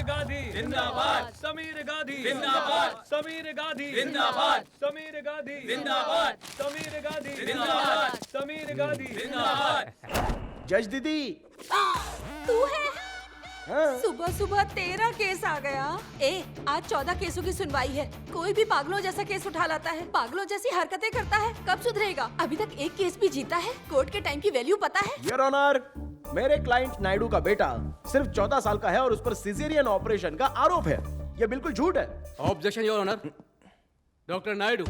गांधी जिंदाबाद, समीर गांधी जिंदाबाद, समीर गांधी जिंदाबाद, समीर गांधी जिंदाबाद, समीर गांधी जिंदाबाद, समीर गांधी जिंदाबाद। जज दीदी तू है? हाँ? सुबह सुबह 13 केस आ गया। आज 14 केसों की सुनवाई है। कोई भी पागलों जैसा केस उठा लाता है, पागलों जैसी हरकतें करता है। कब सुधरेगा? अभी तक एक केस भी जीता है। कोर्ट के टाइम की वैल्यू पता है? योर ऑनर, मेरे क्लाइंट नायडू का बेटा सिर्फ 14 साल का है और उस पर सिजेरियन ऑपरेशन का आरोप है। ये बिल्कुल झूठ है। Objection your honour. Doctor Naidu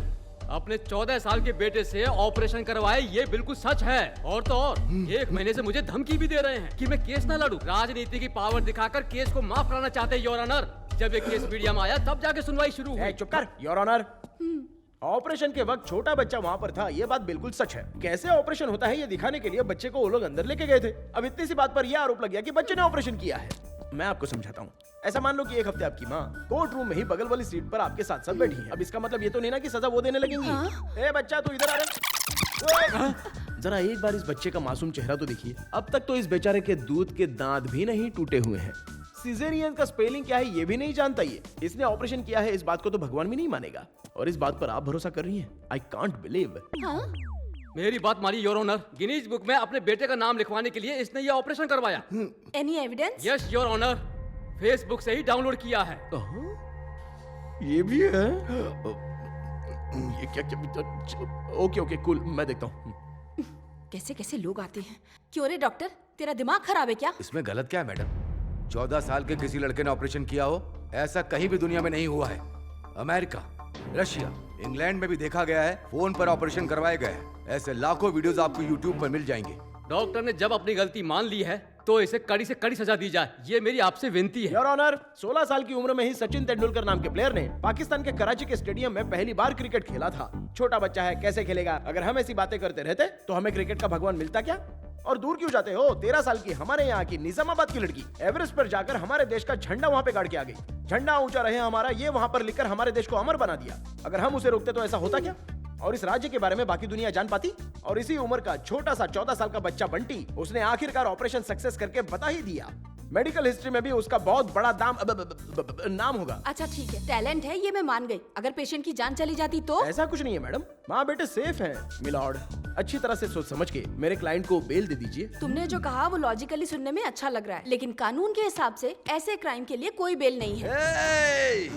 अपने 14 साल के बेटे से ऑपरेशन करवाए, ये बिल्कुल सच है। और तो और 1 महीने से मुझे धमकी भी दे रहे हैं कि मैं केस ना लड़ूं। राजनीति की पावर दिखाकर केस को माफ कराना चाहते हैं योर ऑनर। जब ये केस मीडिया में आया तब जाके सुनवाई शुरू हुई। चुप कर योर ऑनर। ऑपरेशन के वक्त छोटा बच्चा वहाँ पर था, ये बात बिल्कुल सच है। कैसे ऑपरेशन होता है ये दिखाने के लिए बच्चे को वो लोग अंदर लेके गए थे। अब इतनी सी बात पर यह आरोप लग गया कि बच्चे ने ऑपरेशन किया है। मैं आपको समझाता हूँ। ऐसा मान लो कि एक हफ्ते आपकी माँ कोर्ट रूम में ही बगल वाली सीट पर आपके साथ साथ बैठी है। अब इसका मतलब ये तो नहीं ना कि सजा वो देने लगेंगी। ए बच्चा तू इधर आ रे। जरा एक बार इस बच्चे का मासूम चेहरा तो देखिए। अब तक तो इस बेचारे के दूध के दांत भी नहीं टूटे हुए हैं। सिजेरियन का स्पेलिंग क्या है ये भी नहीं जानता ये। इसने ऑपरेशन किया है, इस बात को तो भगवान भी नहीं मानेगा। और इस बात पर आप भरोसा कर रही हैं? I can't believe. मेरी बात मानिए योर ऑनर। गिनीज बुक में अपने बेटे का नाम लिखवाने के लिए इसने ये ऑपरेशन करवाया। Any evidence? Yes your honour, Facebook से ही डाउनलोड किया है। ये भी है। ये क्या? ओके ओके कूल, मैं देखता हूँ। कैसे कैसे लोग आते हैं। क्यों रे डॉक्टर, तेरा दिमाग खराब है क्या? इसमें गलत क्या है मैडम? 14 साल के किसी लड़के ने ऑपरेशन किया हो, ऐसा कहीं भी दुनिया में नहीं हुआ है। अमेरिका, रशिया, इंग्लैंड में भी देखा गया है फोन पर ऑपरेशन करवाए गए हैं। ऐसे लाखों वीडियोस आपको यूट्यूब पर मिल जाएंगे। डॉक्टर ने जब अपनी गलती मान ली है तो इसे कड़ी से कड़ी सजा दी जाए, ये मेरी आपसे विनती है। योर ऑनर, 16 साल की उम्र में ही सचिन तेंदुलकर नाम के प्लेयर ने पाकिस्तान के कराची के स्टेडियम में पहली बार क्रिकेट खेला था। छोटा बच्चा है, कैसे खेलेगा? अगर हम ऐसी बातें करते रहते तो हमें क्रिकेट का भगवान मिलता क्या? और दूर क्यों जाते हो? 13 साल की हमारे यहाँ की निजामाबाद की लड़की एवरेस्ट पर जाकर हमारे देश का झंडा वहाँ पे गाड़ के आ गई। झंडा ऊंचा रहे हमारा, ये वहाँ पर लिखकर हमारे देश को अमर बना दिया। अगर हम उसे रोकते तो ऐसा होता क्या? और इस राज्य के बारे में बाकी दुनिया जान पाती? और इसी उम्र का छोटा सा 14 साल का बच्चा बंटी, उसने आखिरकार ऑपरेशन सक्सेस करके बता ही दिया। मेडिकल हिस्ट्री में भी उसका बहुत बड़ा नाम होगा। अच्छा ठीक है, टैलेंट है ये मैं मान गई। अगर पेशेंट की जान चली जाती तो? ऐसा कुछ नहीं है मैडम, माँ बेटे सेफ हैं। मिलॉर्ड, अच्छी तरह से सोच समझ के मेरे क्लाइंट को बेल दे दीजिए। तुमने जो कहा वो लॉजिकली सुनने में अच्छा लग रहा है, लेकिन कानून के हिसाब से ऐसे क्राइम के लिए कोई बेल नहीं है।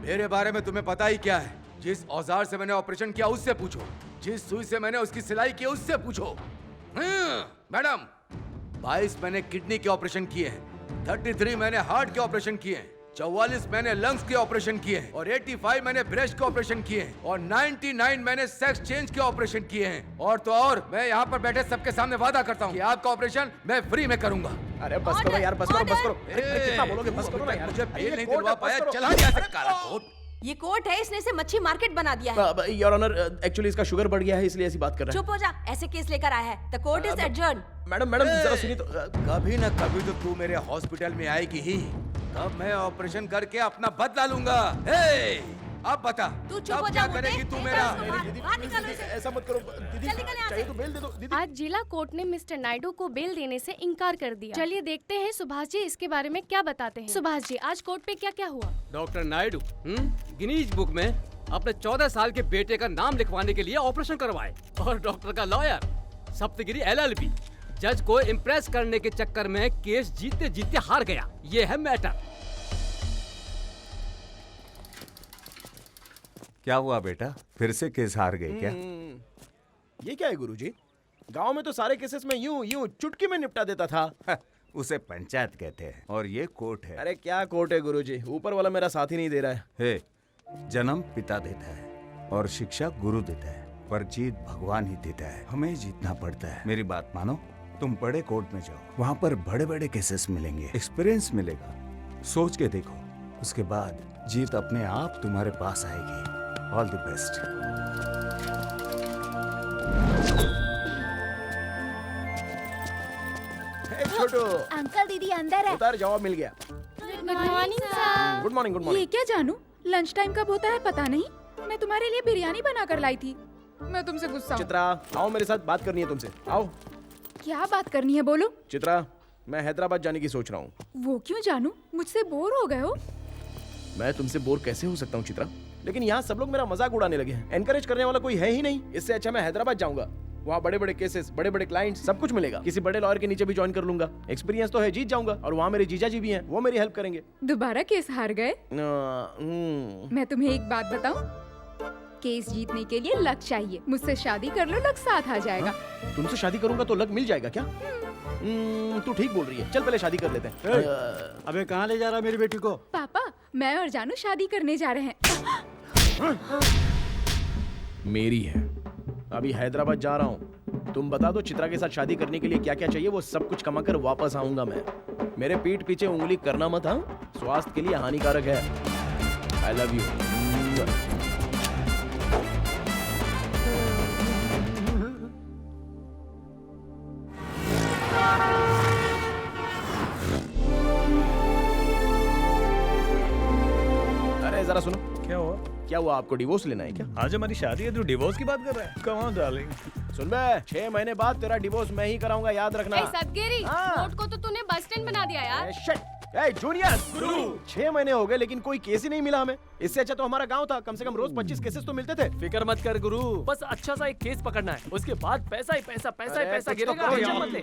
मेरे बारे में तुम्हें पता ही क्या है? जिस औजार से मैंने ऑपरेशन किया उससे पूछो, जिस सुई से मैंने उसकी सिलाई की उससे पूछो। मैडम, 22 मैंने किडनी के ऑपरेशन किए हैं, 33 मैंने हार्ट के ऑपरेशन किए हैं, 44 मैंने लंग्स के ऑपरेशन किए हैं, और 85 मैंने ब्रेस्ट के ऑपरेशन किए हैं, और 99 मैंने सेक्स चेंज के ऑपरेशन किए हैं। और तो और मैं यहाँ पर बैठे सबके सामने वादा करता हूँ कि आपका ऑपरेशन मैं फ्री में करूंगा। अरे बस करो यार, बस करो, बस करो। अरे कितना बोलोगे? बस करो ना यार। मुझे बेल ये नहीं कोर्ट दिलवा है, बस पाया, करो। चला गया से काला कोट। ये कोर्ट है, इसने इसे मच्छी मार्केट बना दिया है। योर ऑनर, एक्चुअली इसका शुगर बढ़ गया है इसलिए ऐसी बात कर रहा है। चुप हो जा, ऐसे केस लेकर आया है। The court is adjourn. Madam madam जरा सुनिए तो। कभी न कभी तो तू मेरे हॉस्पिटल में आएगी ही, तब मैं ऑपरेशन करके अपना बदला लूंगा। अब बता, तू चुप अब हो क्या जा। करेगी तू मेरा? बाहर निकालो इसे। ऐसा मत करो दीदी, चल निकल यहाँ से। चाहिए तो बेल दे दो दीदी। आज जिला कोर्ट ने मिस्टर नायडू को बेल देने से इनकार कर दिया। चलिए देखते हैं सुभाष जी इसके बारे में क्या बताते हैं। सुभाष जी, आज कोर्ट पे क्या क्या हुआ? डॉक्टर नायडू गिनीज बुक में अपने 14 साल के बेटे का नाम लिखवाने के लिए ऑपरेशन करवाए, और डॉक्टर का लॉयर सप्तगिरी LLB जज को इम्प्रेस करने के चक्कर में केस जीतते जीतते हार गया। ये है मैटर। क्या हुआ बेटा, फिर से केस हार गए क्या? ये क्या है गुरुजी? गांव में तो सारे केसेस में यूं चुटकी में निपटा देता था। उसे पंचायत कहते हैं और ये कोर्ट है। अरे क्या कोर्ट है गुरुजी, ऊपर वाला मेरा साथ ही नहीं दे रहा है। हे, जन्म पिता देता है और शिक्षा गुरु देता है, पर जीत भगवान ही देता है। हमें जीतना पड़ता है। मेरी बात मानो, तुम बड़े कोर्ट में जाओ, वहाँ पर बड़े बड़े केसेस मिलेंगे, एक्सपीरियंस मिलेगा। सोच के देखो, उसके बाद जीत अपने आप तुम्हारे पास आएगी। All the best. Chhotu, uncle दीदी अंदर है। उतार, जवाब मिल गया। Good morning sir. Good morning, good ये मॉर्निंग। क्या जानू, लंच टाइम कब होता है पता नहीं। मैं तुम्हारे लिए बिरयानी बना कर लाई थी। मैं तुमसे गुस्सा हूँ। चित्रा, आओ मेरे साथ बात करनी है तुमसे। आओ। क्या बात करनी है बोलो। चित्रा, मैं हैदराबाद जाने की सोच रहा हूँ। वो क्यों जानू? मुझसे बोर हो गए हो? मैं तुमसे बोर कैसे हो सकता हूँ चित्रा? लेकिन यहाँ सब लोग मेरा मजाक उड़ाने लगे हैं। एनकरेज करने वाला कोई है ही नहीं। इससे अच्छा मैं हैदराबाद जाऊंगा। वहाँ बड़े बड़े केसेस, बड़े बड़े क्लाइंट्स, सब कुछ मिलेगा। किसी बड़े लॉयर के नीचे भी ज्वाइन कर लूंगा। एक्सपीरियंस तो है, जीत जाऊंगा। और वहाँ मेरे जीजा जी भी हैं, वो मेरी हेल्प करेंगे। दोबारा केस हार गए? मैं तुम्हें एक बात बताऊं, केस जीतने के लिए लक चाहिए। मुझसे शादी कर लो, लक साथ आ जाएगा। तुमसे शादी करूंगा तो लक मिल जाएगा क्या? तू ठीक बोल रही है। चल पहले शादी कर लेते हैं। अबे कहाँ ले जा रहा है मेरी बेटी को? पापा, मैं और जानू शादी करने जा रहे हैं। मेरी है। अभी हैदराबाद जा रहा हूँ। तुम बता दो चित्रा के साथ शादी करने के लिए क्या क्या चाहिए, वो सब कुछ कमा कर वापस आऊंगा मैं। मेरे पीठ पीछे उंगली करना मत, हाँ? स्वास्थ्य के लिए हानिकारक है। आई लव यू। अरे जरा सुनो। क्या हुआ? क्या हुआ, आपको डिवोर्स लेना है क्या? आज हमारी शादी है, तू डिवोर्स की बात कर रहा है? Come on darling. सुन बे, 6 महीने बाद तेरा डिवोर्स मैं ही कराऊंगा, याद रखना। सदगिरी, हाँ। कोर्ट को तो तूने बस स्टैंड बना दिया यार। जूनियर, 6 महीने हो गए लेकिन कोई केस ही नहीं मिला हमें। इससे अच्छा तो हमारा गांव था, कम से कम रोज 25 केसेस तो मिलते थे। फिक्र मत कर गुरु, बस अच्छा सा एक केस पकड़ना है, उसके बाद पैसा ही पैसा, पैसा ही अरे, पैसा कुछ तो गिरेगा। करो टेंशन यार। मत ले।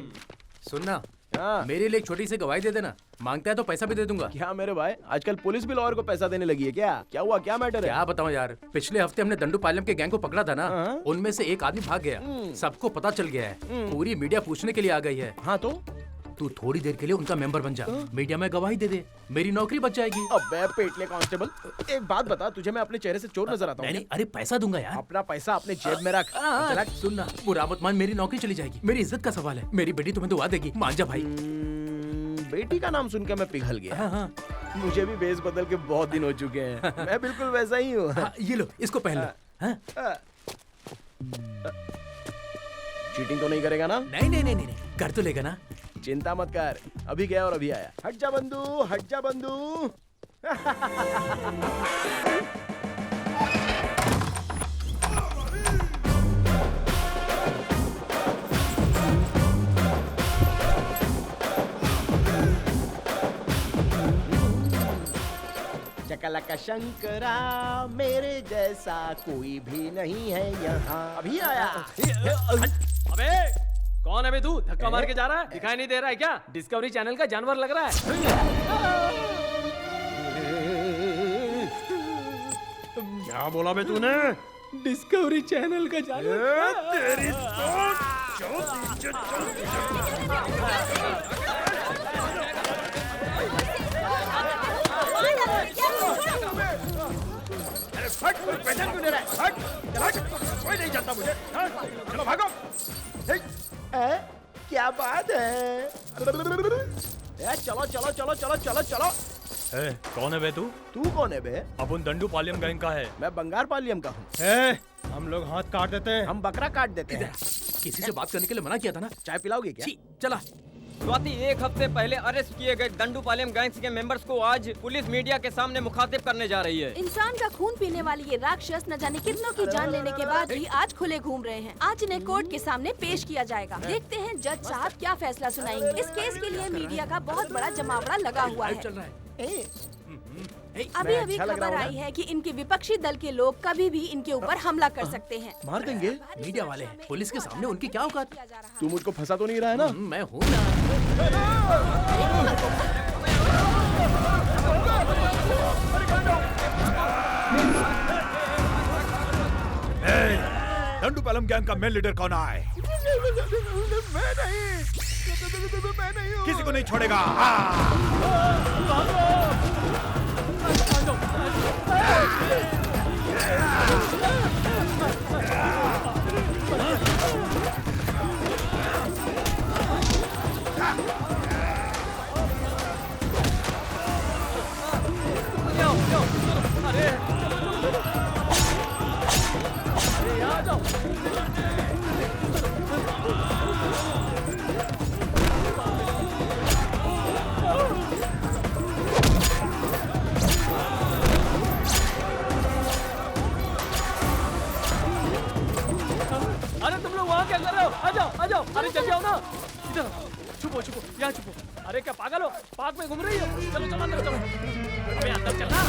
सुनना, हाँ। मेरे लिए एक छोटी सी गवाही दे देना। मांगता है तो पैसा भी दे दूंगा। क्या मेरे भाई, आजकल पुलिस भी लॉयर को पैसा देने लगी है क्या? क्या हुआ, क्या मैटर है? क्या बताऊं यार, पिछले हफ्ते हमने दंडूपालम के गैंग को पकड़ा था ना, हाँ। उनमें से एक आदमी भाग गया। सबको पता चल गया है, पूरी मीडिया पूछने के लिए आ गई है। हाँ तो तू थोड़ी देर के लिए उनका मेंबर बन जा, मीडिया में गवाही दे दे, मेरी नौकरी बच जाएगी। अबे पेटले कांस्टेबल, एक बात बता, तुझे मैं अपने चेहरे से चोर नजर आता हूँ? नहीं, अरे पैसा दूंगा यार। अपना पैसा अपने जेब में रख। चला, सुनना, बुरा मत मान, मेरी नौकरी चली जाएगी। मेरी इज्जत का सवाल है, मेरी बेटी तुम्हें दुआ देगी, मान जा भाई। बेटी का नाम सुनकर मैं पिघल गया। हाँ। मुझे भी बेस बदल के बहुत दिन हो चुके हैं। मैं बिल्कुल वैसा ही हूँ। हाँ, ये लो, इसको पहन लो। हाँ? चीटिंग तो नहीं करेगा ना? नहीं, कर तो लेगा ना। चिंता मत कर, अभी गया और अभी आया। हट जा बंधु, हट जा बंधु। चकलका शंकरा, मेरे जैसा कोई भी नहीं है यहाँ। अभी आया। अबे कौन है बे तू? धक्का मार के जा रहा है, दिखाई नहीं दे रहा है क्या? डिस्कवरी चैनल का जानवर लग रहा है। क्या बोला बे तूने? डिस्कवरी चैनल का जानवर। तेरी हट, पहचान क्यों नहीं रहा है? हट, चल हट, कोई नहीं जानता मुझे। हाँ, चलो भागो। क्या बात है? चलो चलो चलो चलो चलो चलो। कौन है बे तू? तू कौन है बे? अपन दंडूपालयम गैंग का है। मैं बंगार पालियम का हूँ। हम लोग हाथ काट देते हैं। हम बकरा काट देते हैं। किसी से बात करने के लिए मना किया था ना। चाय पिलाओगे क्या? छी, चला। स्वाति, एक हफ्ते पहले अरेस्ट किए गए दंडूपालयम गैंग्स के मेंबर्स को आज पुलिस मीडिया के सामने मुखातिब करने जा रही है। इंसान का खून पीने वाली ये राक्षस न जाने कितनों की जान लेने के बाद भी आज खुले घूम रहे हैं। आज इन्हें कोर्ट के सामने पेश किया जाएगा। देखते हैं जज साहब क्या फैसला सुनाएंगे। इस केस के लिए मीडिया का बहुत बड़ा जमावड़ा लगा हुआ है। चल रहा है। अभी अभी अच्छा लग रहा खबर हूँ आई है कि इनके विपक्षी दल के लोग कभी भी इनके ऊपर हमला कर सकते हैं। मार देंगे? मीडिया वाले हैं, पुलिस के सामने उनकी क्या औकात? तू मुझको फंसा तो नहीं रहा है ना? मैं हूँ ना। दंडूपालयम गैंग का मेन लीडर कौन है? मैं नहीं हूँ। किसी को नहीं छोड़ेगा। अरे तुम लोग वहाँ क्या कर रहे हो? आ जाओ, आ जाओ। अरे जल्दी आओ ना। इधर छुपो छुपो, यहाँ छुपो। अरे क्या पागल हो, पार्क में घूम रही हो? चलो चलो अंदर चलो, अबे अंदर चलना।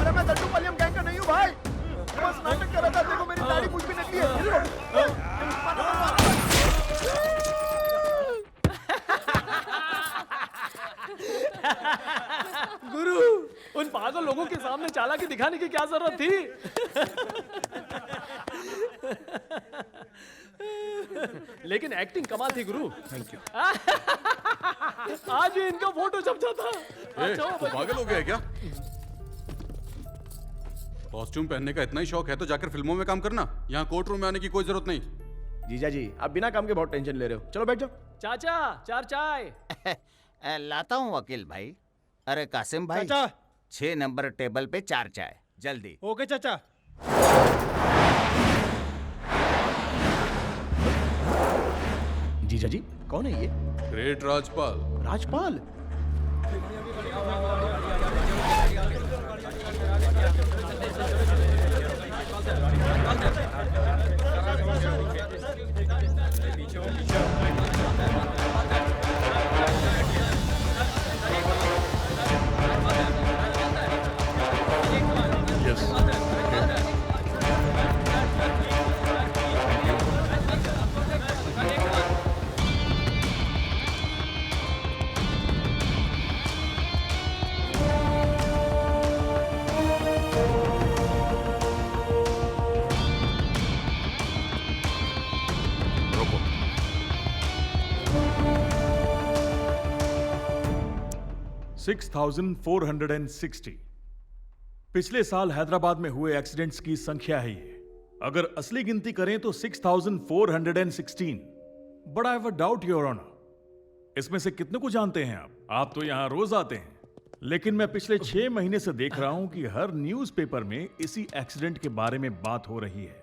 अरे मैं दंडू पालियम गैंग का नहीं हूँ भाई, बस नाटक कर रहा था। देखो मेरी दाढ़ी कुछ भी निकली है। गुरु, उन पागल लोगों के सामने चालाकी दिखाने की क्या जरूरत थी? लेकिन एक्टिंग कमाल थी गुरु। Thank you. आज भी इनका फोटो छप जाता। तू पागल हो गया है क्या? कॉस्ट्यूम पहनने का इतना ही शौक है तो जाकर फिल्मों में काम करना, यहाँ कोर्ट रूम में आने की कोई जरूरत नहीं। जीजा जी, आप बिना काम के बहुत टेंशन ले रहे हो। चलो बैठ जाओ। चाचा, 4 चाय। लाता हूँ वकील भाई। अरे कासिम भाई, चाचा 6 नंबर टेबल पे 4 चाय, जल्दी। ओके चाचा। जीजा जी, कौन है ये? ग्रेट राजपाल। राजपाल? रोको। 6,460 पिछले साल हैदराबाद में हुए एक्सीडेंट्स की संख्या है ये। अगर असली गिनती करें तो 6,416। But I have a doubt your honour, इसमें से कितने को जानते हैं आप? आप तो यहां रोज आते हैं, लेकिन मैं पिछले 6 महीने से देख रहा हूं कि हर न्यूज़पेपर में इसी एक्सीडेंट के बारे में बात हो रही है।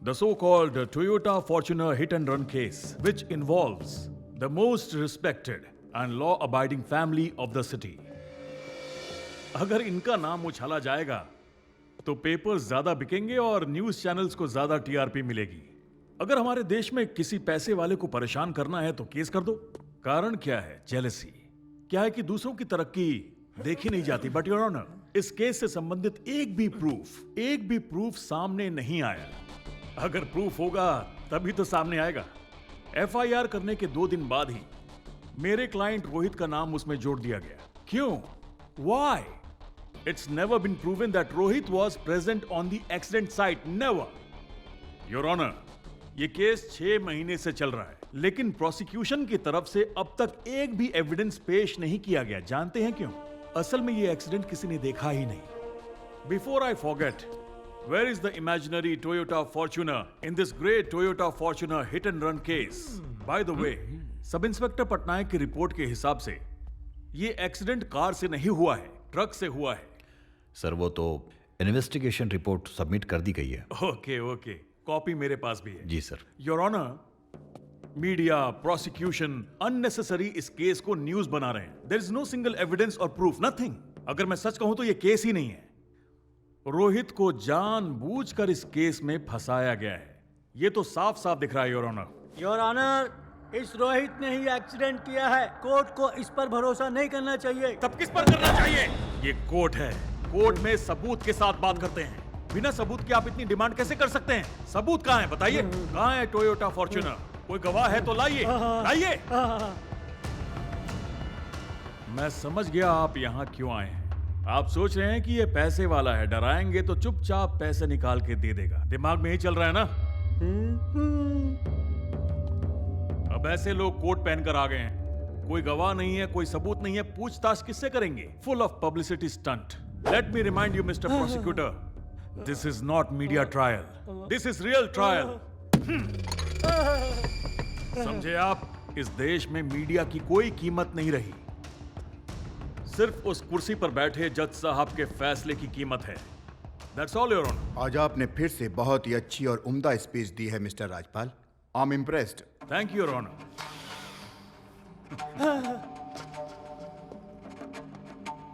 The so-called Toyota Fortuner hit and run case, which involves the most respected and law-abiding family of the city. अगर इनका नाम उछाला जाएगा तो पेपर्स ज्यादा बिकेंगे और न्यूज चैनल्स को ज्यादा टीआरपी मिलेगी। अगर हमारे देश में किसी पैसे वाले को परेशान करना है तो केस कर दो। कारण क्या है? जेलसी। क्या है कि दूसरों की तरक्की देखी नहीं जाती। बट योर ऑनर, इस केस से संबंधित एक भी प्रूफ सामने नहीं आया। अगर प्रूफ होगा तभी तो सामने आएगा। एफआईआर करने के 2 दिन बाद ही मेरे क्लाइंट रोहित का नाम उसमें जोड़ दिया गया। क्यों? Why? It's never been proven that Rohit was present on the accident site. Never. Your Honor, ये केस 6 महीने से चल रहा है, लेकिन प्रोसिक्यूशन की तरफ से अब तक एक भी एविडेंस पेश नहीं किया गया। जानते हैं क्यों? असल में ये एक्सीडेंट किसी ने देखा ही नहीं। Before I forget, where is the imaginary Toyota Fortuner in this great Toyota Fortuner hit and run case? By the way, sub inspector Patnaik की रिपोर्ट के हिसाब से ये एक्सीडेंट कार से नहीं हुआ है, ट्रक से हुआ है। सर वो तो इन्वेस्टिगेशन रिपोर्ट सबमिट कर दी गई है। ओके, कॉपी मेरे पास भी है। जी sir. Your honour, media, prosecution unnecessary इस केस को न्यूज बना रहे हैं। There is no single evidence और प्रूफ, नथिंग। अगर मैं सच कहूं तो ये केस ही नहीं है। रोहित को जानबूझकर इस केस में फंसाया गया है। ये तो साफ साफ दिख रहा है योर ऑनर। योर ऑनर, इस रोहित ने ही एक्सीडेंट किया है। कोर्ट को इस पर भरोसा नहीं करना चाहिए। तब किस पर करना चाहिए? ये कोर्ट है। कोर्ट में सबूत के साथ बात करते हैं। बिना सबूत के आप इतनी डिमांड कैसे कर सकते हैं? सबूत कहाँ है बताइए? कहाँ है टोयोटा फॉर्च्यूनर? कोई गवाह है तो लाइए, लाइए। मैं समझ गया आप यहाँ क्यों आए हैं। आप सोच रहे हैं कि ये पैसे वाला है, डराएंगे तो चुपचाप पैसे निकाल के दे देगा। दिमाग में ही चल रहा है ना? अब ऐसे लोग कोट पहनकर आ गए हैं। कोई गवाह नहीं है, कोई सबूत नहीं है, पूछताछ किससे करेंगे? Full of publicity stunt. Let me remind you mister prosecutor, this is not media trial, this is real trial. समझे आप? इस देश में मीडिया की कोई कीमत नहीं रही। सिर्फ उस कुर्सी पर बैठे जज साहब के फैसले की कीमत है। That's all, Your Honor. आज आपने फिर से बहुत ही अच्छी और उम्दा स्पीच दी है mister Rajpal. I am impressed. Thank you, Your Honor.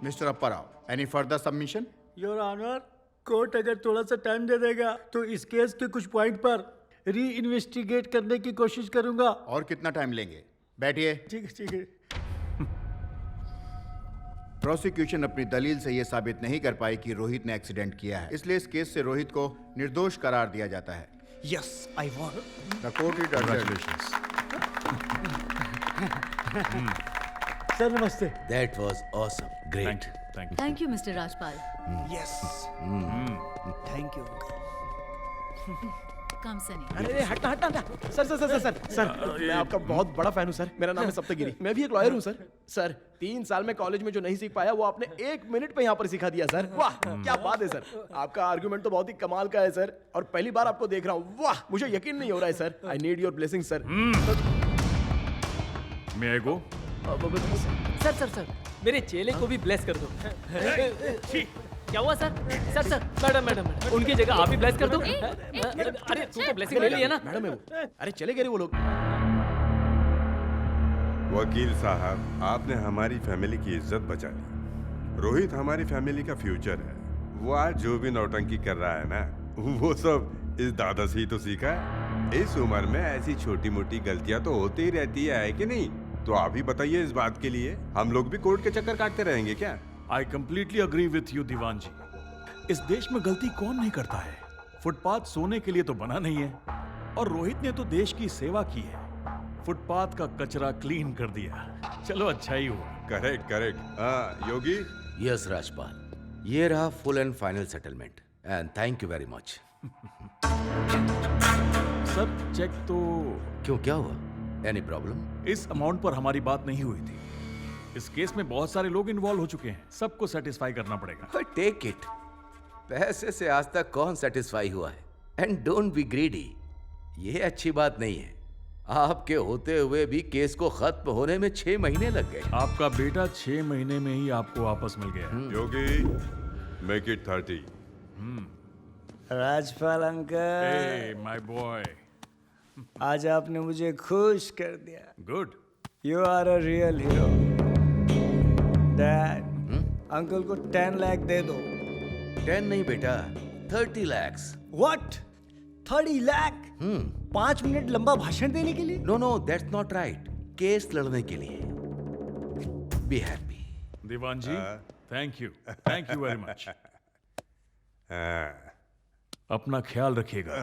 Mister Appa Rao, any further submission? Your honour, court अगर थोड़ा सा टाइम दे देगा तो इस केस के कुछ पॉइंट पर री इन्वेस्टिगेट करने की कोशिश करूंगा। और कितना टाइम लेंगे? बैठिए। ठीक है। प्रोसिक्यूशन अपनी दलील से यह साबित नहीं कर पाई कि रोहित ने एक्सीडेंट किया है, इसलिए इस केस से रोहित को निर्दोष करार दिया जाता है। Yes I want. The court is adjourned. Sir नमस्ते। That was awesome. Great. Thank you. Thank you mister Rajpal. Yes thank you. Come Sunny. अरे हटना। सर, मैं आपका बहुत बड़ा फैन हूँ सर। मेरा नाम है सप्तगिरी, मैं भी एक लॉयर हूँ सर। सर 3 साल में कॉलेज में जो नहीं सीख पाया वो आपने 1 मिनट पे यहाँ पर सिखा दिया सर। वाह क्या बात है सर, आपका आर्गुमेंट तो बहुत ही कमाल का है सर, और पहली बार आपको देख रहा हूँ। वाह मुझे यकीन नहीं हो रहा है sir. I need your blessing sir. May I go? Sir मेरे चेले को भी ब्लेस कर दो। क्या हुआ सर? मैडम उनकी जगह आप ही ब्लेस कर दो। अरे तू तो ब्लेसिंग ले लिया ना। मैडम है वो। अरे चले गए रे वो लोग। वकील साहब, आपने हमारी फैमिली की इज्जत बचा ली। रोहित हमारी फैमिली का फ्यूचर है। वो आज जो भी नौटंकी कर रहा है ना, वो सब इस दादा से ही तो सीखा है। इस उम्र में ऐसी छोटी मोटी गलतियां तो होती ही रहती है कि नहीं? तो आप ही बताइए, इस बात के लिए हम लोग भी कोर्ट के चक्कर काटते रहेंगे क्या? I completely agree with you Diwan ji. इस देश में गलती कौन नहीं करता है? फुटपाथ सोने के लिए तो बना नहीं है, और रोहित ने तो देश की सेवा की है। फुटपाथ का कचरा क्लीन कर दिया। चलो अच्छा ही हुआ। करेक्ट। हाँ योगी। Yes, राजपाल, ये रहा full and final settlement, and thank you very much. Sir cheque तो क्यों, क्या हुआ? Any problem? इस अमाउंट पर हमारी बात नहीं हुई थी। इस केस में बहुत सारे लोग इन्वॉल्व हो चुके हैं, सबको सेटिस्फाई करना पड़ेगा। Take it. पैसे से आज तक कौन सेटिस्फाई हुआ है? And don't be greedy. ये अच्छी बात नहीं है। आपके होते हुए भी केस को खत्म होने में 6 महीने लग गए। आपका बेटा 6 महीने में ही आपको वापस मिल गया। Yogi, make it 30। Rajpal uncle, my boy, आज आपने मुझे खुश कर दिया। Good. You are a real hero. Dad, uncle को 10 लाख दे दो। 10 नहीं बेटा, 30 lakhs। व्हाट? 30 लाख? 5 मिनट लंबा भाषण देने के लिए? No, that's not right. Case लड़ने के लिए। Be happy. Diwan ji, thank you very much. अपना ख्याल रखिएगा।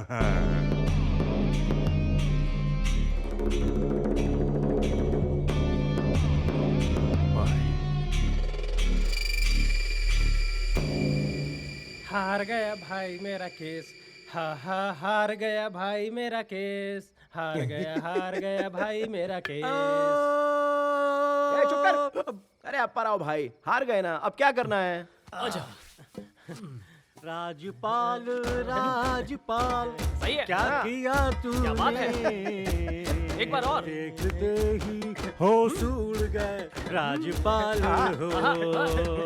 हार गया भाई मेरा केस। हार गया भाई मेरा केस। हार गया भाई मेरा केस। चुप कर। अरे अब पर आओ भाई, हार गए ना, अब क्या करना है? अच्छा राजपाल सही है। क्या किया तूने? क्या बात है? एक बार और। देखते ही होश उड़ गए। राजपाल हो, राजपाल हो,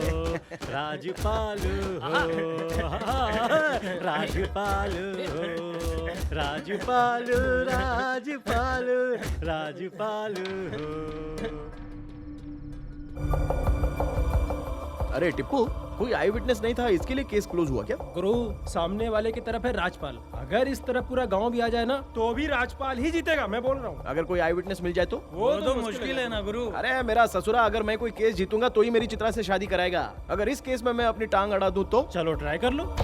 राजपाल हो, राजपाल हो। अरे टिप्पू, कोई आई विटनेस नहीं था, इसके लिए केस क्लोज हुआ क्या? गुरु, सामने वाले की तरफ है राजपाल। अगर इस तरफ पूरा गांव भी आ जाए ना, तो भी राजपाल ही जीतेगा, मैं बोल रहा हूँ। अगर कोई आई विटनेस मिल जाए तो? वो तो मुश्किल है ना गुरु। अरे मेरा ससुरा, अगर मैं कोई केस जीतूंगा तो ही मेरी चित्रा से शादी कराएगा। अगर इस केस में मैं अपनी टांग अड़ा दूं तो? चलो ट्राई कर लो।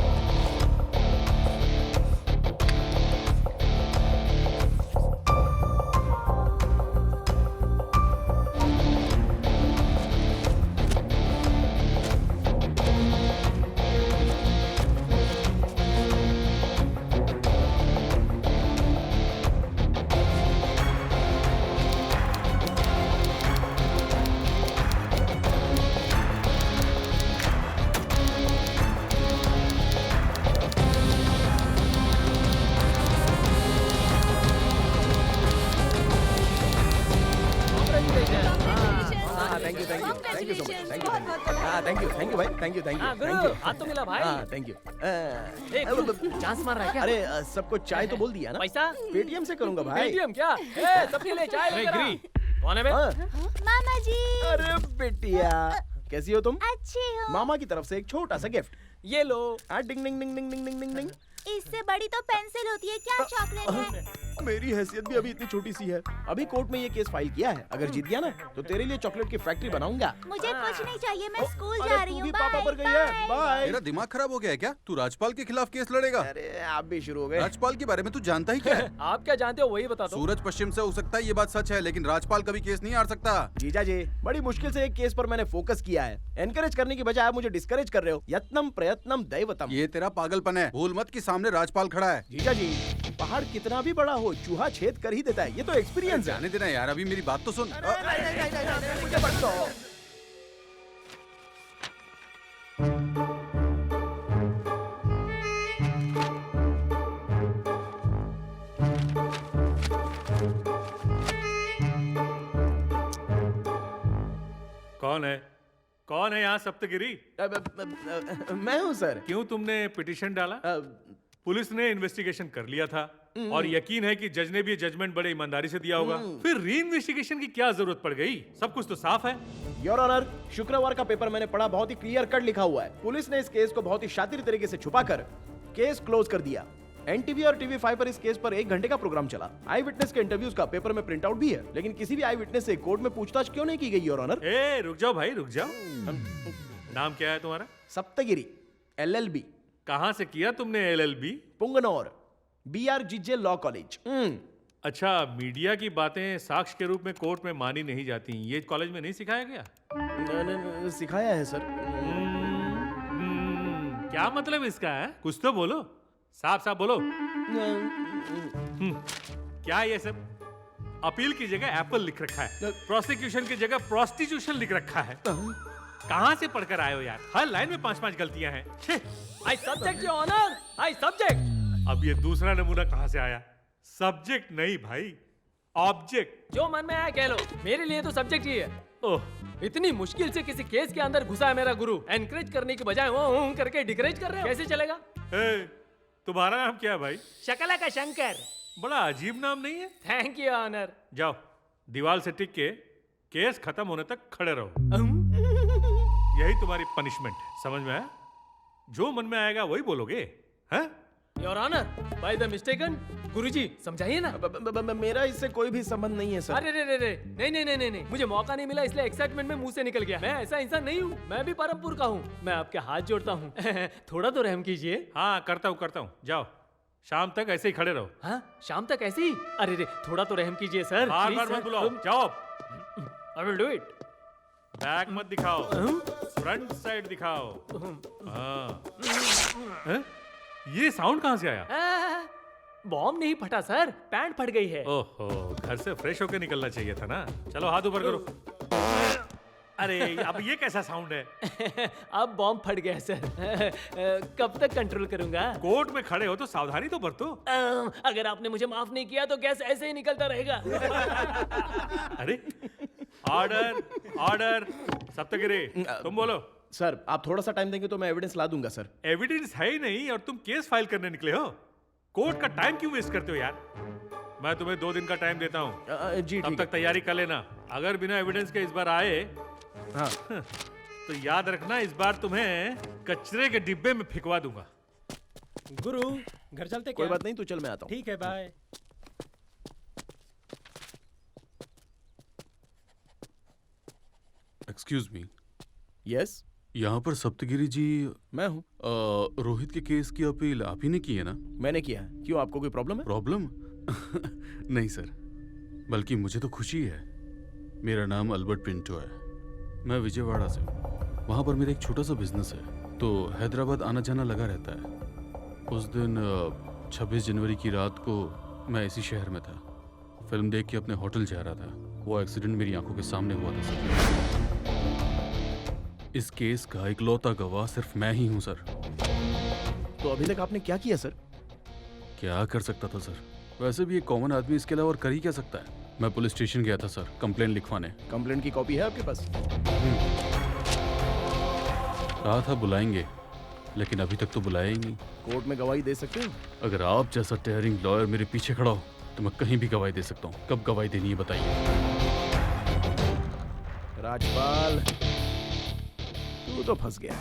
थैंक यू भाई, थैंक यू हाथ तो मिला भाई। Thank you. चांस मार रहा है क्या? अरे सबको चाय तो बोल दिया ना। पैसा पेटीएम से करूंगा भाई। पेटीएम क्या? सबके लिए चाय लेकर आ। कौन है बे? मामा जी। अरे बेटिया, कैसी हो तुम? अच्छी हो। मामा की तरफ से एक छोटा सा गिफ्ट। ये लो। डिंग डिंग डिंग डिंग डिंग डिंग डिंग डिंग। इससे बड़ी तो पेंसिल होती है, क्या चॉकलेट है? मेरी हैसियत भी अभी इतनी छोटी सी है। अभी कोर्ट में ये केस फाइल किया है, अगर जीत गया ना तो तेरे लिए चॉकलेट की फैक्ट्री बनाऊंगा। मुझे कुछ नहीं चाहिए, मैं स्कूल अरे जा रही तू हूँ। भी पापा पर गई है। बाय। तेरा दिमाग खराब हो गया है क्या? तू राजपाल के खिलाफ केस लड़ेगा? अरे आप भी शुरू हो गए। राजपाल के बारे में तू जानता ही क्या है? आप क्या जानते हो वही बता दो। सूरज पश्चिम से हो सकता है, ये बात सच है, लेकिन राजपाल कभी केस नहीं हार सकता। जीजा जी, बड़ी मुश्किल से एक केस पर मैंने फोकस किया है। एनकरेज करने की बजाय आप मुझे डिस्करेज कर रहे हो। यत्नम प्रयत्नम दैवतम। ये तेरा पागलपन है। भूल मत कि सामने राजपाल खड़ा है। जीजा जी, पहाड़ कितना भी बड़ा हो चूहा छेद कर ही देता है, ये तो एक्सपीरियंस है। जाने देना यार, अभी मेरी बात तो सुन। मुझे मत दो। कौन है? कौन है यहाँ सप्तगिरी? मैं हूँ सर। क्यों तुमने पिटीशन डाला? पुलिस ने इन्वेस्टिगेशन कर लिया था और यकीन है कि जज ने भी जजमेंट बड़े ईमानदारी से दिया होगा। फिर री इन्वेस्टिगेशन की क्या जरूरत पड़ गई? सब कुछ तो साफ है। योर ऑनर, शुक्रवार का पेपर मैंने पढ़ा, बहुत ही क्लियर कट लिखा हुआ है। पुलिस ने इस केस को बहुत ही शातिर तरीके से छुपाकर केस क्लोज कर दिया। एनटीवी और टीवी5 पर इस केस पर 1 घंटे का प्रोग्राम चला। आई विटनेस के इंटरव्यूज का पेपर में प्रिंट आउट भी है, लेकिन किसी भी आई विटनेस से कोर्ट में पूछताछ क्यों नहीं की गई योर ऑनर? ए रुक जाओ भाई, रुक जाओ। नाम क्या है तुम्हारा? सप्तगिरी, LLB। कहाँ से किया तुमने LLB? पुंगनौर, BRGJ law college. अच्छा, मीडिया की बातें साक्ष्य के रूप में कोर्ट में मानी नहीं जाती, ये कॉलेज में नहीं सिखाया गया? सिखाया है सर। क्या मतलब इसका है? कुछ तो बोलो, साफ साफ बोलो। क्या ये सब? अपील की जगह एप्पल लिख रखा है, प्रोसिक्यूशन की जगह प्रोस्टिट्यूशन लिख रखा है। कहाँ से पढ़कर आए हो यार? हर लाइन में 5-5 गलतियां हैं। I subject your honour, I subject. अब ये दूसरा नमूना कहाँ से आया? सब्जेक्ट नहीं भाई, ऑब्जेक्ट। जो मन में आया कह लो, मेरे लिए तो सब्जेक्ट ही है। ओह, इतनी मुश्किल से किसी केस के अंदर घुसा है मेरा गुरु। एनकरेज करने की बजाय वो करके डिकरेज कर रहे हो, कैसे चलेगा? तुम्हारा नाम क्या है भाई? शकला का शंकर। बड़ा अजीब नाम नहीं है? Thank you honour. जाओ, दीवार से टिक के केस खत्म होने तक खड़े रहो। यही तुम्हारी पनिशमेंट है, समझ में आया? जो मन में आएगा वही बोलोगे, हैं? Your honour, by the mistaken, Guruji समझाइए ना। मेरा इससे कोई भी संबंध नहीं है सर। अरे रे रे रे, नहीं, मुझे मौका नहीं मिला इसलिए एक्साइटमेंट में मुंह से निकल गया। मैं ऐसा इंसान नहीं हूँ, मैं भी परमपुर का हूँ। मैं आपके हाथ जोड़ता हूँ, थोड़ा तो रहम कीजिए। हाँ, करता हूँ। जाओ, शाम तक ऐसे ही खड़े रहो। हाँ, शाम तक ऐसे ही? अरे रे, थोड़ा तो रहम कीजिए सर। बार मत बुलाओ, जाओ। I will do it. Back मत दिखाओ, फ्रंट साइड दिखाओ। हाँ। ये साउंड कहाँ से आया? बॉम्ब नहीं फटा सर, पैंट फट गई है। ओहो, घर से फ्रेश होकर निकलना चाहिए था ना। चलो हाथ ऊपर करो। अरे अब ये कैसा साउंड है? अब बॉम्ब फट गया सर। कब तक कंट्रोल करूंगा? कोर्ट में खड़े हो तो सावधानी तो बरतो। अगर आपने मुझे माफ नहीं किया तो गैस ऐसे ही निकलता रहेगा। अरे ऑर्डर सप्तगिरी, तुम बोलो। सर, आप थोड़ा सा टाइम देंगे तो मैं एविडेंस ला दूंगा सर। एविडेंस है ही नहीं और तुम केस फाइल करने निकले हो। कोर्ट का टाइम क्यों वेस्ट करते हो यार? मैं तुम्हें 2 दिन का टाइम देता हूँ, जी तब तक तैयारी कर लेना। अगर बिना एविडेंस के इस बार आए हाँ, तो याद रखना, इस बार तुम्हें कचरे के डिब्बे में फिकवा दूंगा। गुरु, घर चलते? कोई बात नहीं, तू चल, मैं आता हूँ। ठीक है, बाय। Excuse me. यस, यहाँ पर सप्तगिरी जी? मैं हूँ। रोहित के केस की अपील आप ही ने की है ना? मैंने किया है। क्यों, आपको कोई प्रॉब्लम है? प्रॉब्लम? नहीं सर, बल्कि मुझे तो खुशी है। मेरा नाम अल्बर्ट पिंटो है, मैं विजयवाड़ा से हूँ। वहाँ पर मेरा एक छोटा सा बिजनेस है, तो हैदराबाद आना जाना लगा रहता है। उस दिन 26 जनवरी की रात को मैं इसी शहर में था। फिल्म देख के अपने होटल जा रहा था। वो एक्सीडेंट मेरी आंखों के सामने हुआ था सर। इस केस का इकलौता गवाह सिर्फ मैं ही हूँ सर। तो अभी तक आपने क्या किया सर? क्या कर सकता था सर? वैसे भी एक कॉमन आदमी इसके अलावा और कर ही क्या सकता है? मैं पुलिस स्टेशन गया था सर, कंप्लेंट लिखवाने। कंप्लेंट की कॉपी है आपके पास? कहा था बुलाएंगे, लेकिन अभी तक तो बुलाया ही नहीं। कोर्ट में गवाही दे सकते हो? अगर आप जैसा टेयरिंग लॉयर मेरे पीछे खड़ा हो तो मैं कहीं भी गवाही दे सकता हूँ। कब गवाही देनी है बताइए। राजपाल, तू तो फंस गया।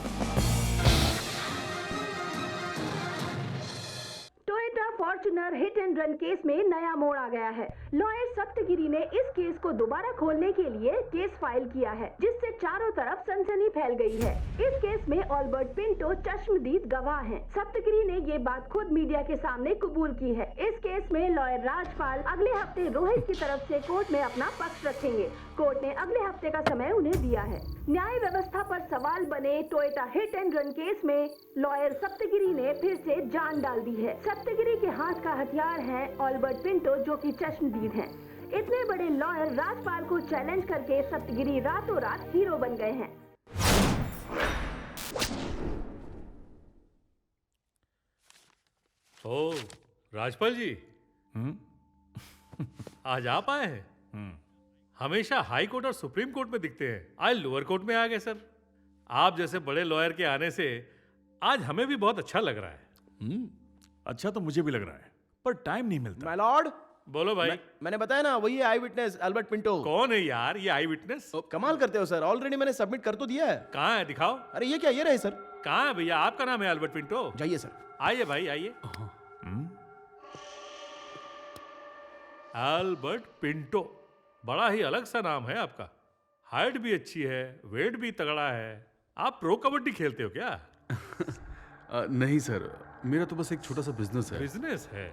Fortuner hit and run case में नया मोड़ आ गया है। लॉयर सप्तगिरी ने इस केस को दोबारा खोलने के लिए केस फाइल किया है, जिससे चारों तरफ सनसनी फैल गई है। इस केस में ऑल्बर्ट पिंटो चश्मदीद गवाह हैं। सप्तगिरी ने ये बात खुद मीडिया के सामने कबूल की है। इस केस में लॉयर राजपाल अगले हफ्ते रोहित की तरफ से कोर्ट में अपना पक्ष रखेंगे। कोर्ट ने अगले हफ्ते का समय उन्हें दिया है। न्याय व्यवस्था पर सवाल बने Toyota hit and run case में लॉयर सप्तगिरी ने फिर से जान डाल दी है। सप्तगिरी के हाथ का हथियार है ऑल्बर्ट पिंटो, जो कि चश्मदीद हैं। इतने बड़े लॉयर राजपाल को चैलेंज करके सप्तगिरी रातों रात हीरो बन गए हैं। ओ राजपाल जी, आज आप आए हैं? हमेशा हाई कोर्ट और सुप्रीम कोर्ट में दिखते हैं, आज लोअर कोर्ट में आ गए सर। आप जैसे बड़े लॉयर के आने से आज हमें भी बहुत अच्छा लग रहा है। अच्छा तो मुझे भी लग रहा है, पर टाइम नहीं मिलता। माय लॉर्ड, बोलो भाई। मैंने बताया ना, वही आई विटनेस अल्बर्ट पिंटो। कौन है यार ये आई विटनेस? कमाल करते हो सर, ऑलरेडी मैंने सबमिट कर तो दिया है। कहाँ है, दिखाओ। अरे ये क्या, ये रहे सर। कहाँ है भैया? आपका नाम है अल्बर्ट पिंटो? जाइए सर। आइए भाई आइए। अल्बर्ट पिंटो, बड़ा ही अलग सा नाम है आपका। हाइट भी अच्छी है, वेट भी तगड़ा है। आप प्रो कबड्डी खेलते हो क्या? नहीं सर, मेरा तो बस एक छोटा सा बिजनेस है। बिजनेस है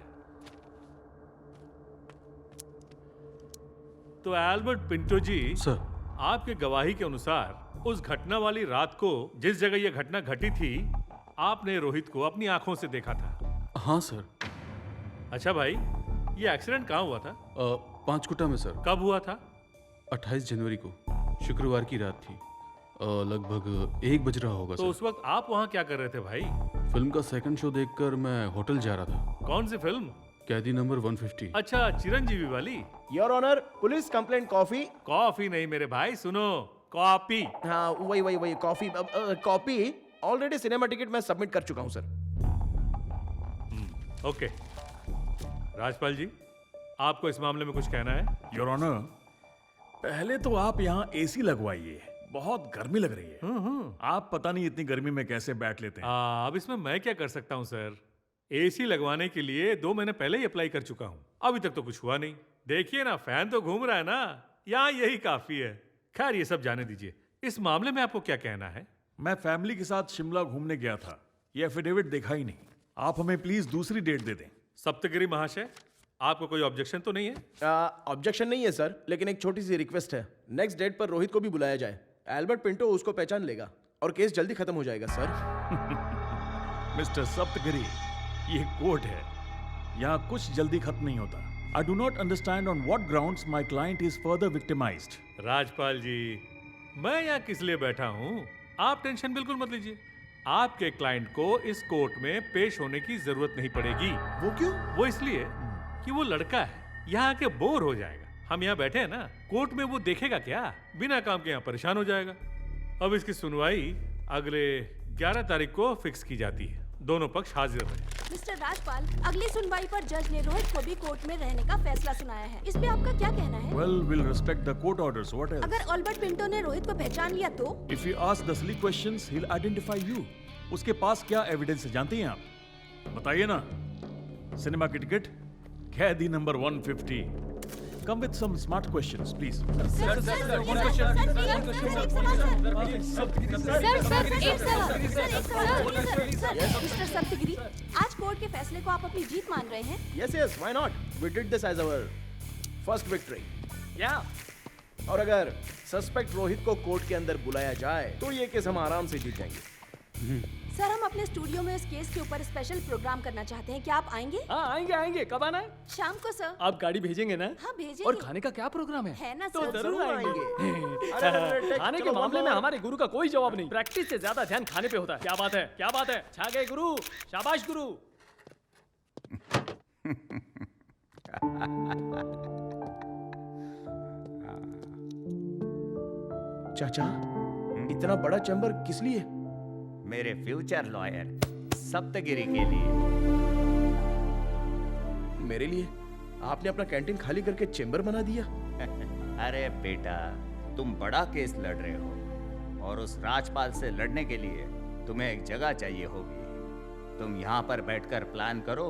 तो एल्बर्ट पिंटो जी सर, आपके गवाही के अनुसार उस घटना वाली रात को जिस जगह यह घटना घटी थी, आपने रोहित को अपनी आंखों से देखा था। हाँ सर। अच्छा भाई, ये एक्सीडेंट कहाँ हुआ था? पांचकुटा में सर। कब हुआ था? 28 जनवरी को, शुक्रवार की रात थी। लगभग 1 बज रहा होगा तो सर। उस वक्त आप वहाँ क्या कर रहे थे भाई? फिल्म का सेकंड शो देखकर मैं होटल जा रहा था। कौन सी फिल्म? कैदी नंबर 150। अच्छा, चिरंजीवी वाली। Your honour, police complaint coffee. Coffee नहीं मेरे भाई, सुनो, कॉपी। हाँ वही coffee. Copy already cinema ticket मैं सबमिट कर चुका हूँ सर। ओके राजपाल जी, आपको इस मामले में कुछ कहना है? योर ऑनर, पहले तो आप यहाँ एसी लगवाइए, बहुत गर्मी लग रही है। आप पता नहीं इतनी गर्मी में कैसे बैठ लेते हैं। अब इसमें मैं क्या कर सकता हूँ सर? एसी लगवाने के लिए 2 महीने पहले ही अप्लाई कर चुका हूँ, अभी तक तो कुछ हुआ नहीं। देखिए ना, फैन तो घूम रहा है ना, यहाँ यही काफी है। खैर ये सब जाने दीजिए, इस मामले में आपको क्या कहना है? मैं फैमिली के साथ शिमला घूमने गया था, ये एफिडेविट देखा ही नहीं। आप हमें प्लीज दूसरी डेट दे दें। सप्तगिरी महाशय, आपको कोई ऑब्जेक्शन तो नहीं है? ऑब्जेक्शन नहीं है सर, लेकिन एक छोटी सी रिक्वेस्ट है। नेक्स्ट डेट पर रोहित को भी बुलाया जाए। एल्बर्ट पिंटो उसको पहचान लेगा और केस जल्दी खत्म हो जाएगा सर। मिस्टर सप्तगिरी, ये कोर्ट है, यहाँ कुछ जल्दी खत्म नहीं होता। I do not understand on what grounds my client is further victimized. Rajpal जी, मैं यहाँ किस लिए बैठा हूँ, आप टेंशन बिल्कुल मत लीजिए। आपके क्लाइंट को इस कोर्ट में पेश होने की जरूरत नहीं पड़ेगी। वो क्यों? वो इसलिए कि वो लड़का है, यहाँ आके बोर हो जाएगा। हम यहाँ बैठे हैं ना, कोर्ट में वो देखेगा क्या? बिना काम के यहाँ परेशान हो जाएगा। अब इसकी सुनवाई अगले 11 तारीख को फिक्स की जाती है। दोनों पक्ष हाजिर रहे। मिस्टर राजपाल, अगली सुनवाई पर जज ने रोहित को भी कोर्ट में रहने का फैसला सुनाया है। इस पे आपका क्या कहना है? Well, we'll respect the court orders. What else? अगर ऑल्बर्ट पिंटो ने रोहित को पहचान लिया तो? If you ask the silly questions, he'll identify you. उसके पास क्या एविडेंस है जानती हैं आप? बताइए ना। सिनेमा की टिकट, कैदी number 150। Come with some smart questions, please. Mister Saptagiri, आज कोर्ट के फैसले को आप अपनी जीत मान रहे हैं? Yes, why not? We did this as our first victory. Yeah. और अगर सस्पेक्ट रोहित को कोर्ट के अंदर बुलाया जाए तो ये केस हम आराम से जीत जाएंगे। सर, हम अपने स्टूडियो में इस केस के ऊपर स्पेशल प्रोग्राम करना चाहते हैं, क्या आप आएंगे? हाँ आएंगे। कब आना है? शाम को सर। आप गाड़ी भेजेंगे ना? हाँ भेजेंगे। और खाने का क्या प्रोग्राम है? है ना तो सर? जरूर आएंगे। खाने के चलो, मामले में बोलो। हमारे गुरु का कोई जवाब नहीं। प्रैक्टिस से ज्यादा ध्यान खाने पे होता है। क्या बात है? छा गए गुरु, शाबाश गुरु। चाचा, इतना बड़ा चैम्बर किस लिए? मेरे फ्यूचर लॉयर सप्तगिरी के लिए। मेरे लिए? आपने अपना कैंटीन खाली करके चैम्बर बना दिया? अरे बेटा, तुम बड़ा केस लड़ रहे हो और उस राजपाल से लड़ने के लिए तुम्हें एक जगह चाहिए होगी। तुम यहाँ पर बैठकर प्लान करो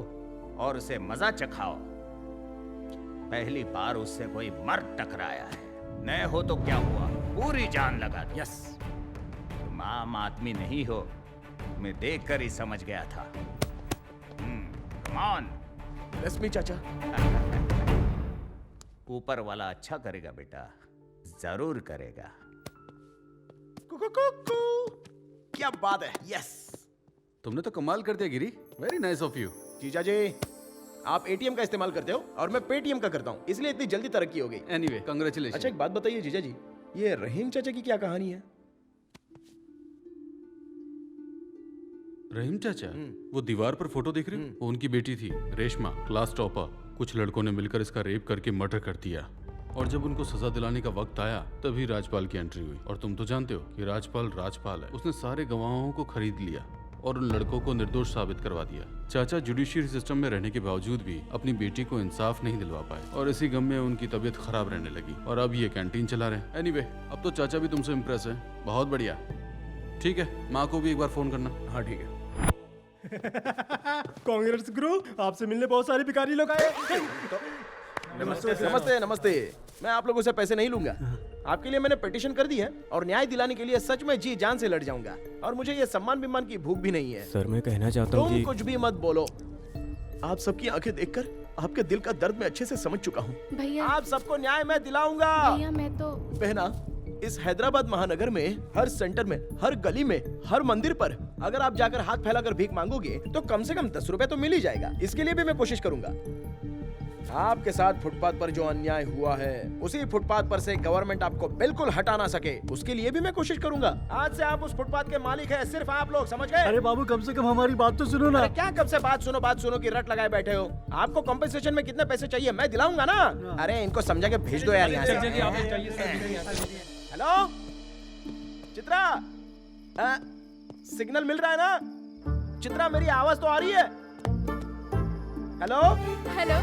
और उसे मजा चखाओ। पहली बार उससे कोई मर्द टकराया है, नए हो तो क्या हुआ, पूरी जान लगा दो। यस, तुम आम आदमी नहीं हो, मैं देखकर ही समझ गया था। Come on. रश्मि चाचा। ऊपर वाला अच्छा करेगा बेटा, जरूर करेगा। क्या बात है। यस, तुमने तो कमाल कर दिया Giri. Very nice of you. जीजा जी, आप एटीएम का इस्तेमाल करते हो और मैं पेटीएम का करता हूँ, इसलिए इतनी जल्दी तरक्की हो गई। Anyway, congratulation. अच्छा एक बात बताइए जीजा जी, ये रहीम चाचा की क्या कहानी है? रहीम चाचा, वो दीवार पर फोटो देख रहे हो? वो उनकी बेटी थी रेशमा, क्लास टॉपर। कुछ लड़कों ने मिलकर इसका रेप करके मर्डर कर दिया, और जब उनको सजा दिलाने का वक्त आया तभी राजपाल की एंट्री हुई। और तुम तो जानते हो कि राजपाल है। उसने सारे गवाहों को खरीद लिया और उन लड़कों को निर्दोष साबित करवा दिया। चाचा जुडिशियरी सिस्टम में रहने के बावजूद भी अपनी बेटी को इंसाफ नहीं दिलवा पाए, और इसी गम में उनकी तबीयत खराब रहने लगी, और अब ये कैंटीन चला रहे हैं। एनीवे, अब तो चाचा भी तुमसे इम्प्रेस है। बहुत बढ़िया। ठीक है, माँ को भी एक बार फोन करना। हाँ ठीक है। कांग्रेस गुरु, आपसे मिलने बहुत सारे भिखारी लोग आए। नमस्ते नमस्ते नमस्ते। मैं आप लोगों से पैसे नहीं लूंगा। आपके लिए मैंने पिटीशन कर दी है और न्याय दिलाने के लिए सच में जी जान से लड़ जाऊंगा, और मुझे ये सम्मान विमान की भूख भी नहीं है। सर मैं कहना चाहता हूँ तुम कुछ भी मत बोलो। आप सबकी आंखें देखकर आपके दिल का दर्द मैं अच्छे से समझ चुका हूँ। भैया, आप सबको न्याय मैं दिलाऊंगा। भैया मैं तो बहना, इस हैदराबाद महानगर में हर सेंटर में, हर गली में, हर मंदिर पर अगर आप जाकर हाथ फैलाकर भीख मांगोगे तो कम से कम 10 रुपए तो मिल ही जाएगा। इसके लिए भी मैं कोशिश करूंगा। आपके साथ फुटपाथ पर जो अन्याय हुआ है, उसी फुटपाथ पर से गवर्नमेंट आपको बिल्कुल हटा ना सके, उसके लिए भी मैं कोशिश करूंगा। आज से आप उस फुटपाथ के मालिक हैं, सिर्फ आप लोग, समझ गए? अरे बाबू, कम से कम हमारी बात तो सुनो ना। अरे क्या कब से बात सुनो की रट लगाए बैठे हो? आपको कॉम्पेंसेशन में कितने पैसे चाहिए मैं दिलाऊंगा ना। अरे इनको समझा के भेज दो यार यहाँ से। हेलो चित्रा, सिग्नल मिल रहा है ना? चित्रा मेरी आवाज तो आ रही है? हेलो हेलो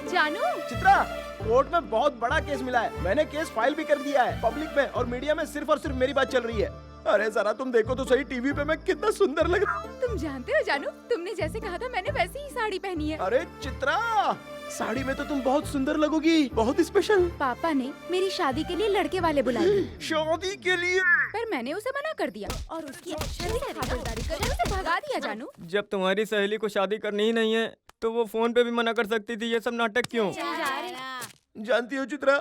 जानू। चित्रा, कोर्ट में बहुत बड़ा केस मिला है। मैंने केस फाइल भी कर दिया है। पब्लिक में और मीडिया में सिर्फ और सिर्फ मेरी बात चल रही है। अरे जरा तुम देखो तो सही, टीवी पे मैं कितना सुंदर लग रहा हूँ। तुम जानते हो जानू, तुमने जैसे कहा था मैंने वैसी ही साड़ी पहनी है। अरे चित्रा, साड़ी में तो तुम बहुत सुंदर लगोगी, बहुत स्पेशल। पापा ने मेरी शादी के लिए लड़के वाले बुलाए। शादी के लिए? पर मैंने उसे मना कर दिया और उसकी खातिरदारी करके उसे भगा दिया। जानू, जब तुम्हारी सहेली को शादी करनी ही नहीं है तो वो फोन पे भी मना कर सकती थी। ये सब नाटक क्यों? जानती हो चित्रा,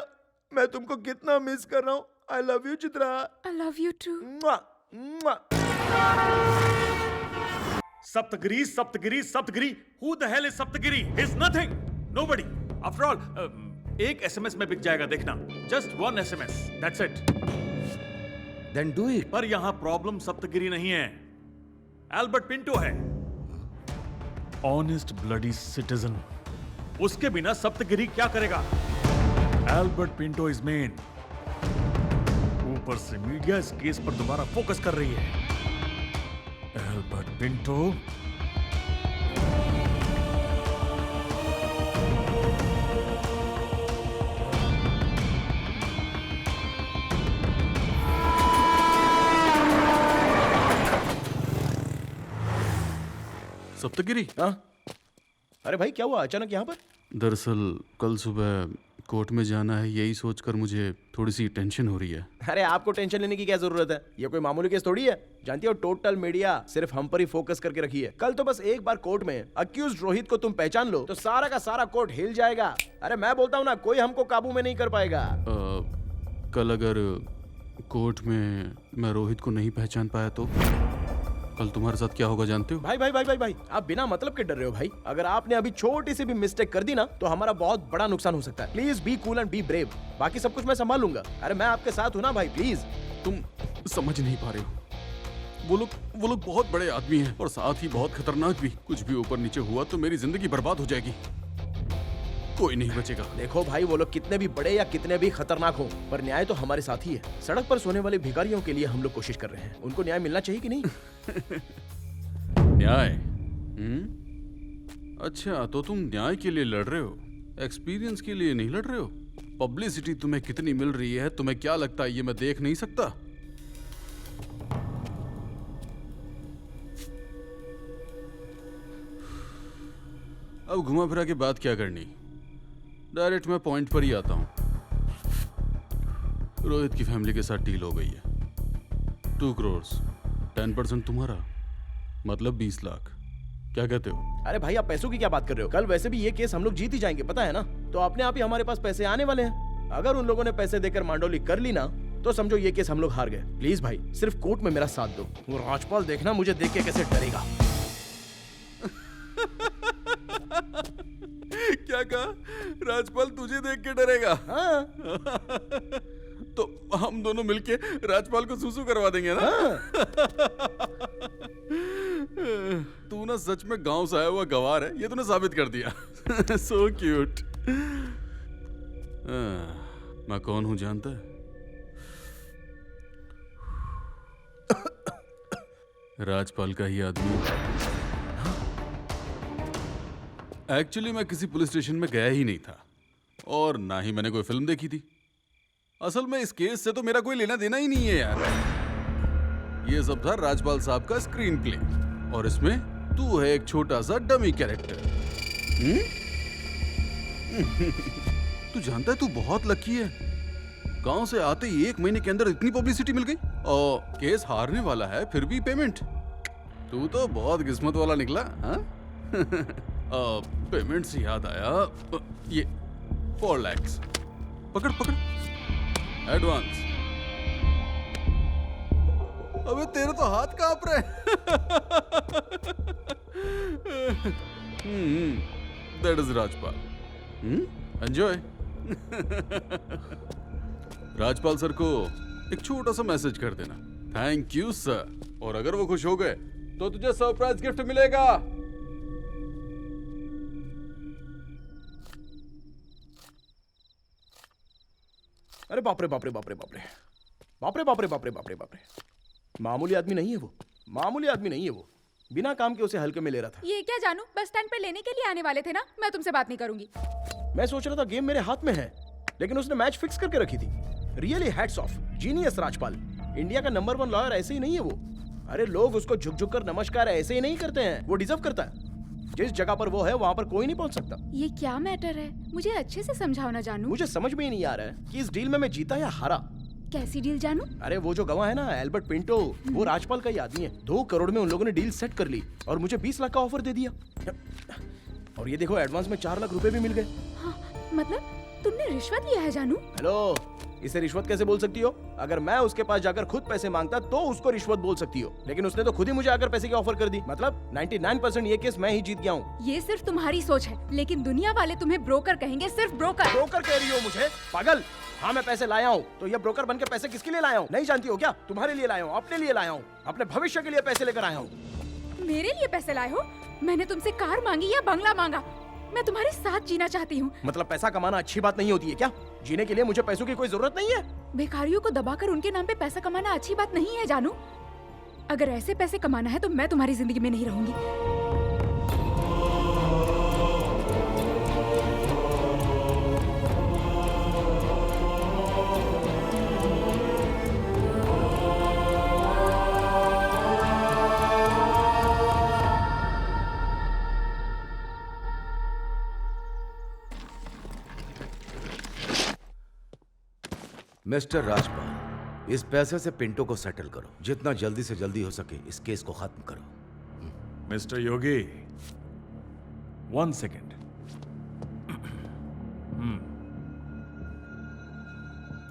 मैं तुमको कितना मिस कर रहा हूँ। I love you Chitra. I love you too. Saptagiri Saptagiri Saptagiri. Who the hell is Saptagiri? Is nothing. Nobody. After all, एक SMS में बिक जाएगा, देखना। Just one SMS. That's it. Then do it. पर यहाँ प्रॉब्लम सप्तगिरी नहीं है, एल्बर्ट पिंटो है। Honest bloody citizen. उसके बिना सप्तगिरी क्या करेगा? Albert Pinto is main. ऊपर से मीडिया इस केस पर दोबारा फोकस कर रही है। Albert Pinto Saptagiri. हाँ? अरे भाई क्या हुआ अचानक यहाँ पर? दरअसल कल सुबह कोर्ट में जाना है, यही सोचकर मुझे थोड़ी सी टेंशन हो रही है। अरे आपको टेंशन लेने की क्या जरूरत है? ये कोई मामूली केस थोड़ी है। जानती हो टोटल मीडिया सिर्फ हम पर ही फोकस करके रखी है। कल तो बस एक बार कोर्ट में अक्यूज्ड रोहित को तुम पहचान लो तो सारा का सारा कोर्ट हिल जाएगा। अरे मैं बोलता हूँ ना, कोई हमको काबू में नहीं कर पाएगा। कल अगर कोर्ट में मैं रोहित को नहीं पहचान पाया तो कल तुम्हारे साथ क्या होगा जानते हो? भाई भाई भाई भाई भाई, आप बिना मतलब के डर रहे हो भाई। अगर आपने अभी छोटी सी भी मिस्टेक कर दी ना तो हमारा बहुत बड़ा नुकसान हो सकता है। Please be cool and be brave. बाकी सब कुछ मैं संभाल लूंगा। अरे मैं आपके साथ हूँ ना भाई, प्लीज। तुम समझ नहीं पा रहे हो। वो लोग बहुत बड़े आदमी हैं और साथ ही बहुत खतरनाक भी। कुछ भी ऊपर नीचे हुआ तो मेरी जिंदगी बर्बाद हो जाएगी, कोई नहीं बचेगा। देखो भाई, वो लोग कितने भी बड़े या कितने भी खतरनाक हो, पर न्याय तो हमारे साथ ही है। सड़क पर सोने वाले भिखारियों के लिए हम लोग कोशिश कर रहे हैं। उनको न्याय मिलना चाहिए कि नहीं? न्याय? अच्छा, तो तुम न्याय के लिए लड़ रहे हो, एक्सपीरियंस के लिए नहीं लड़ रहे हो। पब्लिसिटी तुम्हें कितनी मिल रही है, तुम्हें क्या लगता है ये मैं देख नहीं सकता? अब घुमा फिरा के बात क्या करनी, डायरेक्ट मैं पॉइंट पर ही आता हूँ। रोहित की फैमिली के साथ डील हो गई है। 2 करोड़, 10% तुम्हारा, मतलब 20 लाख। क्या कहते हो? अरे भाई आप पैसों की क्या बात कर रहे हो? कल वैसे भी ये केस हम लोग जीत ही जाएंगे, पता है ना? तो अपने आप ही हमारे पास पैसे आने वाले हैं। अगर उन लोगों ने पैसे देकर मांडोली कर ली ना, तो समझो ये केस हम लोग हार गए। प्लीज भाई सिर्फ कोर्ट में मेरा साथ दो। वो राजपाल देखना मुझे देख के कैसे डरेगा। क्या कहा? राजपाल तुझे देख के डरेगा? हाँ। तो हम दोनों मिलके राजपाल को सुसु करवा देंगे ना? तू ना सच में गांव से आया हुआ गवार है, ये तूने साबित कर दिया। So cute. मैं कौन हूं जानता है? राजपाल का ही आदमी। एक्चुअली मैं किसी पुलिस स्टेशन में गया ही नहीं था और ना ही मैंने कोई फिल्म देखी थी। असल में इस केस से तो मेरा कोई लेना देना ही नहीं है यार। ये सब था राजपाल साहब का स्क्रीन प्ले और इसमें तू है एक छोटा सा डमी कैरेक्टर। तू जानता है तू बहुत लकी है। गांव से आते ही 1 महीने के अंदर इतनी पब्लिसिटी मिल गई और केस हारने वाला है फिर भी पेमेंट। तू तो बहुत किस्मत वाला निकला। हाँ? पेमेंट से याद आया, ये 4 लाख पकड़ पकड़ एडवांस। अबे तेरे तो हाथ कांप रहे। That is Rajpal. Enjoy. Rajpal sir को एक छोटा सा मैसेज कर देना, थैंक यू सर, और अगर वो खुश हो गए तो तुझे सरप्राइज गिफ्ट मिलेगा। अरे बाप रे बाप रे बाप रे बाप रे बाप रे बाप रे बाप रे बाप रे बाप रे। मामूली आदमी नहीं है वो, मामूली आदमी नहीं है वो। बिना काम के उसे हल्के में ले रहा था। ये क्या जानू, बस स्टैंड पे लेने के लिए आने वाले थे ना? मैं तुमसे बात नहीं करूंगी। मैं सोच रहा था गेम मेरे हाथ में है, लेकिन उसने मैच फिक्स करके रखी थी। Really hats off, genius Rajpal. India का नंबर 1 लॉयर ऐसे ही नहीं है वो। अरे लोग उसको झुक झुक कर नमस्कार ऐसे ही नहीं करते हैं, वो डिजर्व करता है। जिस जगह पर वो है वहाँ पर कोई नहीं पहुँच सकता। ये क्या मैटर है, मुझे अच्छे से समझाओ ना जानू। मुझे समझ में ही नहीं आ रहा है कि इस डील में मैं जीता या हारा। कैसी डील जानू? अरे वो जो गवाह है ना, एल्बर्ट पिंटो, वो राजपाल का ही आदमी है। 2 करोड़ में उन लोगों ने डील सेट कर ली और मुझे 20 लाख का ऑफर दे दिया। और ये देखो एडवांस में 4 लाख रुपए भी मिल गए। हाँ, मतलब तुमने रिश्वत लिया है जानू? हेलो, इसे रिश्वत कैसे बोल सकती हो? अगर मैं उसके पास जाकर खुद पैसे मांगता तो उसको रिश्वत बोल सकती हो, लेकिन उसने तो खुद ही मुझे आकर पैसे की ऑफर कर दी। मतलब 99% ये केस मैं ही जीत गया हूँ। ये सिर्फ तुम्हारी सोच है, लेकिन दुनिया वाले तुम्हें ब्रोकर कहेंगे, सिर्फ ब्रोकर। ब्रोकर कह रही हो मुझे? पागल। हाँ मैं पैसे लाया हूँ, तो ये ब्रोकर बनकर पैसे किसके लिए लाया हूँ नहीं जानती हो क्या? तुम्हारे लिए लाया हूँ, अपने लिए लाया हूँ, अपने भविष्य के लिए पैसे लेकर आया हूँ। मेरे लिए पैसे लाए हो? मैंने तुमसे कार मांगी या बंगला मांगा? मैं तुम्हारे साथ जीना चाहती हूँ। मतलब पैसा कमाना अच्छी बात नहीं होती है क्या? जीने के लिए मुझे पैसों की कोई जरूरत नहीं है। भिखारियों को दबाकर उनके नाम पे पैसा कमाना अच्छी बात नहीं है जानू। अगर ऐसे पैसे कमाना है तो मैं तुम्हारी जिंदगी में नहीं रहूंगी। मिस्टर राजपाल, इस पैसे से पिंटो को सेटल करो। जितना जल्दी से जल्दी हो सके इस केस को खत्म करो। मिस्टर योगी, 1 सेकेंड।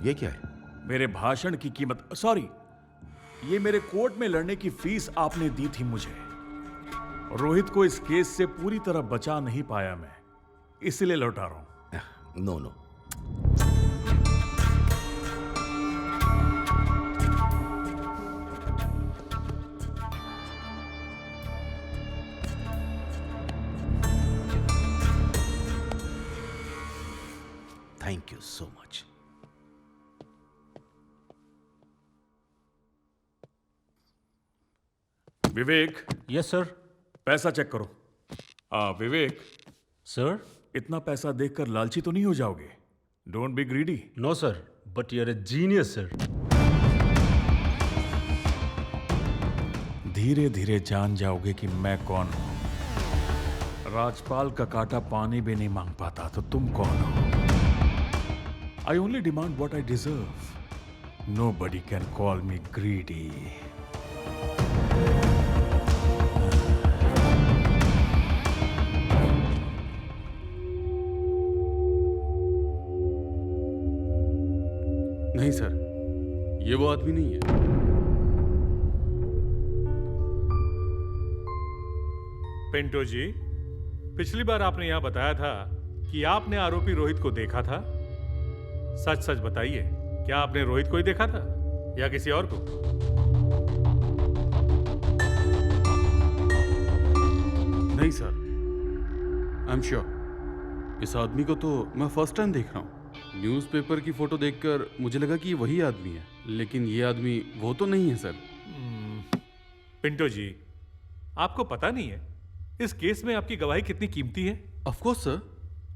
ये क्या है? मेरे भाषण की कीमत, सॉरी, ये मेरे कोर्ट में लड़ने की फीस आपने दी थी मुझे। रोहित को इस केस से पूरी तरह बचा नहीं पाया मैं, इसलिए लौटा रहा हूं। No no, thank you so much. Vivek. Yes sir. पैसा चेक करो। विवेक सर, इतना पैसा देखकर लालची तो नहीं हो जाओगे? Don't be greedy. No sir, but you are a genius sir. धीरे धीरे जान जाओगे कि मैं कौन हूं। राजपाल का काटा पानी भी नहीं मांग पाता तो तुम कौन हो? I only demand what I deserve. Nobody can call me greedy. नहीं सर, ये वो आदमी नहीं है। पिंटो जी, पिछली बार आपने यहां बताया था कि आपने आरोपी रोहित को देखा था। सच सच बताइए, क्या आपने रोहित को ही देखा था या किसी और को? नहीं सर, आई एम श्योर। इस आदमी को तो मैं फर्स्ट टाइम देख रहा हूँ। न्यूज़पेपर की फोटो देखकर मुझे लगा कि ये वही आदमी है, लेकिन ये आदमी वो तो नहीं है सर। पिंटो जी, आपको पता नहीं है इस केस में आपकी गवाही कितनी कीमती है? ऑफ कोर्स सर,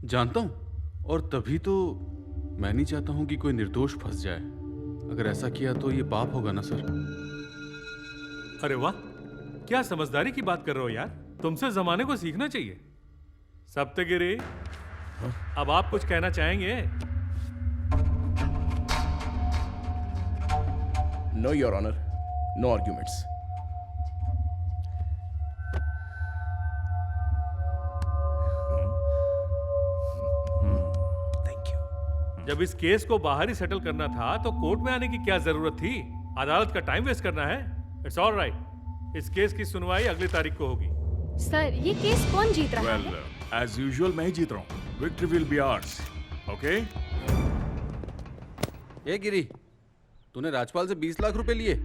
जानता हूँ, और तभी तो मैं नहीं चाहता हूँ कि कोई निर्दोष फंस जाए। अगर ऐसा किया तो ये पाप होगा ना सर। अरे वाह, क्या समझदारी की बात कर रहे हो यार। तुमसे जमाने को सीखना चाहिए। सप्तगिरी, अब आप कुछ कहना चाहेंगे? No your honour, no arguments. जब इस केस को बाहर ही सेटल करना था तो कोर्ट में आने की क्या जरूरत थी? अदालत का टाइम वेस्ट करना है? It's all right. इस केस की सुनवाई अगली तारीख को होगी। सर, ये केस कौन जीत रहा है? वेल, एज यूजुअल मैं ही जीत रहा हूँ। Victory will be ours. Okay? ए गिरी, तूने राजपाल से 20 लाख रुपए लिए?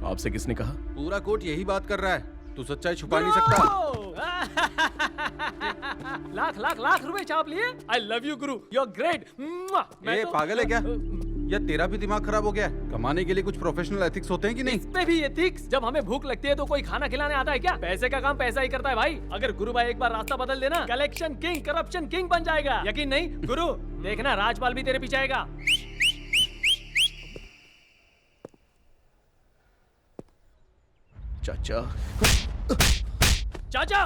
आपसे किसने कहा? पूरा कोर्ट यही बात कर रहा है। तू सच्चाई छुपा नहीं सकता। लाख लाख लाख रुपए छाप लिए। आई love you Guru, you are great. ए पागल है क्या? या तेरा भी दिमाग खराब हो गया? कमाने के लिए कुछ प्रोफेशनल एथिक्स होते हैं कि नहीं? इसमें भी एथिक्स? जब हमें भूख लगती है तो कोई खाना खिलाने आता है क्या? पैसे का काम पैसा ही करता है भाई। अगर गुरु भाई एक बार रास्ता बदल देना, कलेक्शन किंग, करप्शन किंग बन जाएगा। यकीन नहीं गुरु? देखना, राजपाल भी तेरे पीछे आएगा। चाचा, चाचा,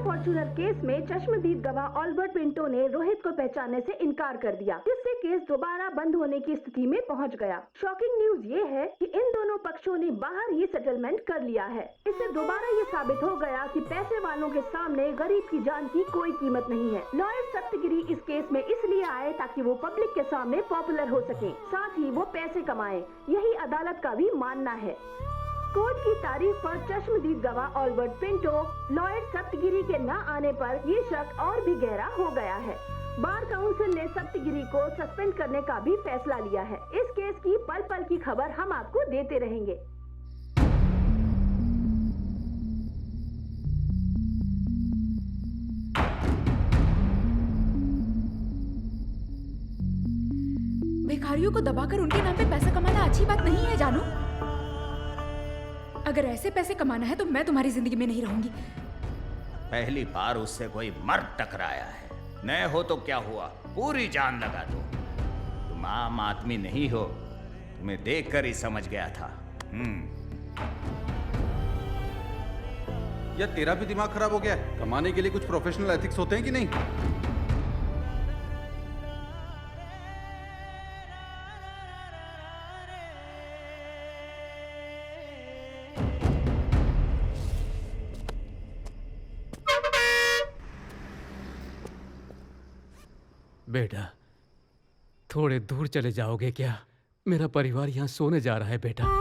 फॉर्च्यूनर केस में चश्मदीद गवाह ऑल्बर्ट पिंटो ने रोहित को पहचानने से इनकार कर दिया, जिससे केस दोबारा बंद होने की स्थिति में पहुंच गया। शॉकिंग न्यूज ये है कि इन दोनों पक्षों ने बाहर ही सेटलमेंट कर लिया है। इससे दोबारा ये साबित हो गया कि पैसे वालों के सामने गरीब की जान की कोई कीमत नहीं है। लॉयर सप्तगिरी इस केस में इसलिए आए ताकि वो पब्लिक के सामने पॉपुलर हो सके, साथ ही वो पैसे कमाए। यही अदालत का भी मानना है। कोर्ट की तारीख पर चश्मदीद गवाह ऑल्बर्ट पिंटो, लॉयर सप्तगिरी के न आने पर ये शक और भी गहरा हो गया है। बार काउंसिल ने सप्तगिरी को सस्पेंड करने का भी फैसला लिया है। इस केस की पल पल की खबर हम आपको देते रहेंगे। भिखारियों को दबाकर उनके नाम पे पैसा कमाना अच्छी बात नहीं है जानू। अगर ऐसे पैसे कमाना है तो मैं तुम्हारी जिंदगी में नहीं रहूंगी। पहली बार उससे कोई मर्द टकराया है, न हो तो क्या हुआ, पूरी जान लगा दो। तुम आम आदमी नहीं हो, तुम्हें देखकर ही समझ गया था। या तेरा भी दिमाग खराब हो गया? कमाने के लिए कुछ प्रोफेशनल एथिक्स होते हैं कि नहीं? बेटा, थोड़े दूर चले जाओगे क्या? मेरा परिवार यहाँ सोने जा रहा है बेटा।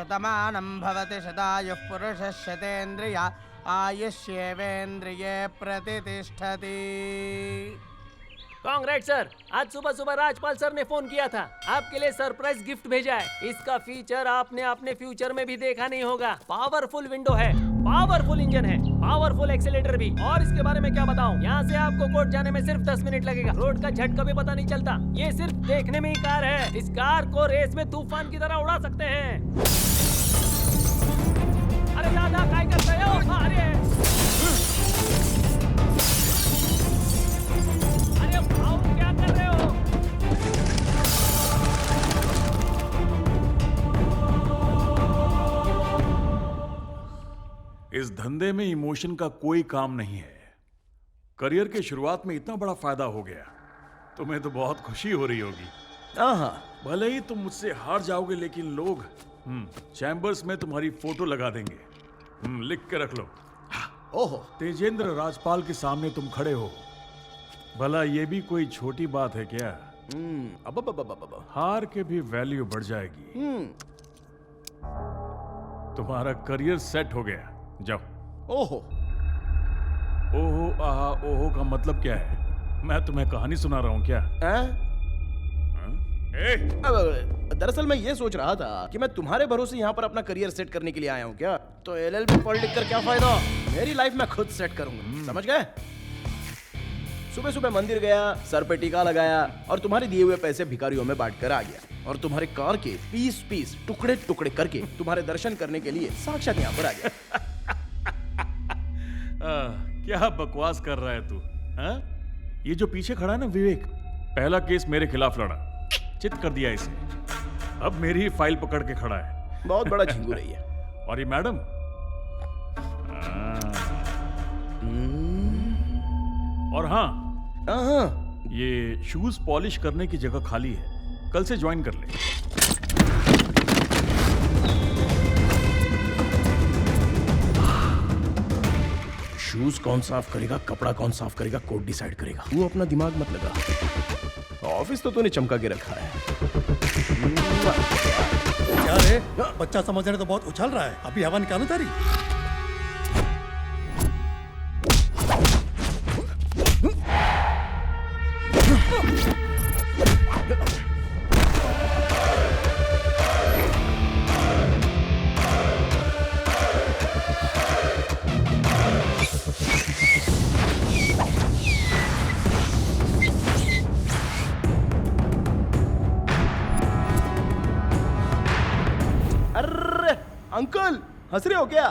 शतमानं भवति शतायुः पुरुषः शतेन्द्रिय आयुष्येवेन्द्रिये प्रतिष्ठति। कांग्रेट सर, आज सुबह सुबह राजपाल सर ने फोन किया था, आपके लिए सरप्राइज गिफ्ट भेजा है। इसका फीचर आपने अपने फ्यूचर में भी देखा नहीं होगा। पावरफुल विंडो है, पावरफुल इंजन है, पावरफुल एक्सीलेटर भी। और इसके बारे में क्या बताऊं, यहाँ से आपको कोर्ट जाने में सिर्फ 10 मिनट लगेगा। रोड का झटका भी पता नहीं चलता। ये सिर्फ देखने में ही कार है, इस कार को रेस में तूफान की तरह उड़ा सकते हैं। अरे दादा क्या कर रहे हो? अरे भाऊ क्या कर रहे हो? इस धंधे में इमोशन का कोई काम नहीं है। करियर के शुरुआत में इतना बड़ा फायदा हो गया, तुम्हें तो बहुत खुशी हो रही होगी। हाँ, भले ही तुम मुझसे हार जाओगे, लेकिन लोग चैम्बर्स में तुम्हारी फोटो लगा देंगे। लिख के रख लो। ओहो, तेजेंद्र राजपाल के सामने तुम खड़े हो। भला ये भी कोई छोटी बात है क्या? अब हार के भी वैल्यू बढ़ जाएगी। तुम्हारा करियर सेट हो गया, जाओ। ओहो, ओहो आहा ओहो का मतलब क्या है? मैं तुम्हें कहानी सुना रहा हूँ क्या? दरअसल मैं ये सोच रहा था कि मैं तुम्हारे भरोसे यहाँ पर अपना करियर सेट करने के लिए आया हूँ क्या? तो LLB पढ़ कर क्या फायदा? मेरी लाइफ मैं खुद सेट करूंगा, समझ गए? सुबह सुबह मंदिर गया, सर पे टीका लगाया और तुम्हारे दिए हुए पैसे भिखारियों में बांट कर आ गया। और तुम्हारे कार के पीस पीस टुकड़े टुकड़े करके तुम्हारे दर्शन करने के लिए साक्षात यहाँ पर आ गया। क्या बकवास कर रहा है तू? ये जो पीछे खड़ा है ना विवेक, पहला केस मेरे खिलाफ लड़ा, चित कर दिया इसे। अब मेरी ही फाइल पकड़ के खड़ा है। बहुत बड़ा झिंगू रही है। और ये मैडम, और हाँ, ये शूज पॉलिश करने की जगह खाली है, कल से ज्वाइन कर ले। शूज कौन साफ करेगा, कपड़ा कौन साफ करेगा, कोर्ट डिसाइड करेगा। तू अपना दिमाग मत लगा। ऑफिस तो तूने चमका के रखा है। क्या रे, बच्चा समझ रहे तो बहुत उछल रहा है। अभी हवा निकालो तारी। अंकल हंस रहे हो क्या?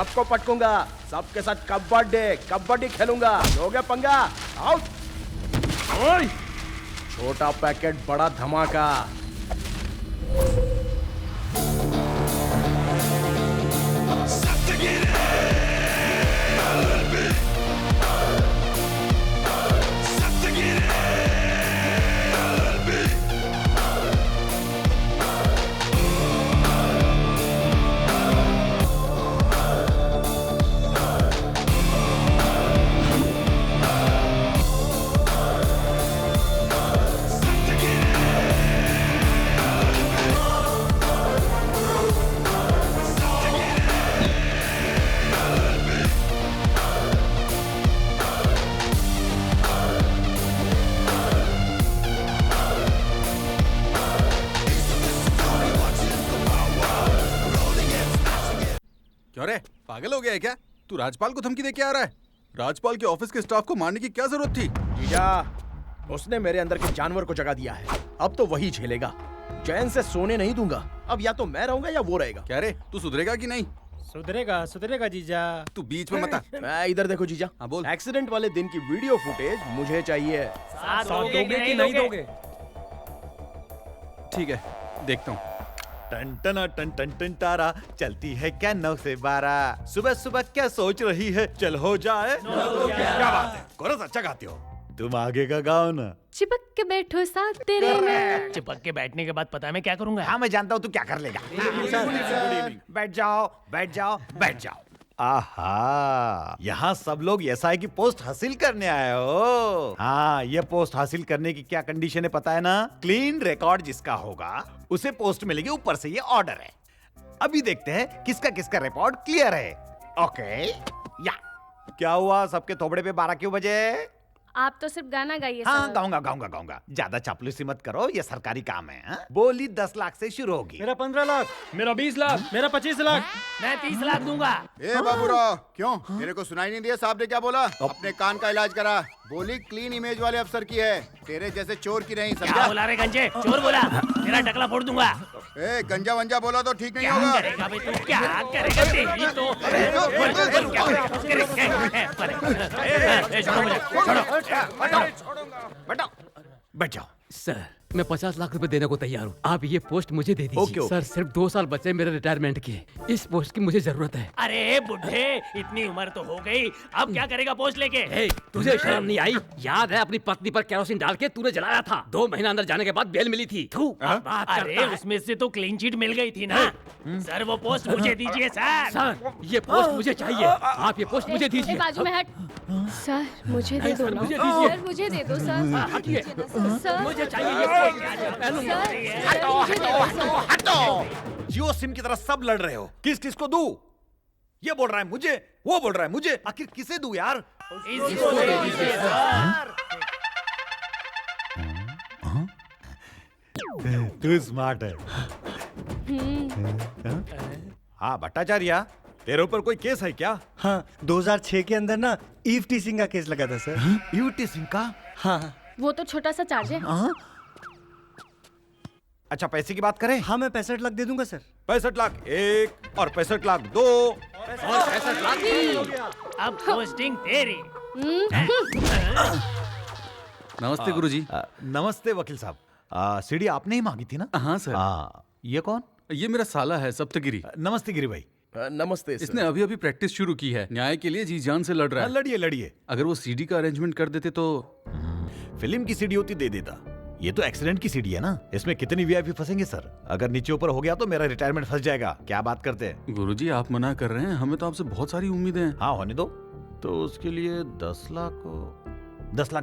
सबको पटकूंगा, सबके साथ कबड्डी खेलूंगा। हो गया पंगा, आउट। छोटा पैकेट बड़ा धमाका। क्यों रे, पागल हो गया है क्या? तू राजपाल को धमकी दे के आ रहा है? राजपाल के ऑफिस के स्टाफ को मारने की क्या जरूरत थी? जीजा, उसने मेरे अंदर के जानवर को जगा दिया है। अब तो वही झेलेगा। चैन से सोने नहीं दूंगा। अब या तो मैं रहूंगा या वो रहेगा। क्या रे, तू सुधरेगा कि नहीं? सुधरेगा सुधरेगा जीजा। तू बीच में मत आ। मैं इधर देखो जीजा। हाँ बोल। एक्सीडेंट वाले दिन की वीडियो फुटेज मुझे चाहिए। साथ दोगे कि नहीं दोगे? ठीक है, देखता हूँ। टन टन टन टन टन तारा चलती है क्या 9 से 12। सुबह सुबह क्या सोच रही है, चल हो जाए। क्या बात है, कोरस अच्छा गाती हो। तुम आगे का गाओ ना। चिपक के बैठो साथ तेरे में। चिपक के बैठने के बाद पता है मैं क्या करूंगा? हाँ मैं जानता हूँ तू क्या कर लेगा। बैठ जाओ बैठ जाओ बैठ जाओ। आहा, यहाँ सब लोग एसआई की पोस्ट हासिल करने आए हो। हाँ, ये पोस्ट हासिल करने की क्या कंडीशन है पता है ना? क्लीन रिकॉर्ड जिसका होगा उसे पोस्ट मिलेगी। ऊपर से ये ऑर्डर है। अभी देखते हैं किसका किसका रिकॉर्ड क्लियर है। ओके, या क्या हुआ, सबके थोबड़े पे 12 क्यों बजे? आप तो सिर्फ गाना गाइए। हाँ गाऊंगा गाऊंगा गाऊंगा। ज्यादा चापलूसी मत करो, ये सरकारी काम है। हाँ? बोली 10 लाख से शुरू होगी। मेरा 15 लाख, मेरा 20 लाख, मेरा 25 लाख, मैं 30 लाख दूंगा। ए बाबूराव, क्यों तेरे को सुनाई नहीं दिया साहब ने क्या बोला? अपने कान का इलाज करा। बोली क्लीन इमेज वाले अफसर की है, तेरे जैसे चोर की नहीं। क्या बोला रे गंजे? चोर बोला? तेरा टकला फोड़ दूंगा। ए गंजा वंजा बोला तो ठीक नहीं क्या होगा। करेगा बे तू? क्या करेगा तेरी तो? बैठो बैठ जाओ। सर, मैं 50 लाख रुपए देने को तैयार हूँ। आप ये पोस्ट मुझे दे दीजिए। ओके। सर, सिर्फ 2 साल बचे मेरे रिटायरमेंट के। इस पोस्ट की मुझे जरूरत है। अरे बुढ़े, इतनी उम्र तो हो गई, अब क्या करेगा पोस्ट लेके? ए, तुझे शर्म नहीं आई? याद है अपनी पत्नी पर केरोसिन डाल के तूने जलाया था। 2 महीना अंदर जाने के बाद बेल मिली थी। अरे उसमें से तो क्लीन चिट मिल गई थी ना। सर वो पोस्ट मुझे दीजिए सर। सर, ये पोस्ट मुझे चाहिए। आप ये पोस्ट मुझे दीजिए। बाजू में हट। सर मुझे दे दो ना। मुझे दीजिए। सर मुझे दे दो सर। हटिए। सर मुझे चाहिए ये हटो हटो हटो हटो। जियो सिम की तरह सब लड़ रहे हो, किस किस को दूं? ये बोल रहा है मुझे, वो बोल रहा है मुझे, आखिर किसे दूं यार? इसको दे दीजिए सर। तू स्मार्ट है। हाँ भट्टाचार्य, तेरे ऊपर कोई केस है क्या? हाँ, 2006 के अंदर ना ईव टीसिंग का केस लगा था सर। ईव टीसिंग का? हाँ। वो तो छोटा सा चार्ज है। अच्छा पैसे की बात करें? हाँ मैं 65 लाख दे दूंगा सर। 65 लाख 1 और 65 लाख 2 और 65 लाख 3। अब पोस्टिंग तेरी। नमस्ते गुरुजी। नमस्ते वकील साहब। सीडी आपने ही मांगी थी ना? हाँ सर। ये कौन? ये मेरा साला है सप्तगिरी। नमस्ते गिरी भाई। नमस्ते सर। इसने अभी अभी प्रैक्टिस शुरू की है, न्याय के लिए जी जान से लड़ रहा है। लड़िए लड़िए। अगर वो सीडी का अरेंजमेंट कर देते तो। फिल्म की सीडी होती दे देता। ये तो एक्सीडेंट की सीडी है ना, इसमें कितनी वीआईपी फंसेंगे सर? अगर नीचे ऊपर हो गया तो मेरा रिटायरमेंट फंस जाएगा। क्या बात करते हैं? गुरुजी आप मना कर रहे हैं, हमें तो आपसे बहुत सारी उम्मीदें हैं। हाँ होने दो। तो उसके लिए 10 लाख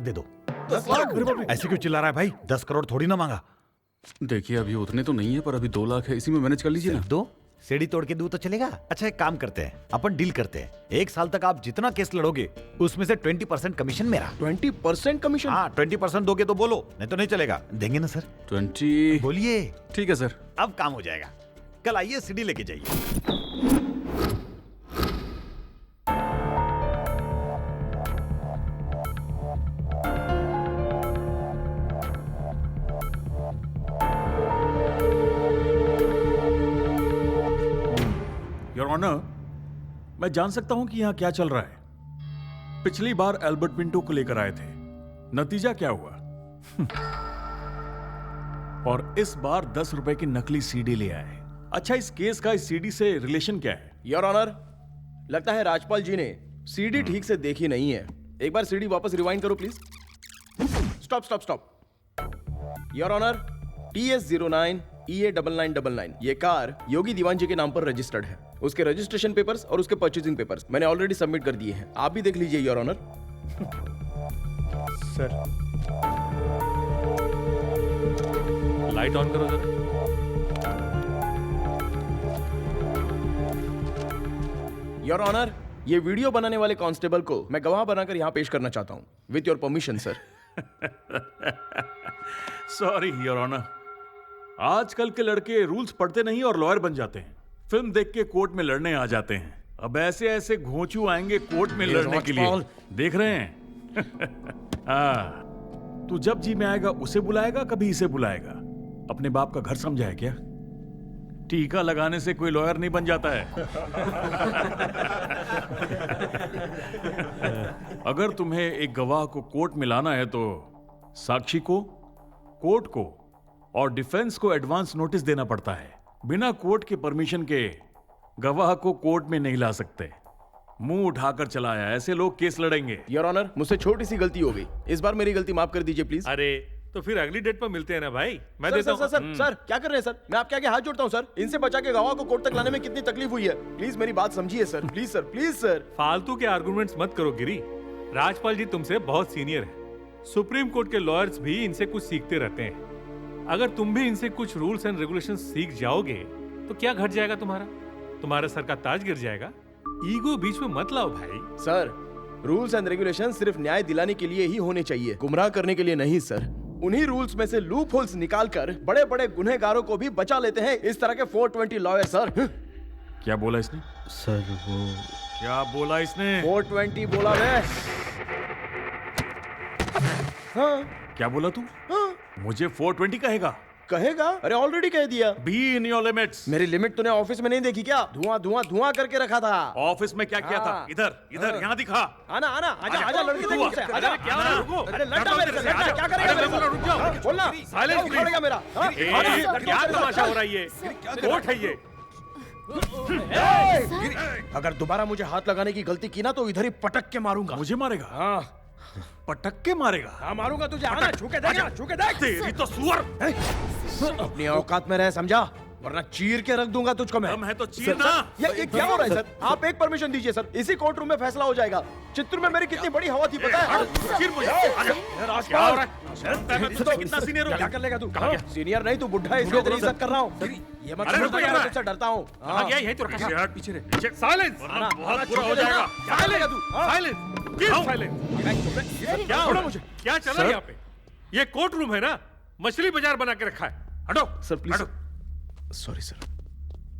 दे दो। 10 लाख? ऐसे क्यों चिल्ला रहा है भाई? 10 करोड़ थोड़ी ना मांगा। देखिए अभी उतने तो नहीं है, पर अभी 2 लाख है, इसी में मैनेज कर लीजिए ना। 2 सीढ़ी तोड़ के दूं तो चलेगा? अच्छा एक काम करते हैं, अपन डील करते हैं। 1 साल तक आप जितना केस लड़ोगे उसमें से 20% कमीशन मेरा। 20% कमीशन? हाँ 20% दोगे तो बोलो, नहीं तो नहीं चलेगा। देंगे ना सर? 20 बोलिए। ठीक है सर। अब काम हो जाएगा। कल आइए सीडी लेके जाइए। योर ऑनर, मैं जान सकता हूं कि यहां क्या चल रहा है? पिछली बार एल्बर्ट पिंटो को लेकर आए थे, नतीजा क्या हुआ? और इस बार 10 रुपए की नकली सीडी ले आए। अच्छा इस केस का इस सीडी से रिलेशन क्या है? योर ऑनर, लगता है राजपाल जी ने सीडी ठीक से देखी नहीं है। एक बार सीडी वापस रिवाइंड करो please. Stop stop stop. Your honour, TS09 EA9999 ये कार योगी दीवान जी के नाम पर रजिस्टर्ड है। उसके रजिस्ट्रेशन पेपर्स और उसके परचेजिंग पेपर्स मैंने ऑलरेडी सबमिट कर दिए हैं। आप भी देख लीजिए your honour. Sir light on करो जरा। योर ऑनर, ये वीडियो बनाने वाले कांस्टेबल को मैं गवाह बनाकर यहाँ पेश करना चाहता हूँ। With your permission sir. Sorry your honour, आजकल के लड़के रूल्स पढ़ते नहीं और लॉयर बन जाते हैं। फिल्म देख के कोर्ट में लड़ने आ जाते हैं। अब ऐसे ऐसे घोंचू आएंगे कोर्ट में लड़ने के लिए, देख रहे हैं? तू जब जी में आएगा उसे बुलाएगा, कभी इसे बुलाएगा। अपने बाप का घर समझा है क्या? टीका लगाने से कोई लॉयर नहीं बन जाता है। अगर तुम्हें एक गवाह को कोर्ट में लाना है तो साक्षी को, कोर्ट को और डिफेंस को एडवांस नोटिस देना पड़ता है। बिना कोर्ट के परमिशन के गवाह को कोर्ट में नहीं ला सकते। मुंह उठाकर चला आया, ऐसे लोग केस लड़ेंगे। योर ऑनर, मुझसे छोटी सी गलती हो गई, इस बार मेरी गलती माफ कर दीजिए प्लीज। अरे तो फिर अगली डेट पर मिलते हैं ना भाई, मैं सर, देता सर, हूं। सर, सर, क्या कर रहे हैं सर? मैं आपके आगे हाथ जोड़ता हूं सर। इनसे बचा के गवाह को कोर्ट तक लाने में कितनी तकलीफ हुई है, प्लीज मेरी बात समझिए sir. Please sir, please sir. फालतू के आर्गुमेंट्स मत करो गिरी। राजपाल जी तुमसे बहुत सीनियर है। सुप्रीम कोर्ट के लॉयर्स भी इनसे कुछ सीखते रहते हैं। अगर तुम भी इनसे कुछ रूल्स एंड रेगुलेशंस सीख जाओगे तो क्या घट जाएगा तुम्हारा सर का ताज गिर जाएगा। ईगो बीच में मत लाओ भाई। सर, रूल्स एंड रेगुलेशन सिर्फ न्याय दिलाने के लिए ही होने चाहिए, गुमराह करने के लिए नहीं सर। उन्हीं रूल्स में से लूप होल्स निकालकर बड़े बड़े गुनहगारों को भी बचा लेते हैं इस तरह के 420 लॉयर सर। क्या बोला इसने? सर वो क्या बोला इसने? 420 बोला मैं। हाँ। क्या बोला तू? हाँ। मुझे 420 कहेगा? कहेगा? अरे ऑलरेडी कह दिया। Be in your limits. मेरी लिमिट तूने ऑफिस में नहीं देखी क्या? धुआं धुआं धुआं करके रखा था। ऑफिस में क्या किया था? इधर इधर यहाँ दिखा। आना आना, आजा आजा, लड़के देख मुझसे, आजा। क्या हो रहा है? रुको। अरे लड़का मेरे से, लड़का क्या करेगा मेरे से? रुक जाओ। बोलना। Silence please. उखाड़ेगा मेरा। हाँ? क्या तमाशा हो रहा है ये? कोर्ट है ये। अगर दोबारा मुझे हाथ लगाने की गलती की ना तो इधर ही पटक के मारूंगा। मुझे मारेगा? हाँ। पटक के मारेगा? हाँ मारूंगा तुझे। आना, छूके देख, छूके देख। तेरी तो सुअर। अपनी औकात में रह, समझा? वरना चीर के रख दूंगा तुझको मैं। दम है तो चीर ना। ये क्या हो रहा है सर? आप एक परमिशन दीजिए सर, इसी कोर्ट रूम में फैसला हो जाएगा। चित्तूर में मेरी कितनी बड़ी हवा थी पता है? चीर मुझे। क्या हो रहा है? कितना सीनियर हो? क्या कर लेगा तू? सीनियर नहीं, तू बुढ़ा है, इसलिए तेरी इज्जत कर रहा हूँ। ये मत समझ मैं तुझसे डरता हूँ। यही तो रखा। पीछे रहे। साइलेंस। बहुत बुरा हो जाएगा। साइलेंस तू। साइलेंस। क्या हो रहा है? क्या चल रहा है यहाँ पे? ये कोर्ट रूम है ना, मछली बाजार बना के रखा है। हटो sir please. Sorry sir,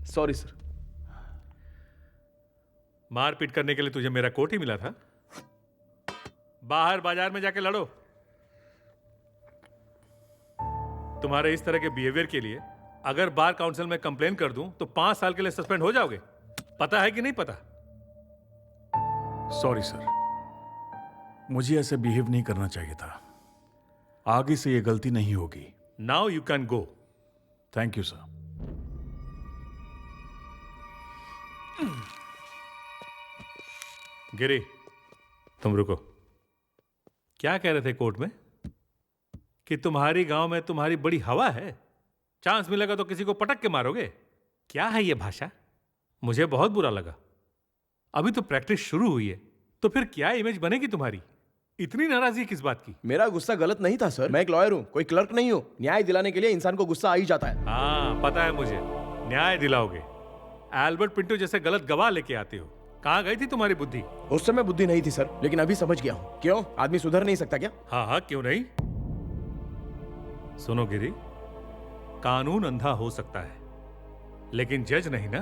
sorry sir. मारपीट करने के लिए तुझे मेरा कोर्ट ही मिला था? बाहर बाजार में जाके लड़ो। तुम्हारे इस तरह के बिहेवियर के लिए अगर बार काउंसिल में कंप्लेन कर दूं तो 5 साल के लिए सस्पेंड हो जाओगे। पता है कि नहीं पता? सॉरी सर, मुझे ऐसे बिहेव नहीं करना चाहिए था। आगे से ये गलती नहीं होगी। Now you can go. Thank you sir. Giri, तुम रुको। क्या कह रहे थे कोर्ट में? कि तुम्हारी गांव में तुम्हारी बड़ी हवा है, चांस मिलेगा तो किसी को पटक के मारोगे। क्या है ये भाषा? मुझे बहुत बुरा लगा। अभी तो प्रैक्टिस शुरू हुई है, तो फिर क्या इमेज बनेगी तुम्हारी? इतनी नाराजगी किस बात की? मेरा गुस्सा गलत नहीं था सर, मैं एक लॉयर हूँ, कोई क्लर्क नहीं हूँ। न्याय दिलाने के लिए इंसान को गुस्सा आ ही जाता है। हाँ पता है मुझे, न्याय दिलाओगे। एल्बर्ट पिंटो जैसे गलत गवाह लेके आते हो। कहाँ गई थी तुम्हारी बुद्धि? उस समय बुद्धि नहीं थी सर, लेकिन अभी समझ गया हूँ। क्यों? आदमी सुधर नहीं सकता क्या? हाँ हाँ, क्यों नहीं। सुनो गिरी, कानून अंधा हो सकता है लेकिन जज नहीं ना।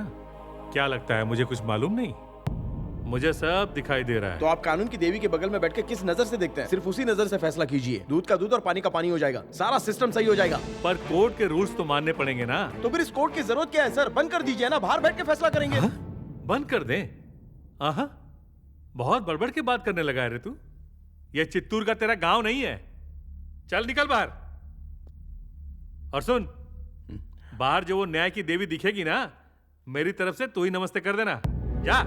क्या लगता है मुझे कुछ मालूम नहीं? मुझे सब दिखाई दे रहा है। तो आप कानून की देवी के बगल में बैठ के किस नजर से देखते हैं? सिर्फ उसी नजर से फैसला कीजिए। दूध का दूध और पानी का पानी हो जाएगा, सारा सिस्टम सही हो जाएगा। पर कोर्ट के रूल्स तो मानने पड़ेंगे ना। तो फिर इस कोर्ट की जरूरत क्या है सर? बंद कर दीजिए ना, बाहर बैठ के फैसला करेंगे। बंद कर दें? आहा, बहुत बड़बड़ की बात करने लगा है रे तू। ये चित्तूर का तेरा गांव नहीं है। चल निकल बाहर। और सुन, बाहर जो वो न्याय की देवी दिखेगी ना, मेरी तरफ से तू ही नमस्ते कर देना। जा।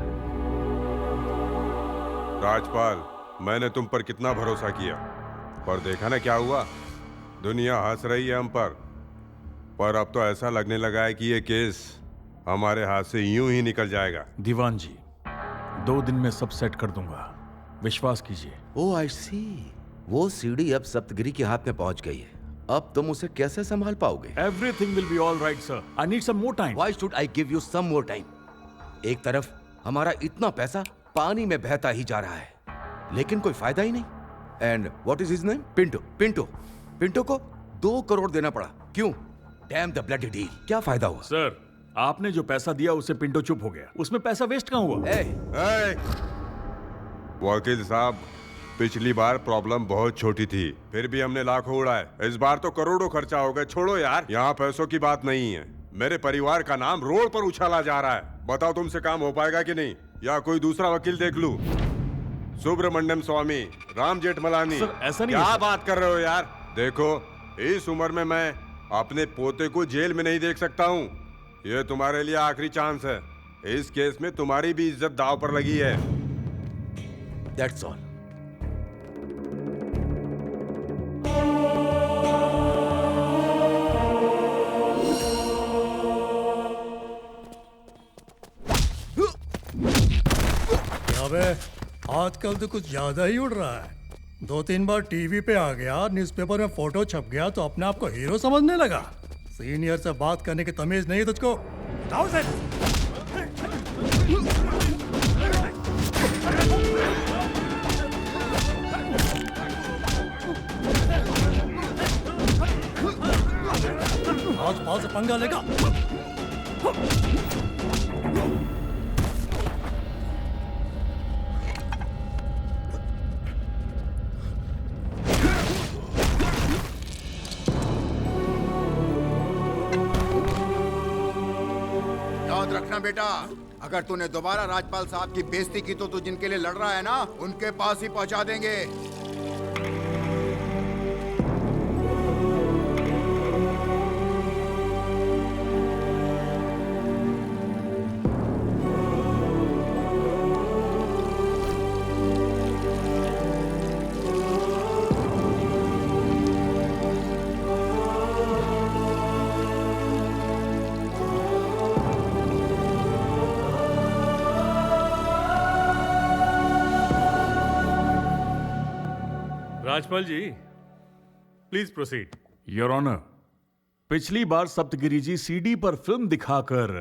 राजपाल, मैंने तुम पर कितना भरोसा किया, पर देखा ना क्या हुआ। दुनिया हंस रही है हम पर अब तो ऐसा लगने लगा है कि ये केस हमारे हाथ से यूं ही निकल जाएगा। दीवान जी, 2 दिन में सब सेट कर दूंगा, विश्वास कीजिए। ओह आई सी, वो सीढ़ी अब सप्तगिरी के हाथ में पहुंच गई है। अब तुम उसे कैसे संभाल पाओगे? Everything will be all right, sir. I need some more time. Why should I give you some more time? एक तरफ हमारा इतना पैसा पानी में बहता ही जा रहा है, लेकिन कोई फायदा ही नहीं। And what is his name? Pinto. Pinto को 2 करोड़ देना पड़ा। क्यों? Damn the bloody deal. क्या फायदा हुआ? सर, आपने जो पैसा दिया उससे पिंटो चुप हो गया। उसमें पैसा वेस्ट कहाँ हुआ? वकील साहब, पिछली बार प्रॉब्लम बहुत छोटी थी, फिर भी हमने लाखों उड़ाए। इस बार तो करोड़ों खर्चा हो गए। छोड़ो यार, यहाँ पैसों की बात नहीं है। मेरे परिवार का नाम रोड पर उछाला जा रहा है। बताओ तुमसे काम हो पाएगा कि नहीं, या कोई दूसरा वकील देख लूं? सुब्रमण्यम स्वामी, राम जेठमलानी, ऐसा नहीं क्या है, बात कर रहे हो यार? देखो, इस उम्र में मैं अपने पोते को जेल में नहीं देख सकता हूँ। ये तुम्हारे लिए आखिरी चांस है। इस केस में तुम्हारी भी इज्जत दांव पर लगी है। That's all. अबे आजकल तो कुछ ज्यादा ही उड़ रहा है। 2-3 बार टीवी पे आ गया, न्यूज़पेपर में फोटो छप गया तो अपने आप को हीरो समझने लगा। सीनियर से बात करने की तमीज नहीं तुझको? बताओ से। आज पाल से पंगा लेगा। याद रखना बेटा, अगर तूने दोबारा राजपाल साहब की बेइज्जती की तो तू जिनके लिए लड़ रहा है ना, उनके पास ही पहुंचा देंगे। राजपाल जी, प्लीज प्रोसीड। योर ऑनर, पिछली बार सप्तगिरी जी सीडी पर फिल्म दिखाकर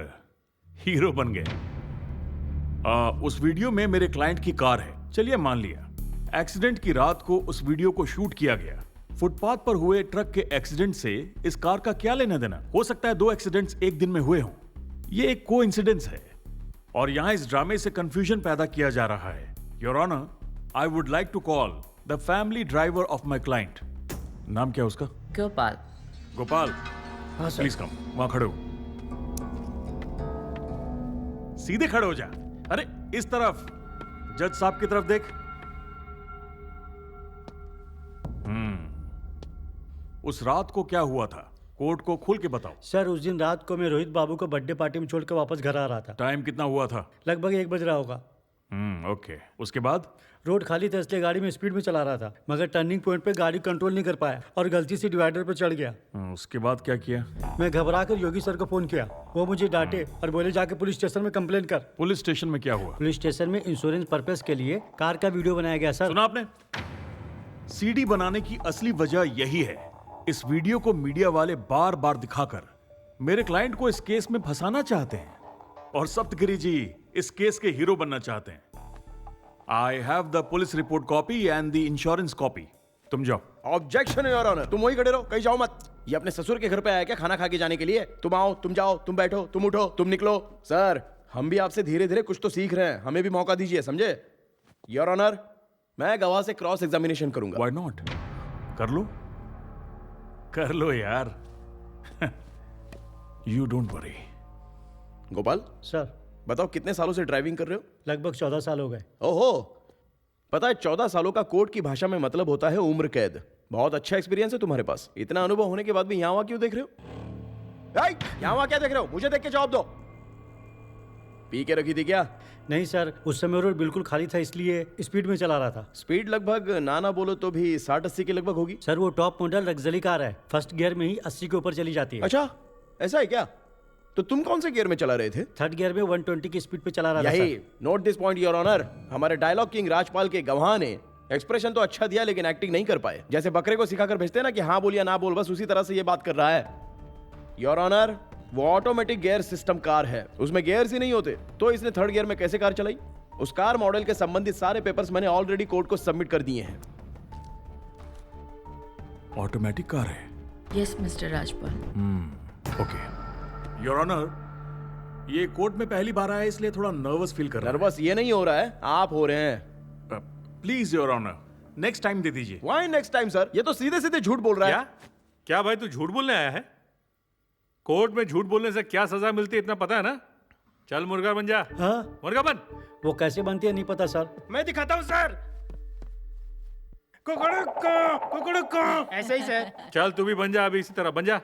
हीरो बन गए। उस वीडियो में मेरे क्लाइंट की कार है, चलिए मान लिया। एक्सीडेंट की रात को उस वीडियो को शूट किया गया। फुटपाथ पर हुए ट्रक के एक्सीडेंट से इस कार का क्या लेना देना? हो सकता है 2 एक्सीडेंट्स एक दिन में हुए हों। ये एक कोइंसिडेंस है और यहां इस ड्रामे से कंफ्यूजन पैदा किया जा रहा है। Your honour, I would like to call the family driver of my client. नाम क्या है उसका? गोपाल। गोपाल, हाँ सर। प्लीज कम, वहां खड़े हो। सीधे खड़े हो जा। अरे इस तरफ, जज साहब की तरफ देख। उस रात को क्या हुआ था, कोर्ट को खुल के बताओ। सर, उस दिन रात को मैं रोहित बाबू को बर्थडे पार्टी में छोड़कर वापस घर आ रहा था। टाइम कितना हुआ था? लगभग 1 बज रहा होगा। ओके। उसके बाद? रोड खाली था इसलिए गाड़ी में स्पीड में चला रहा था, मगर टर्निंग पॉइंट पे गाड़ी कंट्रोल नहीं कर पाया और गलती से डिवाइडर पर चढ़ गया। उसके बाद क्या किया? मैं घबरा कर योगी सर को फोन किया। वो मुझे डांटे और बोले जाके पुलिस स्टेशन में कंप्लेन कर। पुलिस स्टेशन में क्या हुआ? पुलिस स्टेशन में इंश्योरेंस पर्पस के लिए कार का वीडियो बनाया गया। सर सुना आपने? सीडी बनाने की असली वजह यही है। इस वीडियो को मीडिया वाले बार बार दिखाकर मेरे क्लाइंट को इस केस में फंसाना चाहते हैं और सप्तगिरी जी इस केस के हीरो बनना चाहते हैं। I have the police report copy and the insurance copy. तुम जाओ। ऑब्जेक्शन योर ऑनर, तुम वही खड़े रहो, कहीं जाओ मत। ये अपने ससुर के घर पे आया क्या खाना खा के जाने के लिए? तुम आओ, तुम जाओ, तुम बैठो, तुम उठो, तुम निकलो। सर, हम भी आपसे धीरे धीरे कुछ तो सीख रहे हैं, हमें भी मौका दीजिए, समझे? योर ऑनर, मैं गवाह से क्रॉस एग्जामिनेशन करूंगा। Why not? कर लो, कर लो यार। You don't worry. Gopal sir, बताओ कितने सालों से ड्राइविंग कर रहे हो? लगभग 14 साल हो गए। ओहो, पता है 14 सालों का कोर्ट की भाषा में मतलब होता है उम्र कैद। बहुत अच्छा एक्सपीरियंस है तुम्हारे पास। इतना अनुभव होने के बाद भी यहाँ क्यों देख रहे हो? यहाँ क्या देख रहे हो? मुझे देख के जवाब दो। पी के रखी थी क्या? नहीं सर, उस समय रोड बिल्कुल खाली था इसलिए स्पीड में चला रहा था। स्पीड लगभग ना बोलो तो भी 60-80 के लगभग होगी। सर, वो टॉप मॉडल लग्जरी कार है, फर्स्ट गियर में ही 80 के ऊपर चली जाती है। अच्छा, ऐसा है क्या? तो तुम कौन से गियर में चला रहे थे? थर्ड गियर में 120 की स्पीड पे चला रहा था। यही, note this point your honour. हमारे डायलॉग किंग राजपाल के गवाह ने एक्सप्रेशन तो अच्छा दिया लेकिन एक्टिंग नहीं कर पाए। जैसे बकरे को सिखाकर भेजते हैं ना कि हाँ बोल या ना बोल, बस उसी तरह से ये बात कर रहा है। योर ऑनर, वो ऑटोमेटिक गियर सिस्टम कार है, उसमें गियर्स ही नहीं होते, तो इसने थर्ड गियर में कैसे कार चलाई? उस कार मॉडल के संबंधित सारे पेपर्स मैंने ऑलरेडी कोर्ट को सबमिट कर दिए हैं। ऑटोमेटिक कार है? Yes mister Rajpal. Okay your honour, ये कोर्ट में पहली बार आया इसलिए थोड़ा नर्वस फील कर रहा है। नर्वस ये नहीं हो रहा है, आप हो रहे हैं। Please your honour, next time दे दीजिए। Why next time sir? ये तो सीधे सीधे झूठ बोल रहा है। क्या भाई तू झूठ बोलने आया है? कोर्ट में झूठ बोलने से क्या सजा मिलती है इतना पता है ना? चल मुर्गा बन जा। हाँ? मुर्गा बन। वो कैसे बनती है नहीं पता सर। मैं दिखाता हूँ सर। ऐसे ही सर। चल तू भी बन जा, अभी इसी तरह बन जा।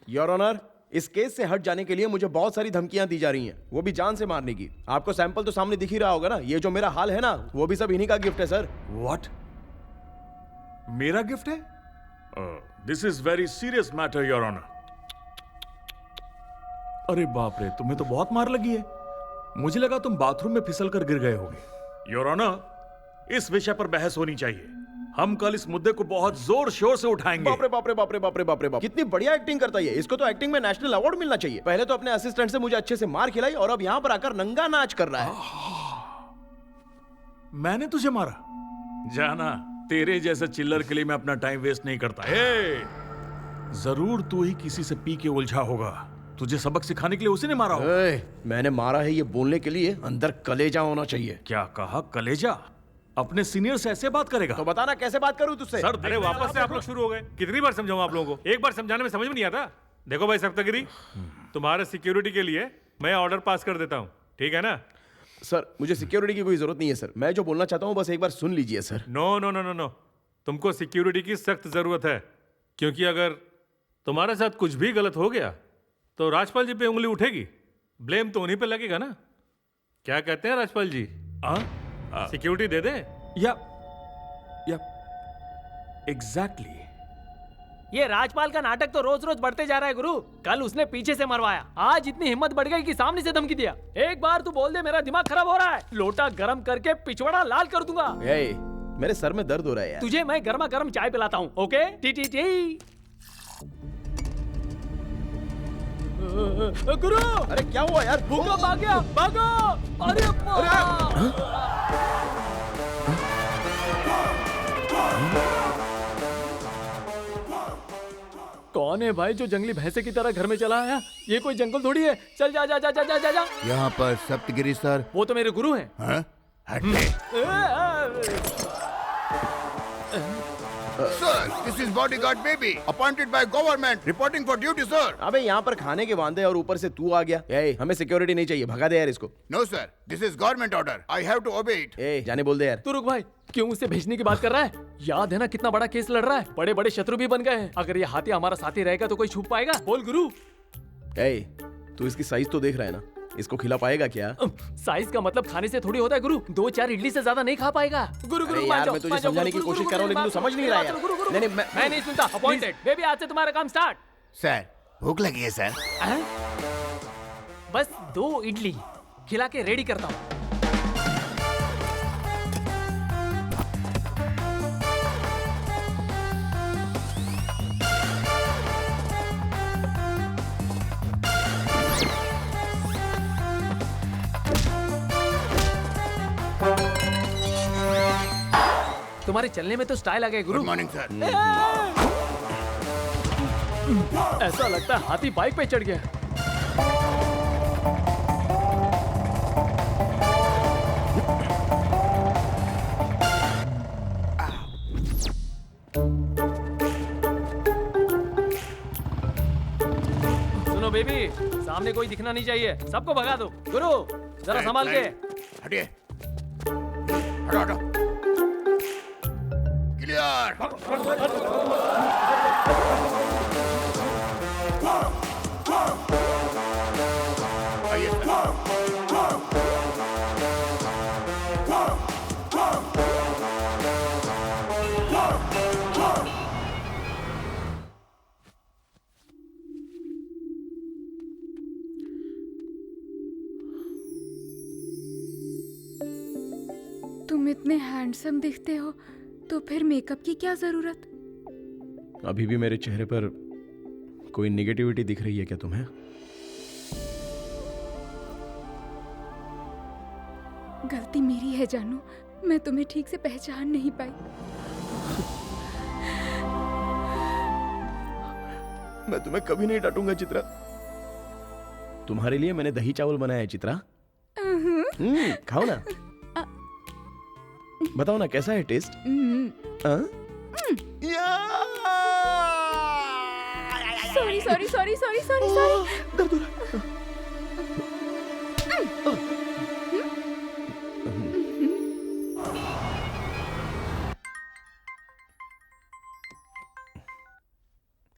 योर ऑनर, इस केस से हट जाने के लिए मुझे बहुत सारी धमकियां दी जा रही हैं, वो भी जान से मारने की। आपको सैंपल तो सामने दिख ही रहा होगा ना। ये जो मेरा हाल है ना, वो भी सब इन्हीं का गिफ्ट है सर। व्हाट? मेरा गिफ्ट है? This is very serious matter your honour. अरे बाप रे, तुम्हें तो बहुत मार लगी है। मुझे लगा तुम बाथरूम में फिसल कर गिर गए होगे। योर ऑनर, इस विषय पर बहस होनी चाहिए। हम कल इस मुद्दे को बहुत जोर शोर से उठाएंगे। बाप रे बाप रे बाप रे बाप रे बाप रे बाप, कितनी बढ़िया एक्टिंग करता है ये। इसको तो एक्टिंग में नेशनल अवार्ड मिलना चाहिए। पहले तो अपने असिस्टेंट से मुझे अच्छे से मार खिलाई और अब यहाँ पर आकर नंगा नाच कर रहा है। मैंने तुझे मारा? जाना, तेरे जैसे चिल्लर के लिए मैं अपना टाइम वेस्ट नहीं करता। जरूर तू ही किसी से पी के उलझा होगा। तुझे सबक सिखाने के लिए उसी ने मारा होगा। मैंने मारा है ये बोलने के लिए अंदर कलेजा होना चाहिए। क्या कहा? कलेजा? अपने सीनियर से ऐसे बात करेगा? तो बताना कैसे बात करूं तुझसे? सर, अरे वापस से आप लोग शुरू हो गए। कितनी बार समझाऊं आप लोगों को? एक बार समझाने में समझ में नहीं आता। देखो भाई सप्तगिरी, तुम्हारे सिक्योरिटी के लिए मैं ऑर्डर पास कर देता हूं, ठीक है ना? सर, मुझे सिक्योरिटी की कोई जरूरत नहीं है सर। मैं जो बोलना चाहता हूं बस एक बार सुन लीजिए sir. No no no no no, तुमको सिक्योरिटी की सख्त जरूरत है, क्योंकि अगर तुम्हारे साथ कुछ भी गलत हो गया तो राजपाल जी पे उंगली उठेगी। ब्लेम तो उन्हीं पे लगेगा ना। क्या कहते हैं राजपाल जी? सिक्योरिटी दे दें? या एग्जैक्टली। ये राजपाल का नाटक तो रोज रोज बढ़ते जा रहा है गुरु। कल उसने पीछे से मरवाया, आज इतनी हिम्मत बढ़ गई कि सामने से धमकी दिया। एक बार तू बोल दे मेरा दिमाग खराब हो रहा है, लोटा गरम करके पिछवाड़ा लाल कर दूंगा। मेरे सर में दर्द हो रहा है यार। तुझे मैं गर्मा गर्म चाय पिलाता हूँ, ओके? T T T. गुरु, अरे क्या हुआ यार? भूखा भाग गया, भागो! अरे कौन है भाई जो जंगली भैंसे की तरह घर में चला आया? ये कोई जंगल थोड़ी है। चल जा जा जा जा जा जा। यहाँ पर सप्तगिरी सर। वो तो मेरे गुरु हैं। हाँ? Sir, this is bodyguard baby, appointed by government, reporting for duty, sir. अबे यहाँ पर खाने के वांदे और ऊपर से तू आ गया। हमें सिक्योरिटी नहीं चाहिए, भगा दे यार इसको। No sir, this is government order. I have to obey it. जाने बोल दे यार। तू रुक भाई, क्यों उसे भेजने की बात कर रहा है? याद है ना कितना बड़ा केस लड़ रहा है? बड़े बड़े शत्रु भी बन गए हैं। अगर ये हाथी हमारा साथी रहेगा तो कोई छुप पाएगा? बोल गुरु। तू इसकी साइज तो देख रहा है ना, इसको खिला पाएगा क्या? साइज का मतलब खाने से थोड़ी होता है गुरु। 2-4 इडली से ज्यादा नहीं खा पाएगा। गुरु गुरु यार, मैं तुझे समझाने की कोशिश कर रहा हूँ लेकिन तू समझ नहीं रहा यार। नहीं मैं नहीं सुनता। अपॉइंटेड बेबी, आज से तुम्हारा काम स्टार्ट। सर, भूख लगी है सर। बस 2 इडली खिला के रेडी करता हूँ। तुम्हारे चलने में तो स्टाइल आ गया गुरु। Good morning sir. ऐसा लगता है हाथी बाइक पे चढ़ गया। सुनो बेबी, सामने कोई दिखना नहीं चाहिए, सबको भगा दो। गुरु जरा संभाल के। हटिए, हटो हटो। क्लियर। तुम इतने हैंडसम दिखते हो तो फिर मेकअप की क्या जरूरत? अभी भी मेरे चेहरे पर कोई निगेटिविटी दिख रही है क्या तुम्हें? गलती मेरी है जानू, मैं तुम्हें ठीक से पहचान नहीं पाई। मैं तुम्हें कभी नहीं डांटूंगा चित्रा। तुम्हारे लिए मैंने दही चावल बनाया है चित्रा। खाओ ना। बताओ ना कैसा है taste? Sorry sorry sorry sorry sorry sorry.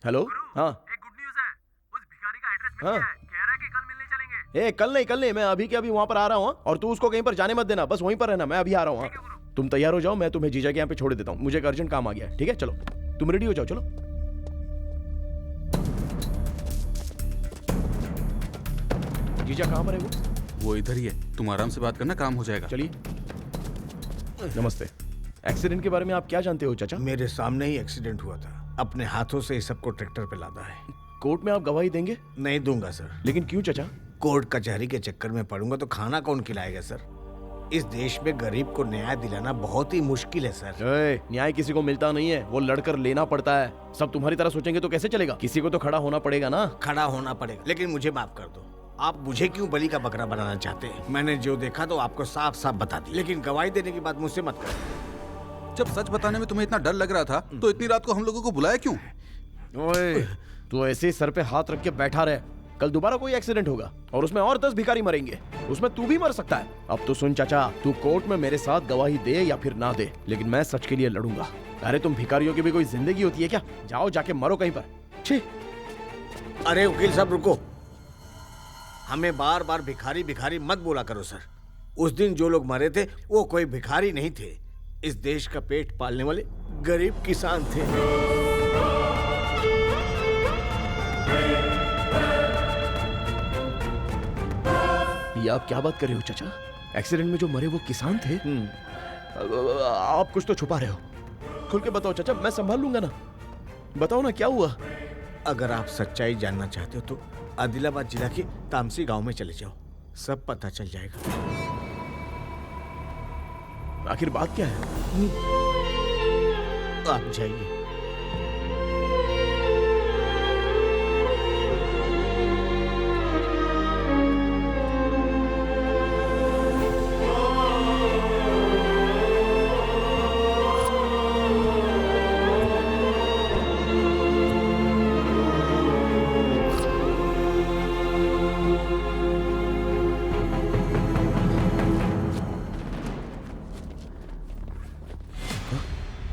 Hello. हाँ एक गुड न्यूज़ है, उस भिखारी का एड्रेस मिल हाँ। गया है। कह रहा है कि कल मिलने चलेंगे। कल नहीं, मैं अभी के अभी वहां पर आ रहा हूँ। और तू उसको कहीं पर जाने मत देना, बस वहीं पर रहना, मैं अभी आ रहा हूँ। तुम तैयार हो जाओ, मैं तुम्हें जीजा के यहाँ पे छोड़ देता हूँ, मुझे एक अर्जेंट काम आ गया है। ठीक है चलो, तुम रेडी हो जाओ, चलो। जीजा कहाँ पर है वो इधर ही है, तुम आराम से बात करना, काम हो जाएगा। चलिए। नमस्ते। एक्सीडेंट के बारे में आप क्या जानते हो चाचा? मेरे सामने ही एक्सीडेंट हुआ था, अपने हाथों से इस सबको ट्रैक्टर पे लादा है। कोर्ट में आप गवाही देंगे? नहीं दूंगा सर। लेकिन क्यों चाचा? कोर्ट कचहरी के चक्कर में पड़ूंगा तो खाना कौन खिलाएगा सर? इस देश में गरीब को न्याय दिलाना बहुत ही मुश्किल है सर। न्याय किसी को मिलता नहीं है, वो लड़कर लेना पड़ता है। सब तुम्हारी तरह सोचेंगे तो कैसे चलेगा? किसी को तो खड़ा होना पड़ेगा ना। खड़ा होना पड़ेगा, लेकिन मुझे माफ कर दो। आप मुझे क्यों बलि का बकरा बनाना चाहते हैं? मैंने जो देखा तो आपको साफ साफ बता दिया, लेकिन गवाही देने की बात मुझसे मत करो। जब सच बताने में तुम्हें इतना डर लग रहा था तो इतनी रात को हम लोगों को बुलाया क्यों? ओए, तू ऐसे ही सर पे हाथ रख के बैठा रहे। कल दोबारा कोई एक्सीडेंट होगा और उसमें और 10 भिखारी मरेंगे, उसमें तू भी मर सकता है। अब तो सुन चाचा, तू कोर्ट में मेरे साथ गवाही दे या फिर ना दे, लेकिन मैं सच के लिए लड़ूंगा। अरे तुम भिखारियों की भी कोई जिंदगी होती है क्या? जाओ जाके मरो कहीं पर। छी। अरे वकील साहब रुको, हमें बार बार भिखारी भिखारी मत बोला करो सर। उस दिन जो लोग मरे थे वो कोई भिखारी नहीं थे, इस देश का पेट पालने वाले गरीब किसान थे। ये आप क्या बात कर रहे हो चाचा? एक्सीडेंट में जो मरे वो किसान थे? आप कुछ तो छुपा रहे हो। खुल के बताओ चाचा, मैं संभाल लूंगा ना। बताओ ना क्या हुआ। अगर आप सच्चाई जानना चाहते हो तो आदिलाबाद जिला के तामसी गांव में चले जाओ, सब पता चल जाएगा। आखिर बात क्या है? आप जाइए।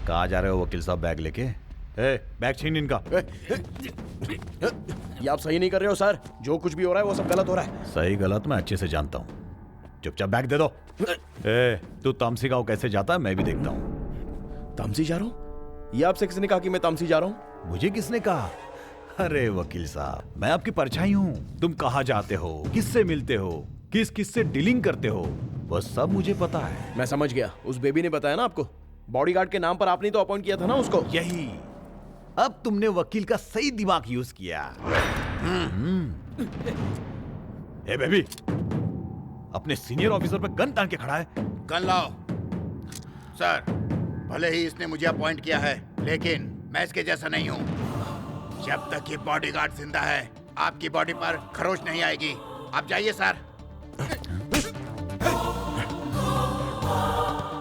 कहाँ जा रहे हो वकील साहब बैग लेके? बैग छीन इनका। ये आप सही नहीं कर रहे हो सर, जो कुछ भी हो रहा है वो सब गलत हो रहा है। सही गलत मैं अच्छे से जानता हूँ, चुपचाप बैग दे दो। तू तामसी गांव कैसे जाता है मैं भी देखता हूँ। तामसी जा रहा हूँ? ये आपसे किसने कहा कि मैं तामसी जा रहा हूँ? मुझे किसने कहा? अरे वकील साहब, मैं आपकी परछाई हूँ। तुम कहाँ जाते हो, किससे मिलते हो, किस किस से डीलिंग करते हो, वो सब मुझे पता है। मैं समझ गया, उस बेबी ने बताया ना आपको। बॉडीगार्ड के नाम पर आपने तो अपॉइंट किया था ना उसको। यही, अब तुमने वकील का सही दिमाग यूज किया। ए बेबी, अपने सीनियर ऑफिसर पर गन तान के खड़ा है। गन लाओ। सर, भले ही इसने मुझे अपॉइंट किया है, लेकिन मैं इसके जैसा नहीं हूँ। जब तक ये बॉडीगार्ड जिंदा है, आपकी बॉडी पर खरोच नहीं आएगी। आप जाइए सर।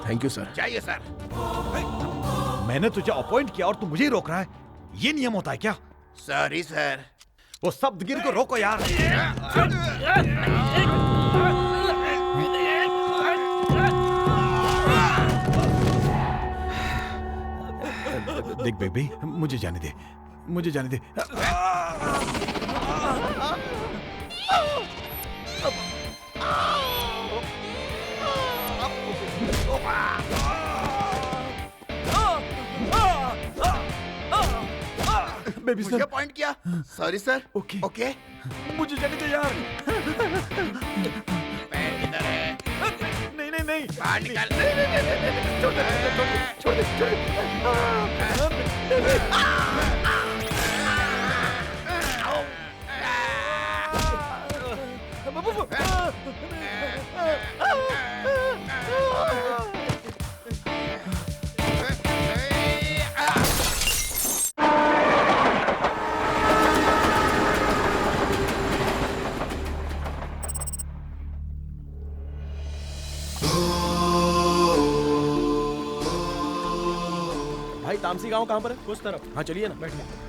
Thank you sir. जाइए सर। मैंने तुझे अपॉइंट किया और तू मुझे ही रोक रहा है, ये नियम होता है क्या? Sorry sir. वो शब्दगिरी को रोको यार। देख बेबी, मुझे जाने दे, मुझे जाने दे। बेबी मुझे अपॉइंट किया। Sorry sir. ओके ओके, मुझे जाने दे यार। किधर है? नहीं नहीं नहीं, बाहर निकल। छोड़ दे, छोड़ दे, छोड़ दे। तामसी गांव कहाँ पर है? उस तरफ। हाँ चलिए ना, बैठिए।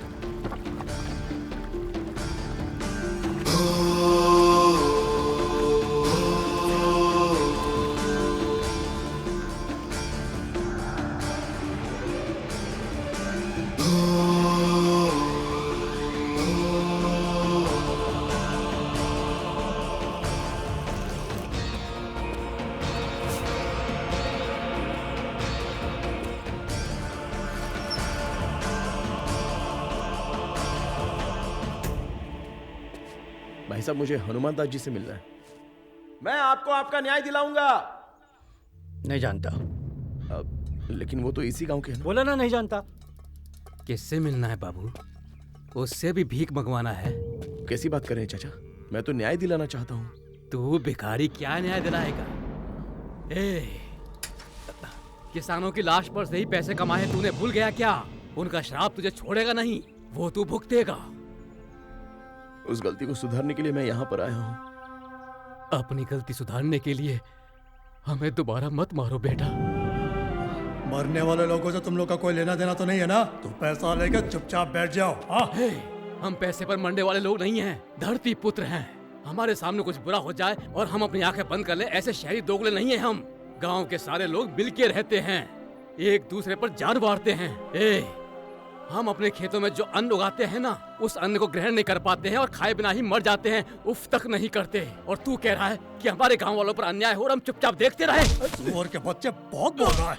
भाई साहब, मुझे हनुमान दास जी से मिलना है। मैं आपको आपका न्याय दिलाऊंगा। नहीं जानता। लेकिन वो तो इसी गांव के हैं। बोला ना नहीं जानता। किससे मिलना है बाबू? उससे भी भीख मंगवाना है? कैसी बात कर रहे हैं चाचा? मैं तो न्याय दिलाना चाहता हूँ। तू भिखारी क्या न्याय दिलाएगा? किसानों की लाश पर से ही पैसे कमाए तूने भूल गया क्या? उनका श्राप तुझे छोड़ेगा नहीं, वो तू भुगतेगा। उस गलती को सुधारने के लिए मैं यहाँ पर आया हूँ। अपनी गलती सुधारने के लिए हमें दोबारा मत मारो बेटा। मरने वाले लोगों से तुम लोग का कोई लेना देना तो नहीं है ना? तुम पैसा लेकर चुपचाप बैठ जाओ। हाँ? हम पैसे पर मरने वाले लोग नहीं हैं, धरती पुत्र हैं। हमारे सामने कुछ बुरा हो जाए और हम अपनी आंखें बंद कर ले, ऐसे शहरी दोगले नहीं हैं हम। गांव के सारे लोग मिलके रहते हैं, एक दूसरे पर जान वारते हैं। हम अपने खेतों में जो अन्न उगाते हैं ना, उस अन्न को ग्रहण नहीं कर पाते हैं और खाए बिना ही मर जाते हैं, उफ तक नहीं करते। और तू कह रहा है कि हमारे गांव वालों पर अन्याय हो और हम चुपचाप देखते रहे? और के बच्चे बहुत बोल रहा है।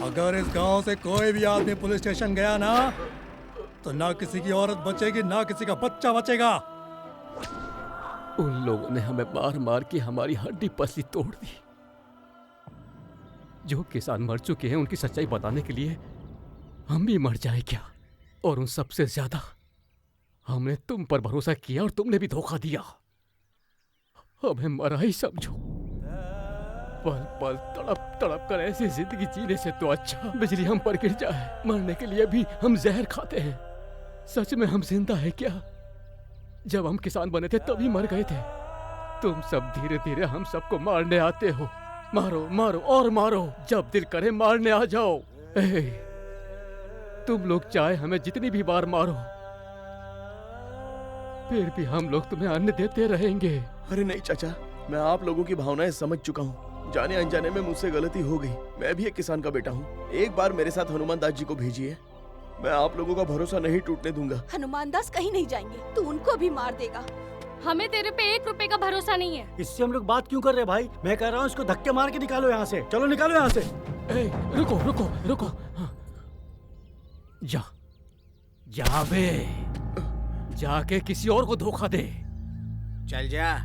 अगर इस गांव से कोई भी आदमी पुलिस स्टेशन गया ना, तो ना किसी की औरत बचेगी, ना किसी का बच्चा बचेगा। उन लोगों ने हमें मार मार के हमारी हड्डी पसली तोड़ दी। जो किसान मर चुके हैं उनकी सच्चाई बताने के लिए हम भी मर जाए क्या? और उन सबसे ज्यादा हमने तुम पर भरोसा किया और तुमने भी धोखा दिया। हमें मरा ही समझो। पल पल तड़प तड़प कर ऐसी जिंदगी जीने से तो अच्छा बिजली हम पर गिर जाए। मरने के लिए भी हम जहर खाते हैं। सच में हम जिंदा है क्या? जब हम किसान बने थे तभी मर गए थे। तुम सब धीरे धीरे हम सबको मारने आते हो। मारो मारो और मारो, जब दिल करे मारने आ जाओ। तुम लोग चाहे हमें जितनी भी बार मारो, फिर भी हम लोग तुम्हें अन्न देते रहेंगे। अरे नहीं चाचा, मैं आप लोगों की भावनाएं समझ चुका हूँ। जाने अनजाने में मुझसे गलती हो गई। मैं भी एक किसान का बेटा हूँ। एक बार मेरे साथ हनुमान दास जी को भेजिए, मैं आप लोगों का भरोसा नहीं टूटने दूंगा। हनुमान दास कहीं नहीं जाएंगे, तू उनको भी मार देगा। हमें तेरे पे 1 रुपए का भरोसा नहीं है। इससे हम लोग बात क्यों कर रहे हैं भाई? मैं कह रहा हूँ इसको धक्के मार के निकालो यहाँ से। चलो निकालो यहाँ से। रुको रुको रुको। हाँ। जा बे, जाके किसी और को धोखा दे। चल जा।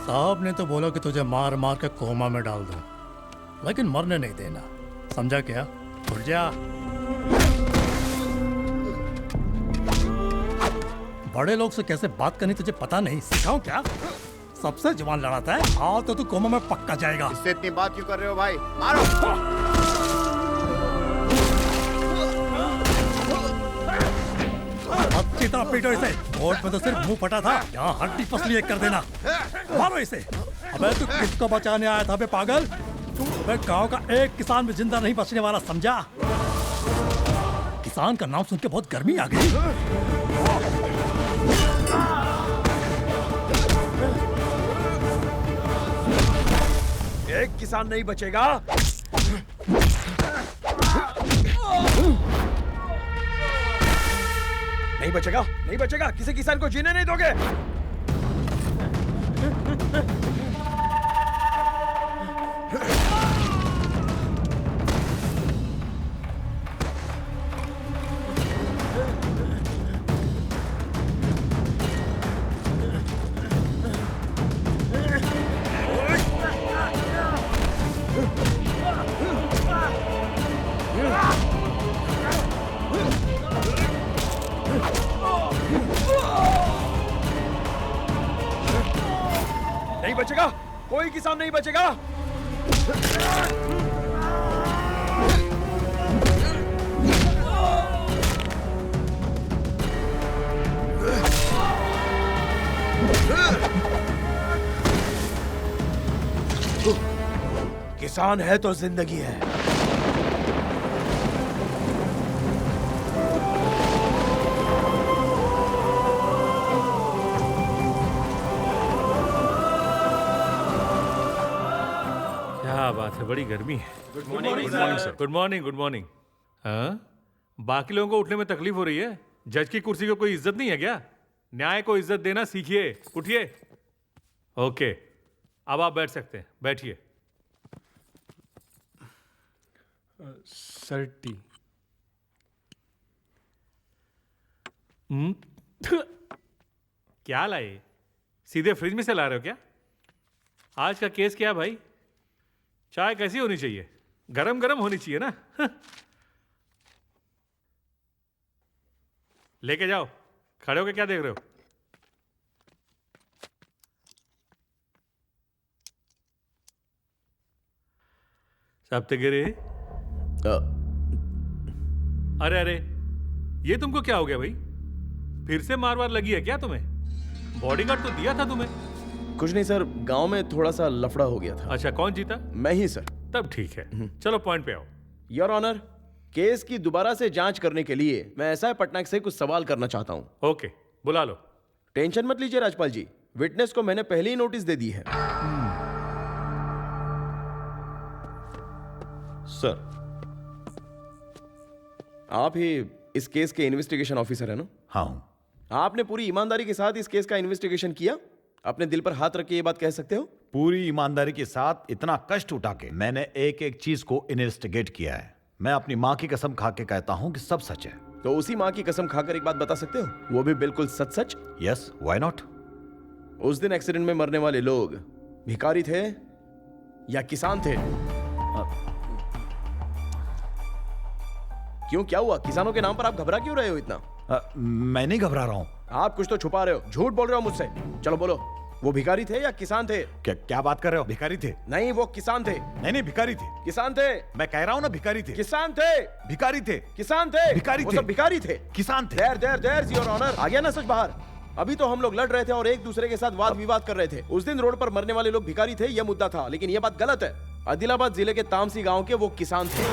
साहब ने तो बोला कि तुझे मार मार के कोमा में डाल दूं, लेकिन मरने नहीं देना। समझा क्या? उठ जा। बड़े लोग से कैसे बात करनी तुझे पता नहीं? सिखाऊं क्या? सबसे जवान लड़ाता है। आओ तो तू कोमा में पक्का जाएगा। इससे इतनी बात क्यों कर रहे हो भाई? मारो। अच्छी तरह पीटो इसे। कोर्ट में तो सिर्फ मुंह फटा था, यहाँ हड्डी पसली एक कर देना। मारो इसे। अबे तू किसको बचाने आया था बे पागल? अबे गांव का एक किसान भी जिंदा नहीं बचने वाला, समझा? किसान का नाम सुन के बहुत गर्मी आ गई। एक किसान नहीं बचेगा। नहीं बचेगा, नहीं बचेगा, किसी किसान को जीने नहीं दोगे। नहीं बचेगा, कोई किसान नहीं बचेगा। किसान है तो जिंदगी है। क्या बात है, बड़ी गर्मी है। Good morning sir. Good morning, good morning. हाँ, बाकी लोगों को उठने में तकलीफ हो रही है, जज की कुर्सी को कोई इज्जत नहीं है क्या? न्याय को इज्जत देना सीखिए, उठिए। ओके, अब आप बैठ सकते हैं, बैठिए। Sir T. क्या लाए? सीधे फ्रिज में से ला रहे हो क्या? आज का केस क्या है भाई? चाय कैसी होनी चाहिए? गरम गरम होनी चाहिए ना। लेके जाओ। खड़े होके क्या देख रहे हो? सप्तगिरी, अरे अरे, ये तुमको क्या हो गया भाई? फिर से मार वार लगी है क्या तुम्हें? बॉडीगार्ड तो दिया था तुम्हें। कुछ नहीं सर, गांव में थोड़ा सा लफड़ा हो गया था। अच्छा, कौन जीता? मैं ही सर। तब ठीक है, चलो पॉइंट पे आओ। योर ऑनर, केस की दोबारा से जांच करने के लिए मैं एसआई पटनायक से कुछ सवाल करना चाहता हूं। ओके, बुला लो। टेंशन मत लीजिए राजपाल जी, विटनेस को मैंने पहले ही नोटिस दे दी है। सर, आप ही इस केस के इन्वेस्टिगेशन ऑफिसर है ना? हाँ हूं। आपने पूरी ईमानदारी के साथ इस केस का इन्वेस्टिगेशन किया? अपने दिल पर हाथ रख के ये बात कह सकते हो? पूरी ईमानदारी के साथ इतना कष्ट उठा के मैंने एक एक चीज को इन्वेस्टिगेट किया है। मैं अपनी माँ की कसम खा के कहता हूँ कि सब सच है। तो उसी माँ की कसम खाकर एक बात बता सकते हो, वो भी बिल्कुल सच सच? Yes, why not? उस दिन एक्सीडेंट में मरने वाले लोग भिखारी थे या किसान थे? क्यों, क्या हुआ? किसानों के नाम पर आप घबरा क्यों रहे हो इतना? मैं नहीं घबरा रहा हूँ। आप कुछ तो छुपा रहे हो, झूठ बोल रहे हो मुझसे। चलो बोलो, वो भिखारी थे या किसान थे? क्या बात कर रहे हो? भिखारी थे? नहीं, वो किसान थे। नहीं, भिखारी थे। किसान थे। मैं कह रहा हूँ ना, भिखारी थे। किसान थे। भिखारी थे। किसान थे। भिखारी वो थे। सब भिखारी थे। किसान थे। देयर योर ऑनर, आ गया ना सच बाहर? अभी तो हम लोग लड़ रहे थे और एक दूसरे के साथ वाद विवाद कर रहे थे। उस दिन रोड पर मरने वाले लोग भिखारी थे, यह मुद्दा था, लेकिन यह बात गलत है। आदिलाबाद जिले के तामसी गांव के वो किसान थे।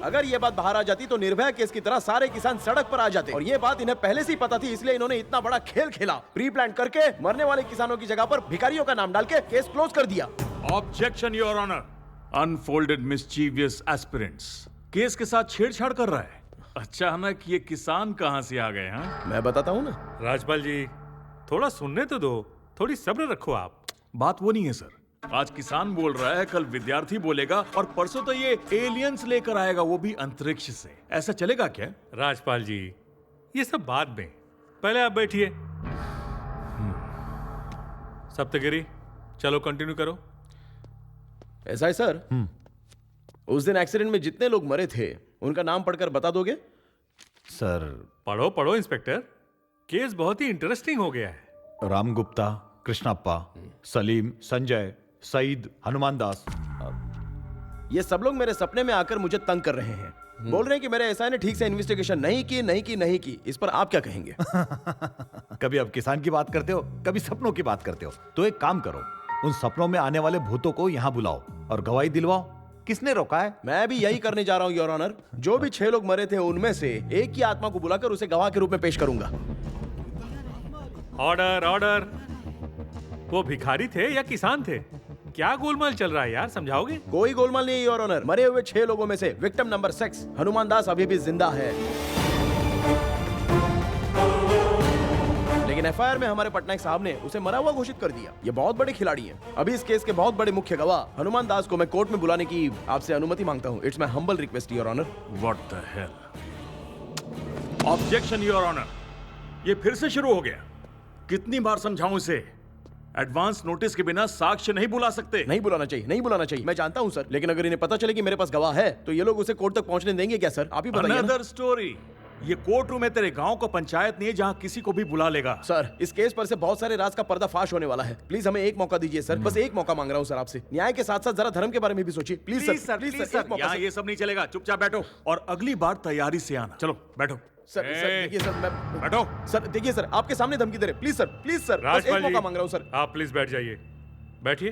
अगर ये बात बाहर आ जाती तो निर्भया केस की तरह सारे किसान सड़क पर आ जाते, और ये बात इन्हें पहले से ही पता थी, इसलिए इन्होंने इतना बड़ा खेल खेला, प्री प्लान करके मरने वाले किसानों की जगह पर भिखारियों का नाम डाल के केस क्लोज कर दिया। Objection your honour. Unfolded mischievous aspirants case के साथ छेड़छाड़ कर रहा है। अचानक ये किसान कहां से आ गए? हाँ, मैं बताता हूँ ना। राजपाल जी, थोड़ा सुनने तो दो, थोड़ी सब्र रखो आप। बात वो नहीं है सर। आज किसान बोल रहा है, कल विद्यार्थी बोलेगा, और परसों तो ये एलियंस लेकर आएगा, वो भी अंतरिक्ष से। ऐसा चलेगा क्या? राजपाल जी, ये सब बाद में, पहले आप बैठिए। सप्तगिरी, चलो कंटिन्यू करो। ऐसा है सर, उस दिन एक्सीडेंट में जितने लोग मरे थे उनका नाम पढ़कर बता दोगे? सर, पढ़ो पढ़ो इंस्पेक्टर, केस बहुत ही इंटरेस्टिंग हो गया है। राम गुप्ता, कृष्णप्पा, सलीम, संजय, सईद, हनुमान दास। ये सब लोग मेरे सपने में आकर मुझे तंग कर रहे हैं। बोल रहे हैं कि मेरे एसआई ने ठीक से इन्वेस्टिगेशन नहीं की। इस पर आप क्या कहेंगे? कभी आप किसान की बात करते हो, कभी सपनों की बात करते हो। तो एक काम करो, उन सपनों में आने वाले भूतों को यहाँ बुलाओ और गवाही दिलवाओ। किसने रोका है? मैं भी यही करने जा रहा हूँ योर ऑनर। जो भी 6 लोग मरे थे उनमें से एक की आत्मा को बुलाकर उसे गवाह के रूप में पेश करूंगा। Order order. वो भिखारी थे या किसान थे? क्या गोलमाल चल रहा है यार, समझाओगे? कोई गोलमाल नहीं योर ऑनर। मरे हुए 6 लोगों में से विक्टिम नंबर 6 हनुमान दास अभी भी जिंदा है, लेकिन एफआईआर में हमारे पटनायक साहब ने उसे मरा हुआ घोषित कर दिया। ये बहुत बड़े खिलाड़ी हैं। अभी इस केस के बहुत बड़े मुख्य गवाह हनुमान दास को मैं कोर्ट में बुलाने की आपसे अनुमति मांगता हूँ। It's my humble request your honour. What the hell? Objection your honour. ये फिर से शुरू हो गया। कितनी बार समझाऊं इसे? एडवांस नोटिस के बिना साक्ष्य नहीं बुला सकते। नहीं बुलाना चाहिए, नहीं बुलाना चाहिए। मैं जानता हूं सर, लेकिन अगर इन्हें पता चले कि मेरे पास गवाह है तो ये लोग उसे कोर्ट तक पहुंचने देंगे क्या सर? आप ही बताइए। Another story. ये कोर्ट रूम है तेरे गांव का पंचायत नहीं है जहां किसी को भी बुला लेगा। सर इस केस पर से बहुत सारे राज का पर्दाफाश होने वाला है। प्लीज हमें एक मौका दीजिए सर, बस एक मौका मांग रहा हूं सर आपसे। न्याय के साथ साथ जरा धर्म के बारे में भी सोचिए प्लीज सर। प्लीज सर, एक मौका यहाँ ये सब नहीं चलेगा। चुपचाप बैठो और अगली बार तैयारी से आना। चलो बैठो। सर देखिए सर, मैं बैठो। सर देखिए सर, आपके सामने धमकी दे रहे। प्लीज सर, प्लीज सर, बस एक मौका मांग रहा हूं सर। आप प्लीज बैठ जाइए। बैठिए,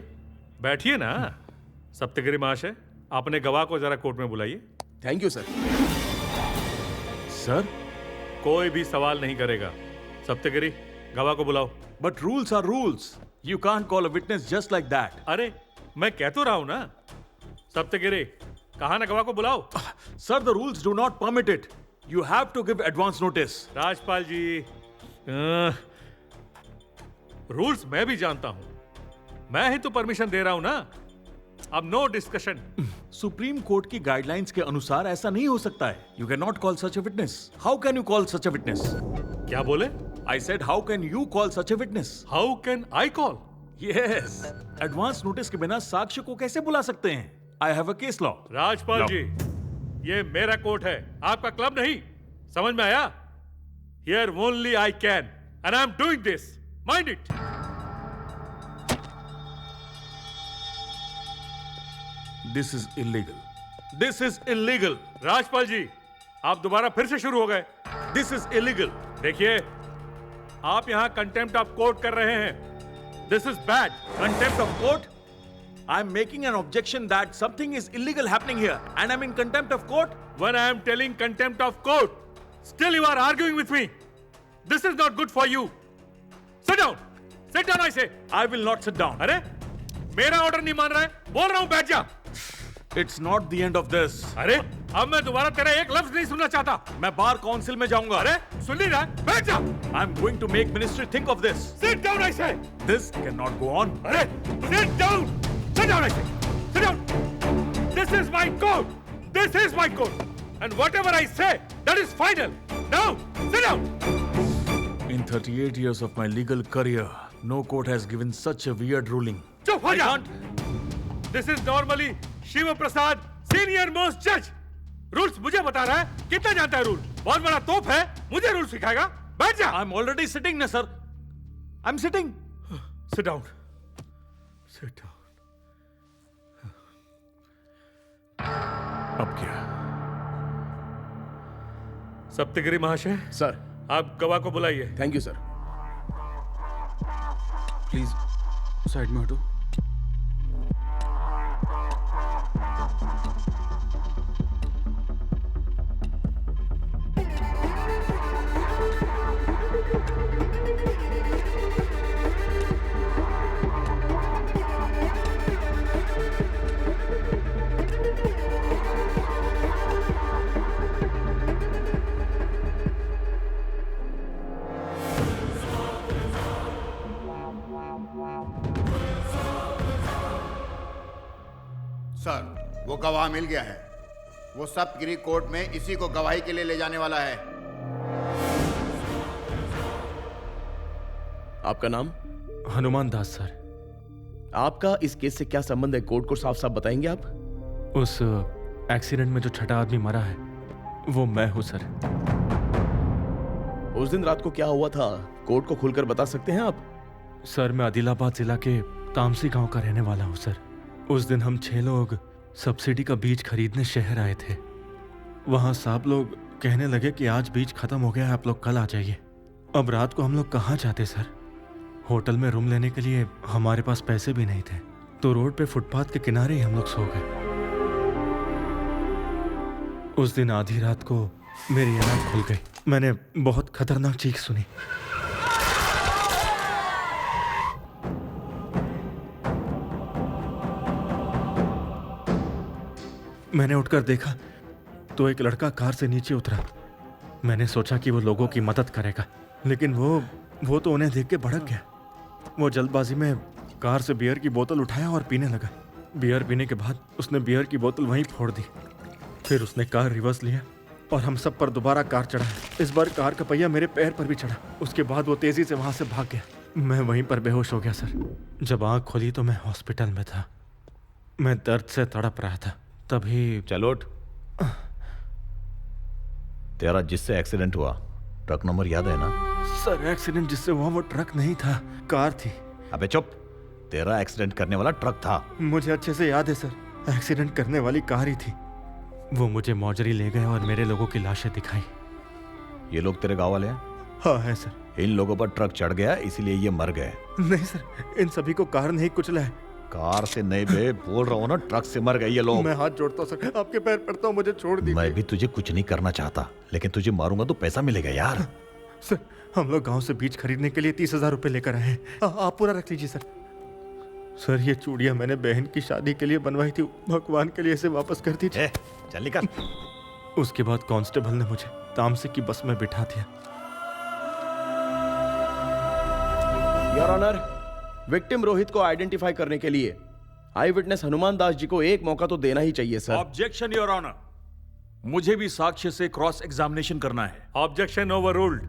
बैठिए ना। सप्तगिरी महाशय, आपने गवाह को जरा कोर्ट में बुलाइए। Thank you sir. सर कोई भी सवाल नहीं करेगा। सप्तगिरी, गवाह को बुलाओ। But rules are rules. You can't call a witness just like that. अरे मैं कह तो रहा हूं ना। सप्तगिरी, कहा ना गवाह को बुलाओ। Sir the rules do not permit it. You have to give advance notice. Rajpal ji, rules मैं भी जानता हूं। मैं ही तो परमिशन दे रहा हूं ना। अब नो डिस्कशन। सुप्रीम कोर्ट की गाइडलाइंस के अनुसार ऐसा नहीं हो सकता है। You cannot call such a witness. How can you call such a witness? क्या बोले? I said how can you call such a witness? How can I call? Yes. Advance notice के बिना साक्ष्य को कैसे बुला सकते हैं? I have a case law. Rajpal जी, ये मेरा कोर्ट है, आपका क्लब नहीं। समझ में आया? Here only I can, and I'm doing this. Mind it. This is illegal. This is illegal. Rajpal ji, आप दोबारा फिर से शुरू हो गए। This is illegal. देखिए, आप यहाँ कंटेम्प्ट ऑफ कोर्ट कर रहे हैं। This is bad. Contempt of court? I'm making an objection that something is illegal happening here, and I'm in contempt of court. When I am telling contempt of court, still you are arguing with me. This is not good for you. Sit down. Sit down, I say. I will not sit down. अरे, मेरा order नहीं मान रहा है? बोल रहा हूँ बैठ जा। It's not the end of this. अरे, अब मैं दोबारा तेरा एक लफ्ज नहीं सुनना चाहता। मैं बार काउंसिल में जाऊंगा। अरे, सुन नहीं रहा? बैठ जा। I'm going to make ministry think of this. Sit down, I say. This cannot go on. अरे, sit down. Sit down, I say. Sit down. This is my court. This is my court. And whatever I say, that is final. Now, sit down. In 38 years of my legal career, no court has given such a weird ruling. चुप हो जा। This is normally Shiv Prasad, senior most judge. Rules मुझे बता रहा है। कितना जानता है रूल? बहुत बड़ा तोप है, मुझे रूल सिखाएगा। बैठ जा। I'm already sitting, ना sir. I'm sitting. Sit down. Sit down. अब क्या? सप्तगिरी महाशय, सर आप गवाह को बुलाइए। Thank you sir. Please side में हटो। सर, वो गवाह मिल गया है। वो सप्तगिरी कोर्ट में इसी को गवाही के लिए ले जाने वाला है। आपका नाम? हनुमान दास सर। आपका इस केस से क्या संबंध है? कोर्ट को साफ साफ बताएंगे आप? उस एक्सीडेंट में जो छठा आदमी मरा है वो मैं हूं सर। उस दिन रात को क्या हुआ था, कोर्ट को खुलकर बता सकते हैं आप? सर मैं आदिलाबाद जिला के तामसी गांव का रहने वाला हूं सर। उस दिन हम 6 लोग सब्सिडी का बीज खरीदने शहर आए थे। वहां साहब लोग कहने लगे कि आज बीज खत्म हो गया है, आप लोग कल आ जाइए। अब रात को हम लोग कहाँ जाते सर? होटल में रूम लेने के लिए हमारे पास पैसे भी नहीं थे, तो रोड पे फुटपाथ के किनारे ही हम लोग सो गए। उस दिन आधी रात को मेरी आंख खुल गई। मैंने बहुत खतरनाक चीख सुनी। मैंने उठकर देखा तो एक लड़का कार से नीचे उतरा। मैंने सोचा कि वो लोगों की मदद करेगा, लेकिन वो तो उन्हें देख के भड़क गया। वो जल्दबाजी में कार से बियर की बोतल उठाया और पीने लगा। बियर पीने के बाद उसने बियर की बोतल वहीं फोड़ दी। फिर उसने कार रिवर्स लिया और हम सब पर दोबारा कार चढ़ाया। इस बार कार का पहिया मेरे पैर पर भी चढ़ा। उसके बाद वो तेजी से वहां से भाग गया। मैं वहीं पर बेहोश हो गया सर। जब आंख खोली तो मैं हॉस्पिटल में था। मैं दर्द से तड़प रहा था। तभी चलो उठ। तेरा जिससे एक्सीडेंट हुआ ट्रक नंबर याद है ना? सर एक्सीडेंट जिससे हुआ वो ट्रक नहीं था, कार थी। अबे चुप, तेरा एक्सीडेंट करने वाला ट्रक था। मुझे अच्छे से याद है सर, एक्सीडेंट करने वाली कार ही थी। वो मुझे मौजरी ले गए और मेरे लोगों की लाशें दिखाई। ये लोग तेरे गांव वाले हैं? हाँ है सर। इन लोगों पर ट्रक चढ़ गया इसीलिए ये मर गए। नहीं सर, इन सभी को कार ने ही कुचला है। कार से नहीं बे, बोल रहा हूँ ना, ट्रक से मर गए ये लोग। मैं हाथ जोड़ता हूँ सर, आपके पैर पड़ता हूँ, मुझे छोड़ दीजिए। मैं भी तुझे कुछ नहीं करना चाहता, लेकिन तुझे मारूंगा तो पैसा मिलेगा यार। सर हम लोग गांव से बीज खरीदने के लिए 30,000 रुपए लेकर आए हैं। आप पूरा रख लीजिए सर। सर ये चूड़ियां मैंने बहन की शादी के लिए बनवाई थी, भगवान के लिए इसे वापस कर दीजिए। चल निकल। उसके बाद कांस्टेबल ने मुझे तामसी की बस में बिठा दिया। योर ऑनर, विक्टिम रोहित को आइडेंटिफाई करने के लिए आई विटनेस हनुमान दास जी को एक मौका तो देना ही चाहिए सर। ऑब्जेक्शन योर ऑनर, मुझे भी साक्ष्य से क्रॉस एग्जामिनेशन करना है। Objection overruled.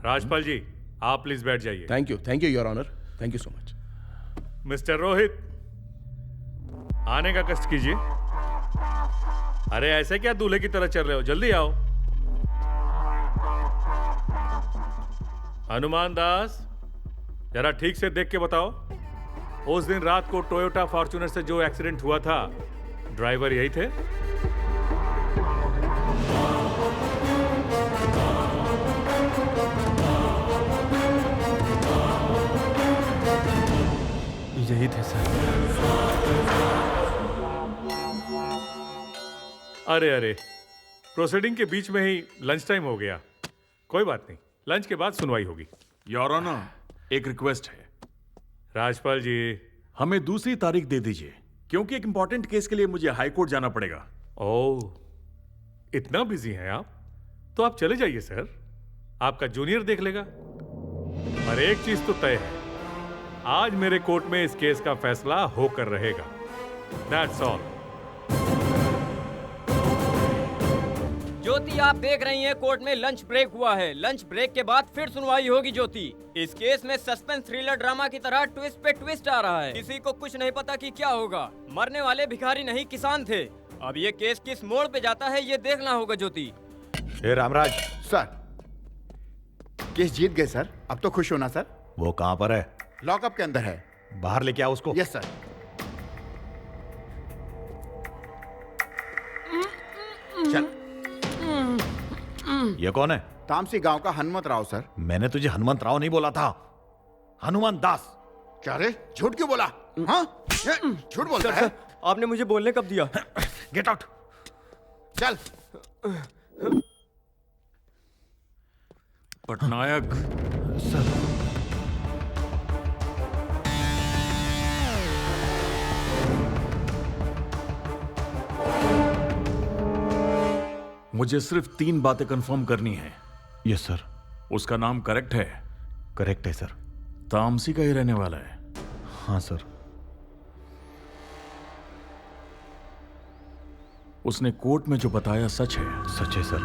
Rajpal ji आप प्लीज बैठ जाइए। Thank you your honour, thank you so much. Mister Rohit, आने का कष्ट कीजिए। अरे ऐसे क्या दूल्हे की तरह चल रहे हो, जल्दी आओ। हनुमान दास जरा ठीक से देख के बताओ, उस दिन रात को टोयोटा फॉर्च्यूनर से जो एक्सीडेंट हुआ था, ड्राइवर यही थे? यही थे सर। अरे प्रोसीडिंग के बीच में ही लंच टाइम हो गया। कोई बात नहीं, लंच के बाद सुनवाई होगी। योर ऑनर, एक रिक्वेस्ट है। राजपाल जी, हमें दूसरी तारीख दे दीजिए, क्योंकि एक इंपॉर्टेंट केस के लिए मुझे हाई कोर्ट जाना पड़ेगा। ओह, इतना बिजी हैं आप? तो आप चले जाइए सर, आपका जूनियर देख लेगा। पर एक चीज तो तय है, आज मेरे कोर्ट में इस केस का फैसला होकर रहेगा। That's all. ज्योति, आप देख रही हैं कोर्ट में लंच ब्रेक हुआ है। लंच ब्रेक के बाद फिर सुनवाई होगी। ज्योति, इस केस में सस्पेंस थ्रिलर ड्रामा की तरह ट्विस्ट पे ट्विस्ट आ रहा है। किसी को कुछ नहीं पता कि क्या होगा। मरने वाले भिखारी नहीं किसान थे। अब ये केस किस मोड़ पे जाता है ये देखना होगा। ज्योति। ए रामराज। सर, केस जीत गए सर, अब तो खुश होना सर। वो कहाँ पर है? लॉकअप के अंदर है। बाहर लेके आओ उसको। Yes sir. चल। ये कौन है? तामसी गांव का हनुमत राव सर। मैंने तुझे हनुमंत राव नहीं बोला था, हनुमान दास। क्या रे, झूठ क्यों बोला? हाँ, झूठ बोलता है? आपने मुझे बोलने कब दिया? Get out. चल। पटनायक सर, मुझे सिर्फ 3 बातें कंफर्म करनी है। Yes sir. उसका नाम करेक्ट है? करेक्ट है सर। तामसी का ही रहने वाला है? हाँ सर। उसने कोर्ट में जो बताया सच है? सच है सर।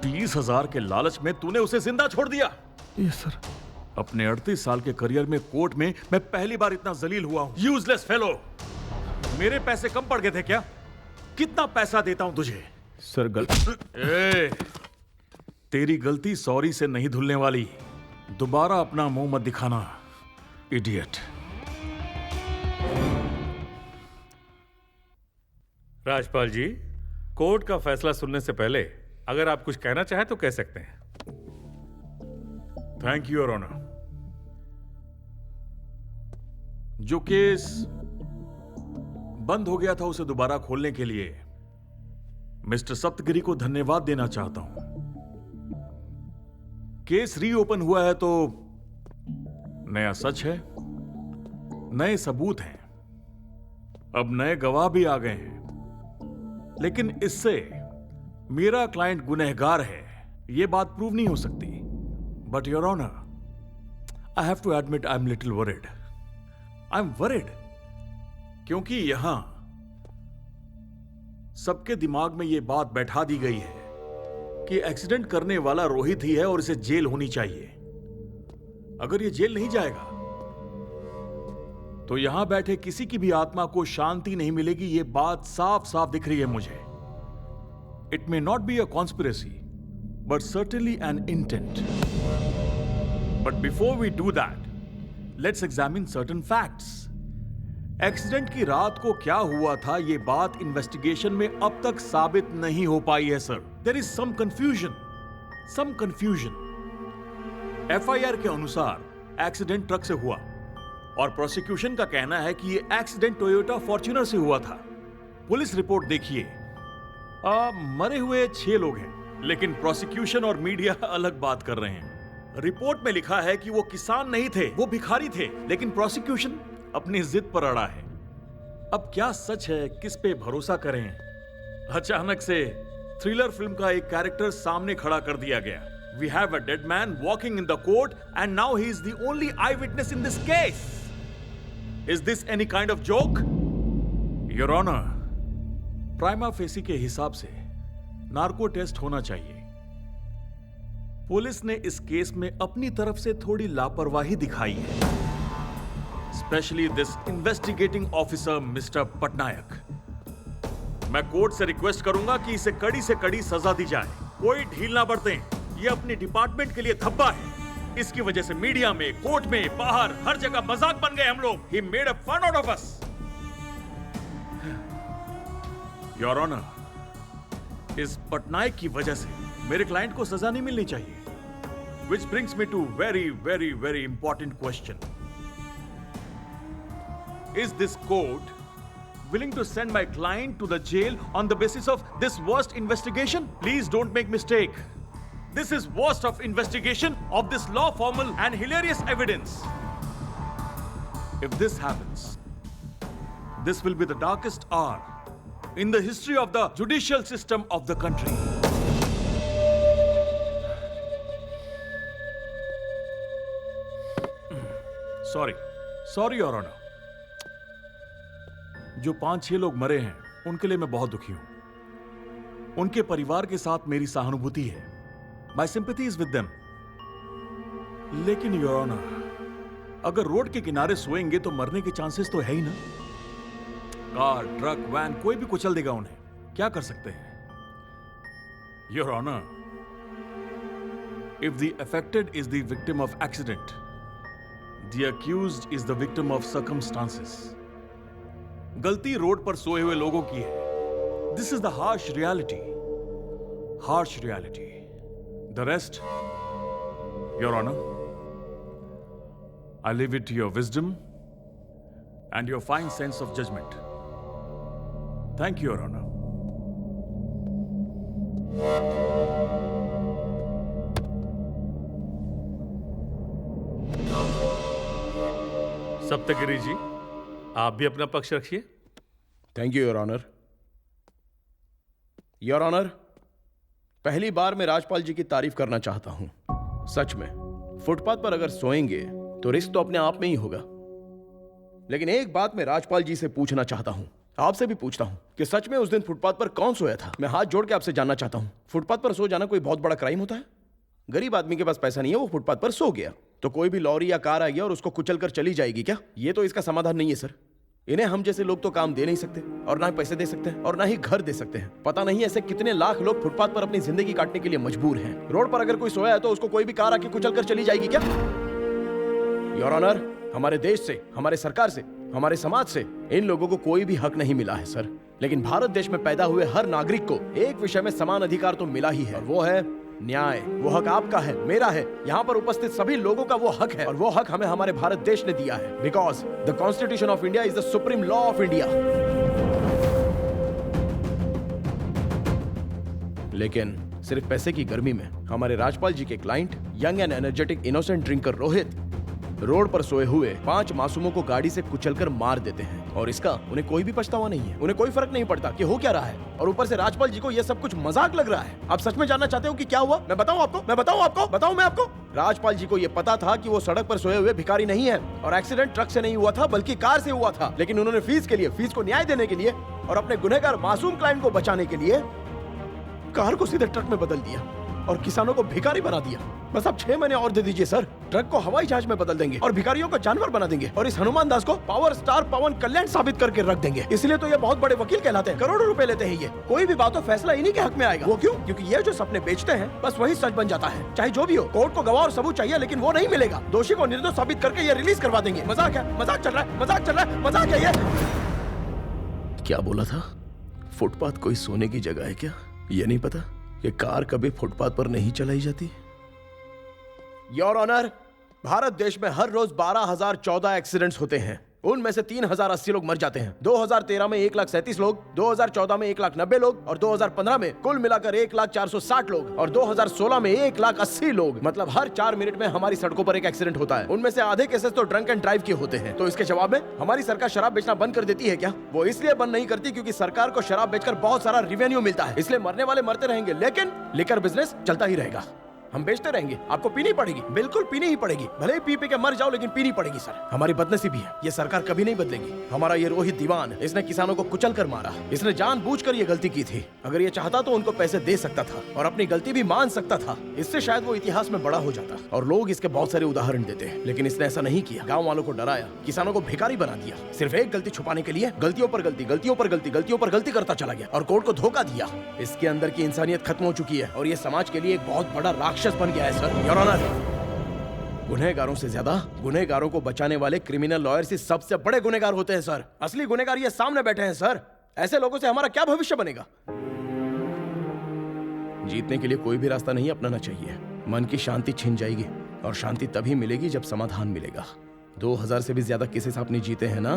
20,000 के लालच में तूने उसे जिंदा छोड़ दिया? Yes sir. अपने 38 साल के करियर में कोर्ट में मैं पहली बार इतना जलील हुआ हूं। Useless fellow. मेरे पैसे कम पड़ गए थे क्या? कितना पैसा देता हूं तुझे? सर गलती। तेरी गलती सॉरी से नहीं धुलने वाली। दोबारा अपना मुंह मत दिखाना, इडियट। राजपाल जी, कोर्ट का फैसला सुनने से पहले अगर आप कुछ कहना चाहें तो कह सकते हैं। Thank you your honour. जो केस बंद हो गया था उसे दोबारा खोलने के लिए मिस्टर सप्तगिरी को धन्यवाद देना चाहता हूं। केस रीओपन हुआ है तो नया सच है, नए सबूत हैं, अब नए गवाह भी आ गए हैं। लेकिन इससे मेरा क्लाइंट गुनहगार है, यह बात प्रूव नहीं हो सकती। But your honour, I have to admit I am little worried. I am worried क्योंकि यहां सबके दिमाग में यह बात बैठा दी गई है कि एक्सीडेंट करने वाला रोहित ही है और इसे जेल होनी चाहिए। अगर ये जेल नहीं जाएगा तो यहां बैठे किसी की भी आत्मा को शांति नहीं मिलेगी। ये बात साफ साफ दिख रही है मुझे। It may not be a conspiracy but certainly an intent. But before we do that, let's examine certain facts. Accident की रात को क्या हुआ था, यह बात इन्वेस्टिगेशन में अब तक साबित नहीं हो पाई है sir. There is some confusion. FIR के अनुसार एक्सीडेंट ट्रक से हुआ और प्रोसिक्यूशन का कहना है कि यह एक्सीडेंट टोयोटा फॉर्च्यूनर से हुआ था। पुलिस रिपोर्ट देखिए, मरे हुए 6 लोग हैं, लेकिन प्रोसिक्यूशन और मीडिया अलग बात कर रहे हैं। रिपोर्ट में लिखा है कि वो किसान नहीं थे, वो भिखारी थे, लेकिन प्रोसिक्यूशन अपनी जिद पर अड़ा है। अब क्या सच है, किस पे भरोसा करें? अचानक से थ्रिलर फिल्म का एक कैरेक्टर सामने खड़ा कर दिया गया। We have a dead man walking in the court and now he is the only eyewitness in this case. Is this any kind of joke? Your Honor, prima facie के हिसाब से नार्को टेस्ट होना चाहिए। Police ने इस case में अपनी तरफ से थोड़ी लापरवाही दिखाई है, specially this investigating officer mister Patnaik. मैं कोर्ट से रिक्वेस्ट करूंगा कि इसे कड़ी से कड़ी सजा दी जाए, कोई ढील ना बरतें। ये अपने डिपार्टमेंट के लिए धब्बा है। इसकी वजह से मीडिया में, कोर्ट में, बाहर हर जगह मजाक बन गए हम लोग। He made a fun out of us. Your Honor, इस पटनायक की वजह से मेरे क्लाइंट को सजा नहीं मिलनी चाहिए। Which brings me to very important question. Is this court willing to send my client to the jail on the basis of this worst investigation? Please don't make mistake. This is worst of investigation of this law formal and hilarious evidence. If this happens, this will be the darkest hour in the history of the judicial system of the country. Sorry, Your Honor. जो 5-6 लोग मरे हैं, उनके लिए मैं बहुत दुखी हूं। उनके परिवार के साथ मेरी सहानुभूति है। My sympathy is with them. लेकिन Your Honor, अगर रोड के किनारे सोएंगे तो मरने के चांसेस तो है ही ना। कार, ट्रक, वैन कोई भी कुचल देगा उन्हें। क्या कर सकते हैं? Your Honor, if the affected is the victim of accident, the accused is the victim of circumstances. गलती रोड पर सोए हुए लोगों की है। This is the harsh reality. The rest, Your Honor, I leave it to your wisdom and your fine sense of judgment. Thank you, Your Honor. Saptagiri जी, आप भी अपना पक्ष रखिए। Thank you, your honour. Your honour, पहली बार मैं राजपाल जी की तारीफ करना चाहता हूं। सच में फुटपाथ पर अगर सोएंगे तो रिस्क तो अपने आप में ही होगा। लेकिन एक बात मैं राजपाल जी से पूछना चाहता हूं, आपसे भी पूछता हूं कि सच में उस दिन फुटपाथ पर कौन सोया था? मैं हाथ जोड़ के आपसे जानना चाहता हूं, फुटपाथ पर सो जाना कोई बहुत बड़ा क्राइम होता है? गरीब आदमी के पास पैसा नहीं है, वो फुटपाथ पर सो गया तो कोई भी लॉरी या कार आई और उसको कुचल कर चली जाएगी क्या? ये तो इसका समाधान नहीं है सर। इन्हें हम जैसे लोग तो काम दे नहीं सकते, और ना ही पैसे दे सकते हैं, और ना ही घर दे सकते हैं। पता नहीं ऐसे कितने लाख लोग फुटपाथ पर अपनी जिंदगी काटने के लिए मजबूर हैं। रोड पर अगर कोई सोया है तो उसको कोई भी कार आके कुचल कर चली जाएगी क्या? योर ऑनर, हमारे देश से, हमारे सरकार से, हमारे समाज से इन लोगों को कोई भी हक नहीं मिला है सर। लेकिन भारत देश में पैदा हुए हर नागरिक को एक विषय में समान अधिकार तो मिला ही है, और वो है न्याय। वो हक आपका है, मेरा है, यहाँ पर उपस्थित सभी लोगों का वो हक है, और वो हक हमें हमारे भारत देश ने दिया है। Because the constitution of India is the supreme law of India. लेकिन सिर्फ पैसे की गर्मी में हमारे राजपाल जी के client, young and energetic innocent drinker Rohit, road पर सोए हुए 5 मासूमों को गाड़ी से कुचलकर मार देते हैं और इसका उन्हें कोई भी पछतावा नहीं है। उन्हें कोई फर्क नहीं पड़ता कि हो क्या रहा है और ऊपर से राजपाल जी को यह सब कुछ मजाक लग रहा है। आप सच में जानना चाहते हो कि क्या हुआ? मैं बताऊं आपको? राजपाल जी को यह पता था कि वो सड़क पर सोए हुए भिखारी नहीं है और एक्सीडेंट ट्रक से नहीं हुआ था बल्कि कार से हुआ था। लेकिन उन्होंने फीस को न्याय देने के लिए और अपने गुनहगार मासूम क्लाइंट को बचाने के लिए कार को सीधे ट्रक में बदल दिया और किसानों को भिखारी बना दिया। बस आप 6 महीने और दे दीजिए सर, ट्रक को हवाई जहाज में बदल देंगे और भिखारियों को जानवर बना देंगे और इस हनुमान दास को पावर स्टार पवन कल्याण साबित करके रख देंगे। इसलिए तो ये बहुत बड़े वकील कहलाते हैं, करोड़ों रुपए लेते हैं ये। कोई भी बात हो फैसला इन्हीं के हक में आएगा। वो क्यों? क्योंकि ये जो सपने बेचते हैं बस वही सच बन जाता है। चाहे जो भी हो, कोर्ट को गवाह और सबूत चाहिए लेकिन वो नहीं मिलेगा। दोषी को निर्दोष साबित करके ये रिलीज करवा देंगे। मजाक है, मजाक चल रहा है ये। क्या बोला था? फुटपाथ कोई सोने की जगह है क्या? ये नहीं पता कि कार कभी फुटपाथ पर नहीं चलाई जाती। योर ऑनर, भारत देश में हर रोज 12,014 एक्सीडेंट्स होते हैं। उनमें से 3,080 लोग मर जाते हैं। 2013 में 1,37,000 लोग, 2014 में 1,90,000 लोग और 2015 में कुल मिलाकर 1,460 लोग और 2016 में 1,80,000 लोग। मतलब हर 4 मिनट में हमारी सड़कों पर एक एक्सीडेंट होता है। उनमें से आधे केसेस तो ड्रंक एंड ड्राइव के होते हैं। तो इसके जवाब में हमारी सरकार शराब बेचना बंद कर देती है क्या? वो इसलिए बंद नहीं करती क्योंकि सरकार को शराब बेचकर बहुत सारा रेवेन्यू मिलता है। इसलिए मरने वाले मरते रहेंगे लेकिन लिकर बिजनेस चलता ही रहेगा। हम बेचते रहेंगे, आपको पीनी पड़ेगी, बिल्कुल पीनी ही पड़ेगी। भले ही पी के मर जाओ लेकिन पीनी पड़ेगी सर। हमारी बदनसीबी है, ये सरकार कभी नहीं बदलेगी। हमारा ये रोहित दीवान, इसने किसानों को कुचल कर मारा। इसने जानबूझकर ये गलती की थी। अगर ये चाहता तो उनको पैसे दे सकता था और अपनी गलती भी मान सकता था। इससे शायद वो इतिहास में बड़ा हो जाता और लोग इसके बहुत सारे उदाहरण देते हैं। लेकिन इसने ऐसा नहीं किया। गाँव वालों को डराया, किसानों को भिखारी बना दिया। सिर्फ एक गलती छुपाने के लिए गलतियों पर गलती करता चला गया और कोर्ट को धोखा दिया। इसके अंदर की इंसानियत खत्म हो चुकी है और ये समाज के लिए एक बहुत बड़ा राक्षस बन गया है सर। योर ऑनर, गुनहगारों से ज्यादा गुनहगारों को बचाने वाले क्रिमिनल लॉयर्स ही सबसे बड़े गुनहगार होते हैं सर। असली गुनहगार ये सामने बैठे हैं सर। ऐसे लोगों से हमारा क्या भविष्य बनेगा? जीतने के लिए कोई भी रास्ता नहीं अपनाना चाहिए। मन की शांति छिन जाएगी और शांति तभी मिलेगी जब समाधान मिलेगा। 2000 से भी ज्यादा केसेस आपने जीते हैं ना,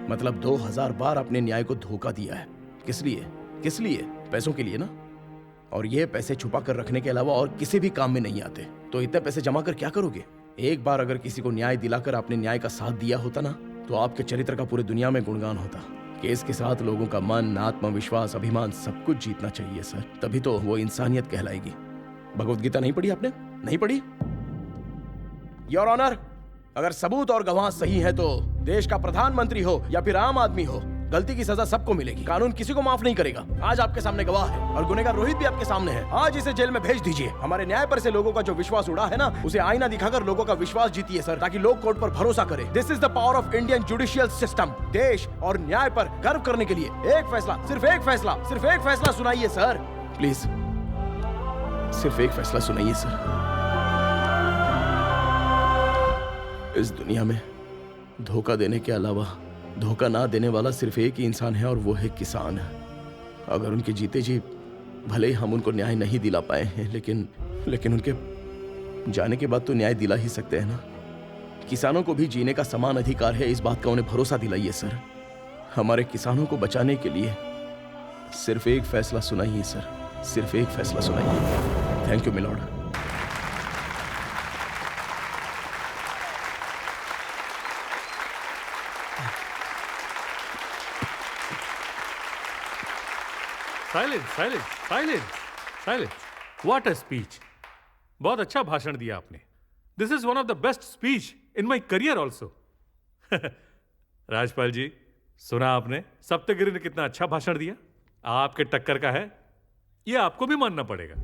मतलब 2000 बार अपने न्याय को धोखा दिया है। किस लिए? पैसों के लिए ना। और ये पैसे छुपा कर रखने के अलावा और किसी भी काम में नहीं आते। तो इतने पैसे जमा कर क्या करोगे? एक बार अगर किसी को न्याय दिलाकर आपने न्याय का साथ दिया होता ना, तो आपके चरित्र का पूरी दुनिया में गुणगान होता। केस के साथ लोगों का मन, आत्मविश्वास, अभिमान सब कुछ जीतना चाहिए सर। तभी तो वो इंसानियत कहलाएगी। भगवत गीता नहीं पढ़ी आपने? नहीं पढ़ी? योर ऑनर, अगर सबूत और गवाह सही है तो देश का प्रधानमंत्री हो या फिर आम आदमी हो, गलती की सजा सबको मिलेगी। कानून किसी को माफ नहीं करेगा। आज आपके सामने गवाह है और गुनहगार रोहित भी आपके सामने है। आज इसे जेल में भेज दीजिए। हमारे न्याय पर से लोगों का जो विश्वास उड़ा है ना, उसे आईना दिखाकर लोगों का विश्वास जीतिए सर, ताकि लोग कोर्ट पर भरोसा करें। This is the power of Indian judicial system. देश और न्याय पर गर्व करने के लिए एक फैसला, सिर्फ एक फैसला सुनाइए सर। प्लीज सिर्फ एक फैसला सुनाइए सर। इस दुनिया में धोखा देने के अलावा धोखा ना देने वाला सिर्फ एक ही इंसान है और वो है किसान। अगर उनके जीते जी भले ही हम उनको न्याय नहीं दिला पाए हैं, लेकिन उनके जाने के बाद तो न्याय दिला ही सकते हैं ना। किसानों को भी जीने का समान अधिकार है, इस बात का उन्हें भरोसा दिलाइए सर। हमारे किसानों को बचाने के लिए सिर्फ एक फैसला सुनाइए सर, सिर्फ एक फैसला सुनाइए। Thank you milord. Silence. What a speech. बहुत अच्छा भाषण दिया आपने। This is one of the best speech in my career also. Rajpal ji, सुना आपने सप्तगिरी ने कितना अच्छा भाषण दिया? आपके टक्कर का है, ये आपको भी मानना पड़ेगा।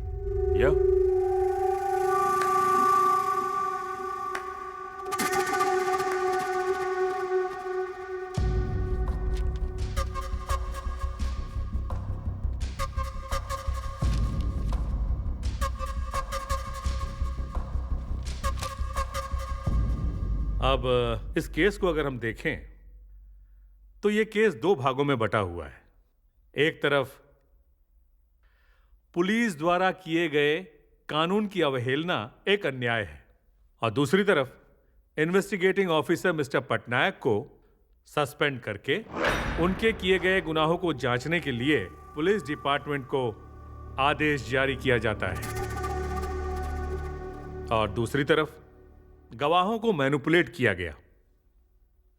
अब इस केस को अगर हम देखें तो यह केस 2 भागों में बटा हुआ है। एक तरफ पुलिस द्वारा किए गए कानून की अवहेलना एक अन्याय है और दूसरी तरफ इन्वेस्टिगेटिंग ऑफिसर मिस्टर पटनायक को सस्पेंड करके उनके किए गए गुनाहों को जांचने के लिए पुलिस डिपार्टमेंट को आदेश जारी किया जाता है। और दूसरी तरफ गवाहों को मैनिपुलेट किया गया।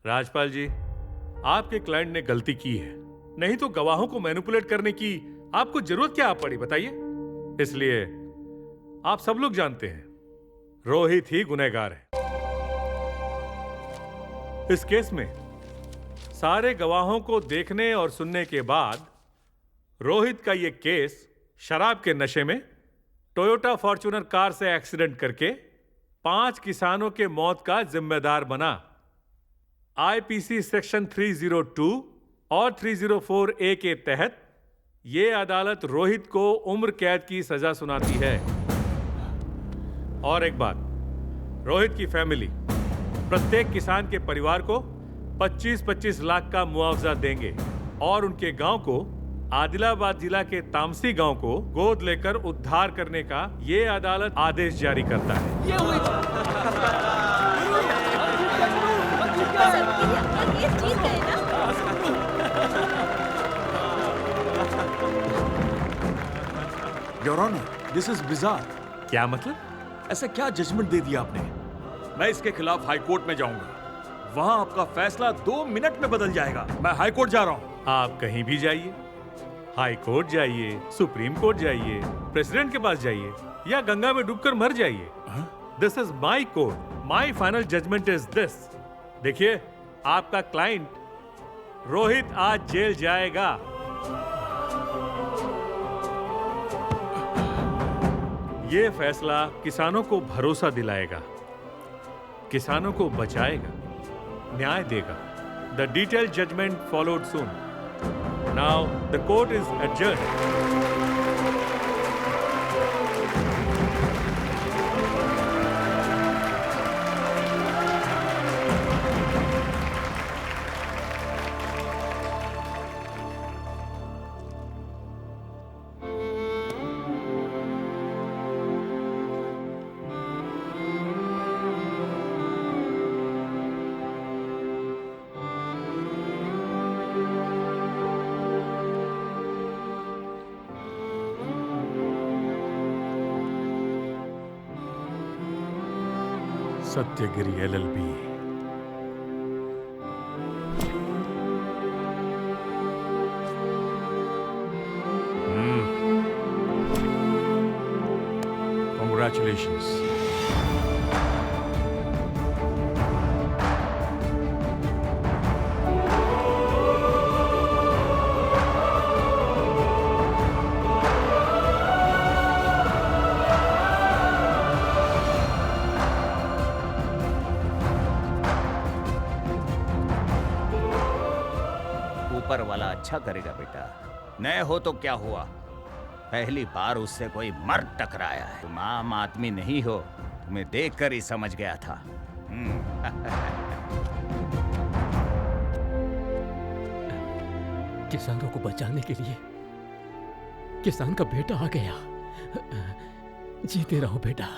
राजपाल जी, आपके क्लाइंट ने गलती की है, नहीं तो गवाहों को मैनिपुलेट करने की आपको जरूरत क्या पड़ी बताइए। इसलिए आप सब लोग जानते हैं रोहित ही गुनहगार है। इस केस में सारे गवाहों को देखने और सुनने के बाद रोहित का यह केस शराब के नशे में टोयोटा फॉर्च्यूनर कार से एक्सीडेंट करके 5 किसानों के मौत का जिम्मेदार बना। आईपीसी सेक्शन 302 और 304 ए के तहत यह अदालत रोहित को उम्र कैद की सजा सुनाती है। और एक बात, रोहित की फैमिली प्रत्येक किसान के परिवार को 25-25 लाख का मुआवजा देंगे और उनके गांव को, आदिलाबाद जिला के तामसी गांव को गोद लेकर उद्धार करने का ये अदालत आदेश जारी करता है। ये हुई ये जीत गए ना। Your honour, this is bizarre. क्या मतलब? ऐसा क्या जजमेंट दे दिया आपने? मैं इसके खिलाफ हाई कोर्ट में जाऊंगा, वहां आपका फैसला 2 मिनट में बदल जाएगा। मैं हाई कोर्ट जा रहा हूं। आप कहीं भी जाइए, हाई कोर्ट जाइए, सुप्रीम कोर्ट जाइए, प्रेसिडेंट के पास जाइए या गंगा में डूबकर मर जाइए। This is my court, my final judgment is this. देखिए, आपका क्लाइंट रोहित आज जेल जाएगा। ये फैसला किसानों को भरोसा दिलाएगा, किसानों को बचाएगा, न्याय देगा। The detailed judgment followed soon. Now the court is adjourned. Satyagiri LLP। Congratulations। ऊपर वाला अच्छा करेगा बेटा। नए हो तो क्या हुआ, पहली बार उससे कोई मर्द टकराया है। तुम आम आदमी नहीं हो, तुम्हें देखकर ही समझ गया था। किसानों को बचाने के लिए किसान का बेटा आ गया। जीते रहो बेटा।